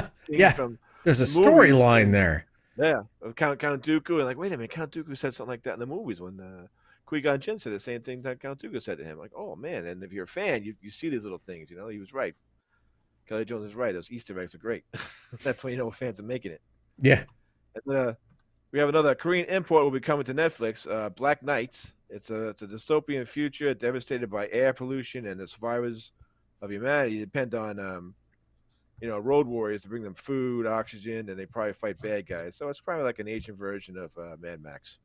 from there's a storyline there. Yeah, of Count Dooku, and like, wait a minute, Count Dooku said something like that in the movies when Qui-Gon Jinn said the same thing that Count Dooku said to him. Like, oh man, and if you're a fan, you see these little things. He was right. Kelly Jones is right. Those Easter eggs are great. That's when fans are making it. Yeah. And, we have another Korean import will be coming to Netflix. Black Knights. It's a dystopian future devastated by air pollution, and the survivors of humanity depend on road warriors to bring them food, oxygen, and they probably fight bad guys. So it's probably like an Asian version of Mad Max.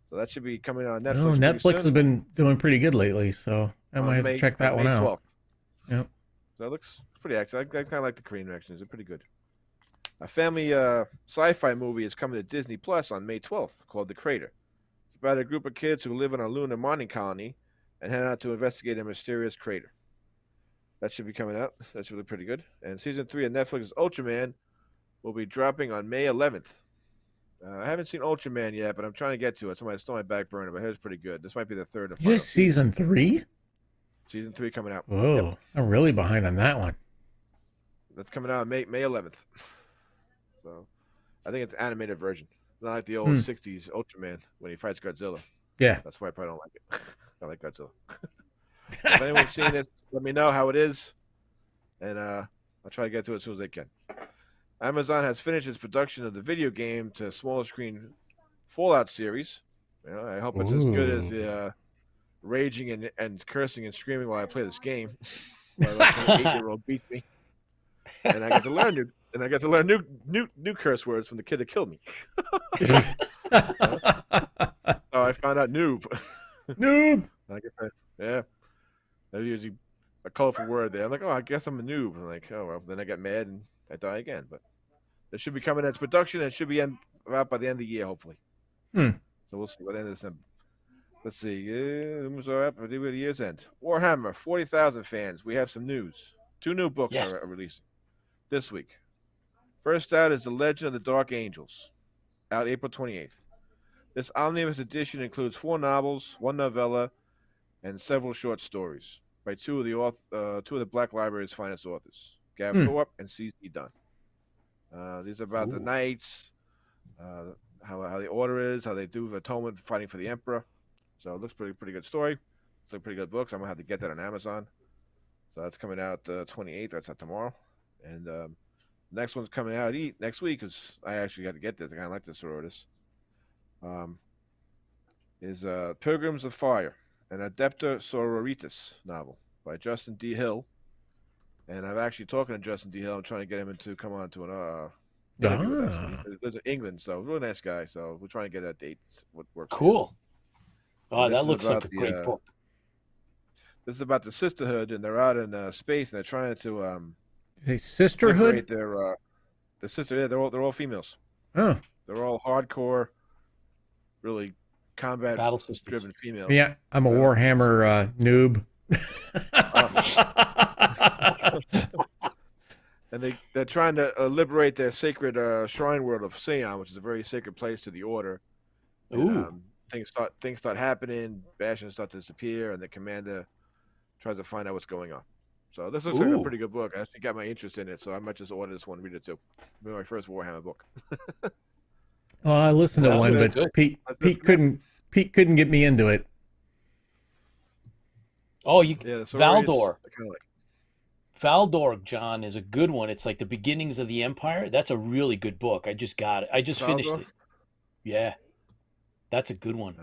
So that should be coming on Netflix. Oh, Netflix has been doing pretty good lately, so I might have to check that one out. Yep. So it looks pretty excellent. I kind of like the Korean versions. They're pretty good. A family sci-fi movie is coming to Disney Plus on May 12th called The Crater. It's about a group of kids who live in a lunar mining colony and head out to investigate a mysterious crater. That should be coming out. That's really pretty good. And season 3 of Netflix's Ultraman will be dropping on May 11th. I haven't seen Ultraman yet, but I'm trying to get to it. Somebody stole my back burner, but it's pretty good. This might be the third or final. Just season 3? Season 3 coming out. Whoa, Yep. I'm really behind on that one. That's coming out May 11th. So I think it's an animated version, not like the old '60s Ultraman when he fights Godzilla. Yeah. That's why I probably don't like it. I like Godzilla. If anyone's seen this, let me know how it is, and I'll try to get to it as soon as I can. Amazon has finished its production of the video game to smaller screen Fallout series. You know, I hope it's as good as the raging and cursing and screaming while I play this game. While an 8-year-old beats me, and I get to learn new curse words from the kid that killed me. Oh, I found out noob. Noob. Yeah. There's usually a colorful word there. I'm like, oh, I guess I'm a noob. I'm like, oh, well, then I get mad and I die again. But it should be coming into production. And it should be out by the end of the year, hopefully. So we'll see by the end of December. Let's see. Who's up at the year's end? Warhammer, 40,000 fans. We have some news. 2 new books are releasing this week. First out is The Legend of the Dark Angels, out April 28th. This omnibus edition includes 4 novels, 1 novella, and several short stories by two of the Black Library's finest authors, Gav Thorpe and C.C. Dunn. These are about the knights, how the order is, how they do atonement fighting for the emperor. So it looks pretty good story. It's a pretty good book. So I'm gonna have to get that on Amazon. So that's coming out 28th. That's out tomorrow, and the next one's coming out next week because I actually got to get this. I kind of like this sororitas. Is Pilgrims of Fire, an Adepta Sororitas novel by Justin D. Hill. And I'm actually talking to Justin D. Hill. I'm trying to get him to come on to an interview with us. He lives in England, so really nice guy. So we're trying to get that date. What works? Cool. Oh, that looks like a great book. This is about the sisterhood, and they're out in space, and they're trying to sisterhood. The sister. Yeah, they're all females. Oh, they're all hardcore, really combat-driven females. Yeah, I'm a Warhammer noob. And they're trying to liberate their sacred shrine world of Sion, which is a very sacred place to the Order. And, things start happening, bastions start to disappear, and the commander tries to find out what's going on. So this looks like a pretty good book. I actually got my interest in it, so I might just order this one and read it too. It'll be my first Warhammer book. Well, I listened to one, but Pete couldn't get me into it. Oh, Valdor. Valdor, John, is a good one. It's like the beginnings of the Empire. That's a really good book. I just got it. I just finished it. Yeah. That's a good one.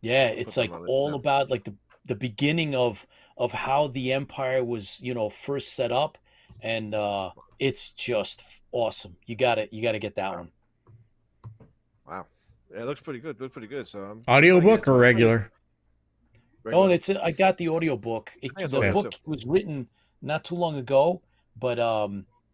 Yeah, it's like all about like the beginning of how the Empire was, first set up, and it's just awesome. You gotta get that one. Wow. Yeah, it looks pretty good. So audiobook or regular? Oh, and I got the audiobook. The book was written not too long ago, but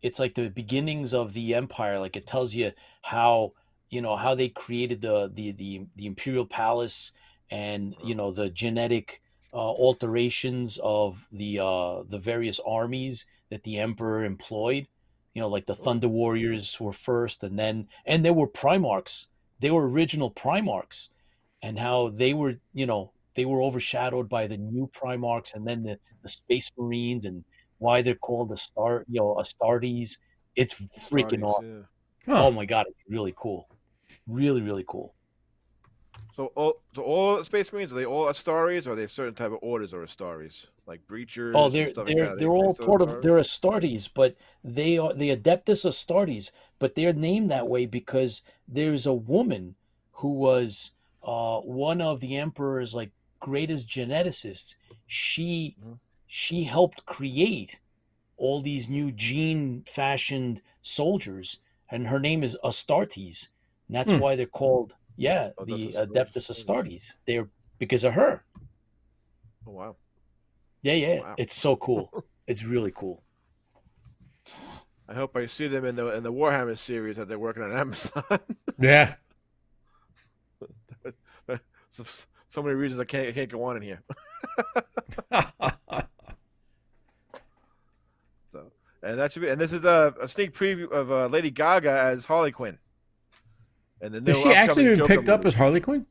it's like the beginnings of the Empire. Like it tells you how they created the Imperial Palace, and the genetic alterations of the various armies that the Emperor employed. Like the Thunder Warriors were first, and there were Primarchs. They were original Primarchs, and how they were overshadowed by the new Primarchs, and then the Space Marines, and why they're called Astartes. It's freaking awesome. Yeah. Huh. Oh my God, it's really cool. Really, really cool. So all Space Marines, are they all Astartes, or are they certain type of orders or Astartes, like Breachers? Oh, they're all part of they're Astartes, but they are the Adeptus Astartes, but they're named that way because there's a woman who was one of the Emperor's like greatest geneticists. She helped create all these new gene-fashioned soldiers, and her name is Astartes. And that's why they're called, the Adeptus Astartes. They're because of her. Oh, wow. Yeah. Wow. It's so cool. It's really cool. I hope I see them in the Warhammer series that they're working on Amazon. Yeah. So many reasons I can't go on in here. And that should be. And this is a sneak preview of Lady Gaga as Harley Quinn. And Is she actually been picked up as Harley Quinn?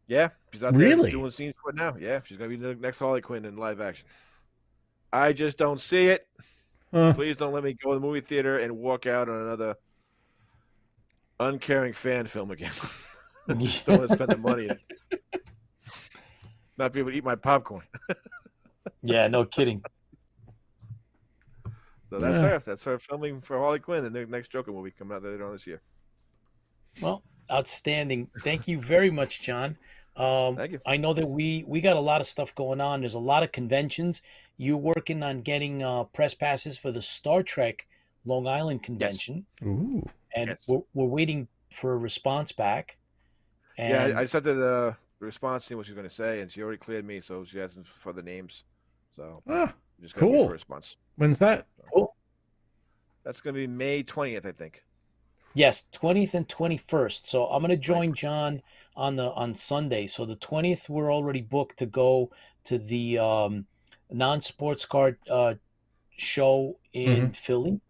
Yeah, she's out there doing scenes for it now. Yeah, she's gonna be the next Harley Quinn in live action. I just don't see it. Please don't let me go to the movie theater and walk out on another uncaring fan film again. Just don't want to spend the money. Not be able to eat my popcorn. Yeah, no kidding. So that's her. That's her filming for Harley Quinn, the next Joker movie coming out later on this year. Well, outstanding. Thank you very much, John. Thank you. I know that we got a lot of stuff going on. There's a lot of conventions. You're working on getting press passes for the Star Trek Long Island convention. Yes. Ooh. And Yes. we're waiting for a response back. And Yeah, I sent her the response, seeing what she's going to say, and she already cleared me, so she has for the names. So just gonna wait cool. for a response. When's that? Cool. That's going to be May 20th, I think. Yes, 20th and 21st. So I'm going to join John on Sunday. So the 20th, we're already booked to go to the non-sports card show in Philly.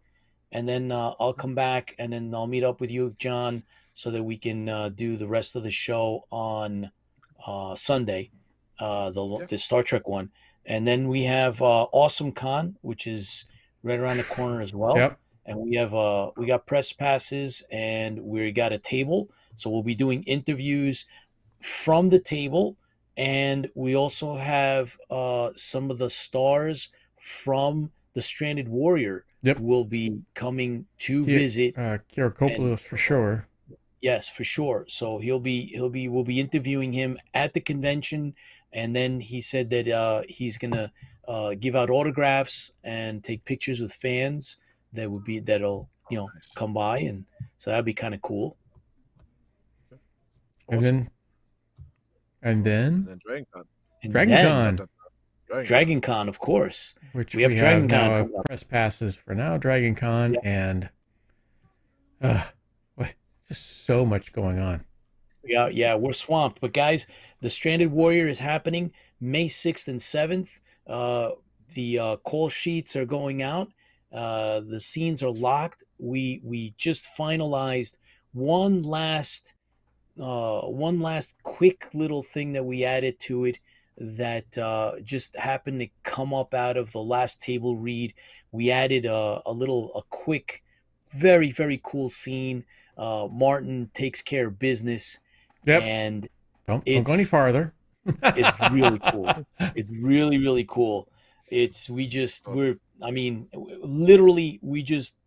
And then I'll come back and then I'll meet up with you, John, so that we can do the rest of the show on Sunday, the Star Trek one. And then we have Awesome Con, which is right around the corner as well. Yep. And we got press passes and we got a table. So we'll be doing interviews from the table. And we also have some of the stars from the Stranded Warrior will be coming to visit. Kierakopoulos for sure. Yes, for sure. So we'll be interviewing him at the convention. And then he said that he's gonna give out autographs and take pictures with fans that'll come by, and so that'd be kind of cool. Awesome. And then Dragon Con, of course. Which we have Dragon Con press passes for now. Dragon Con and just so much going on. Yeah, we're swamped. But guys, the Stranded Warrior is happening May 6th and 7th. The call sheets are going out. The scenes are locked. We just finalized one last quick little thing that we added to it that just happened to come up out of the last table read. We added a quick, very, very cool scene. Martin takes care of business. Yep. And don't go any farther. It's really cool. It's really, really cool. The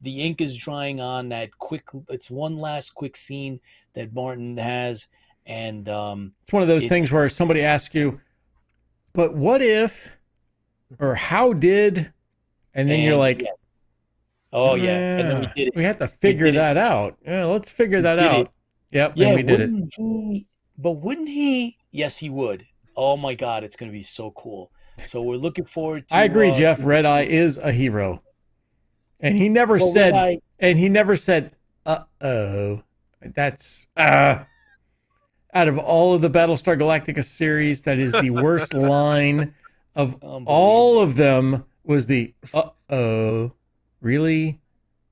ink is drying on that quick. It's one last quick scene that Martin has. And it's one of those things where somebody asks you, but what if, or how did, and then you're like, oh yeah. And then we did it. We have to figure that out. Yeah, let's figure that out. Yep. Yeah, and we did it. But wouldn't he? Yes, he would. Oh my God, it's going to be so cool. So we're looking forward to. I agree, Jeff. Red Eye is a hero, and he never said. And he never said, "Uh-oh." That's out of all of the Battlestar Galactica series, that is the worst line of all of them. Was the "uh-oh"? Really?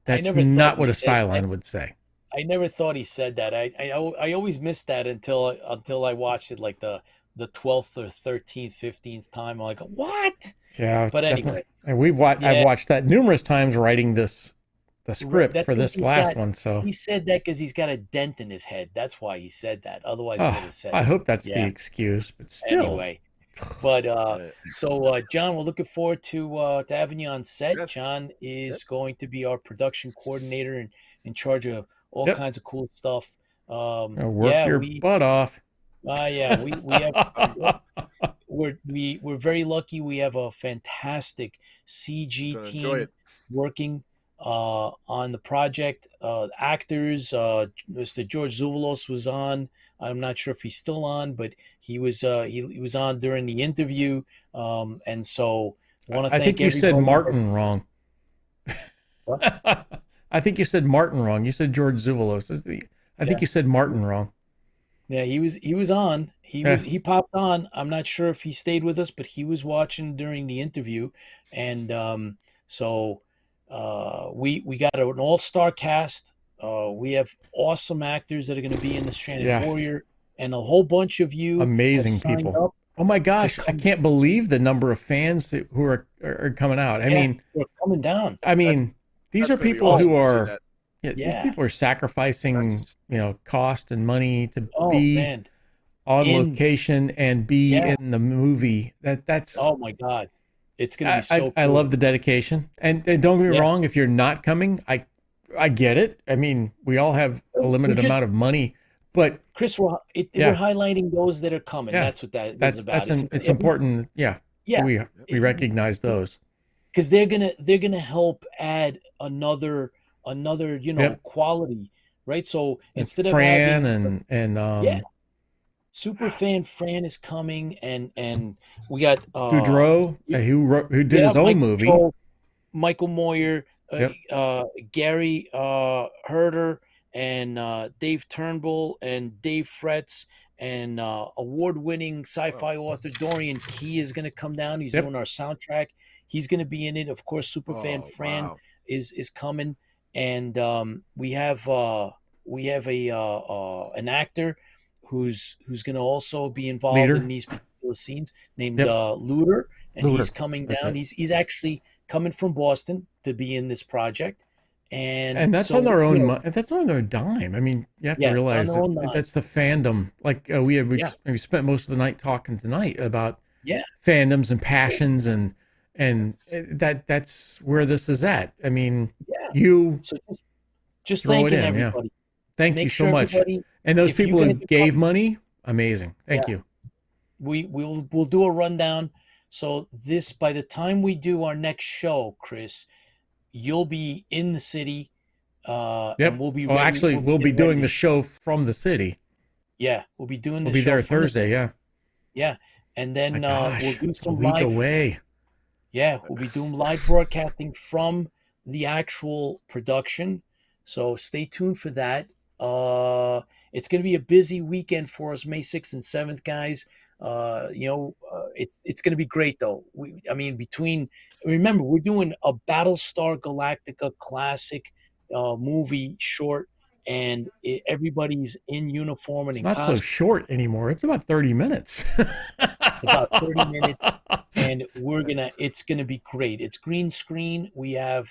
That's not what a Cylon would say. I never thought he said that. I always missed that until I watched it like the 12th or 13th, 15th time. I'm like, what? Yeah. But anyway. And I've watched that numerous times writing the script for this last one. So he said that because he's got a dent in his head. That's why he said that. Otherwise he would have said I hope that's the excuse, but still. Anyway. But so John, we're looking forward to having you on set. Yes. John is going to be our production coordinator and in charge of all kinds of cool stuff. Work your butt off. We have we're very lucky. We have a fantastic CG team working on the project. Actors, Mr. George Zouvelos was on. I'm not sure if he's still on, but he was on during the interview. And so I want to thank I think you said Martin wrong. What? I think you said Martin wrong. You said George Zouvelos. I think you said Martin wrong. Yeah, he was on. He popped on. I'm not sure if he stayed with us, but he was watching during the interview. And so we got an all-star cast. We have awesome actors that are going to be in the Stranded Warrior, and a whole bunch of you amazing people. Oh my gosh, I can't believe the number of fans who are coming out. I mean, they're coming down. I mean, these are gonna be people awesome who to see are that. these people are sacrificing, cost and money to Oh be man, on location and be in the movie. That's oh my God, it's gonna be so I cool. love the dedication. And don't get me wrong, if you're not coming, I get it. I mean, we all have a limited amount of money, but Chris, we're highlighting those that are coming. That's what that's about. It's important. Yeah. We recognize those because they're gonna help add another quality, right? So instead of having super fan Fran is coming, and we got Goudreau, who did his own movie. Michael Moyer, Gary Herder, and Dave Turnbull, and Dave Fretz, and award-winning sci-fi author Dorian Key is going to come down. He's doing our soundtrack. He's going to be in it. Of course, Superfan Fran is coming, and we have an actor who's going to also be involved in these particular scenes named Luder, and he's coming down. He's actually coming from Boston to be in this project, and that's on their own. That's on their dime. I mean, you have to realize that's the fandom. Like we spent most of the night talking tonight about fandoms and passions, and that's where this is at. I mean, so just thanking everybody. Thank you so much. And those people who gave money, amazing. Thank you. We'll do a rundown. So by the time we do our next show, Chris, you'll be in the city. And we'll be. Actually, we'll be doing the show from the city. Yeah, we'll be doing. We'll be there Thursday. Yeah, and then we'll do some live. A week away. Yeah, we'll be doing live broadcasting from the actual production. So stay tuned for that. It's going to be a busy weekend for us, May 6th and 7th, guys. It's going to be great, though. Remember, we're doing a Battlestar Galactica classic movie short, and everybody's in uniform and in costume. Not so short anymore. It's about 30 minutes. It's about 30 minutes, and it's gonna be great. It's green screen. We have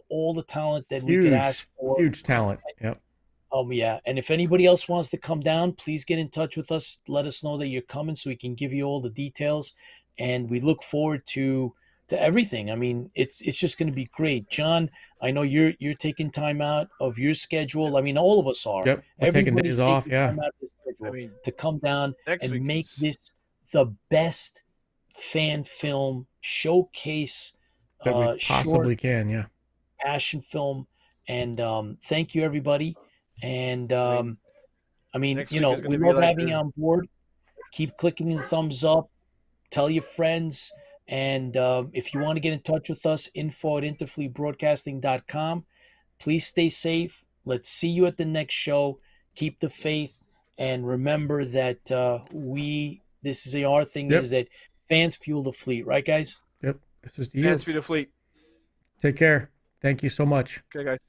all the talent that we could ask for. Huge talent. Yep. And if anybody else wants to come down, please get in touch with us. Let us know that you're coming so we can give you all the details. And we look forward to everything. I mean, it's just going to be great. John, I know you're taking time out of your schedule. I mean, all of us are. Yep. Taking days off. Time out of schedule to come down and make this the best fan film showcase that we possibly can. Yeah. Passion film. And thank you, everybody. And we love having you on board. Keep clicking the thumbs up. Tell your friends. And if you want to get in touch with us, info@interfleetbroadcasting.com. Please stay safe. Let's see you at the next show. Keep the faith. And remember that this is our thing, is that fans fuel the fleet. Right, guys? Yep. This is you. Fans fuel the fleet. Take care. Thank you so much. Okay, guys.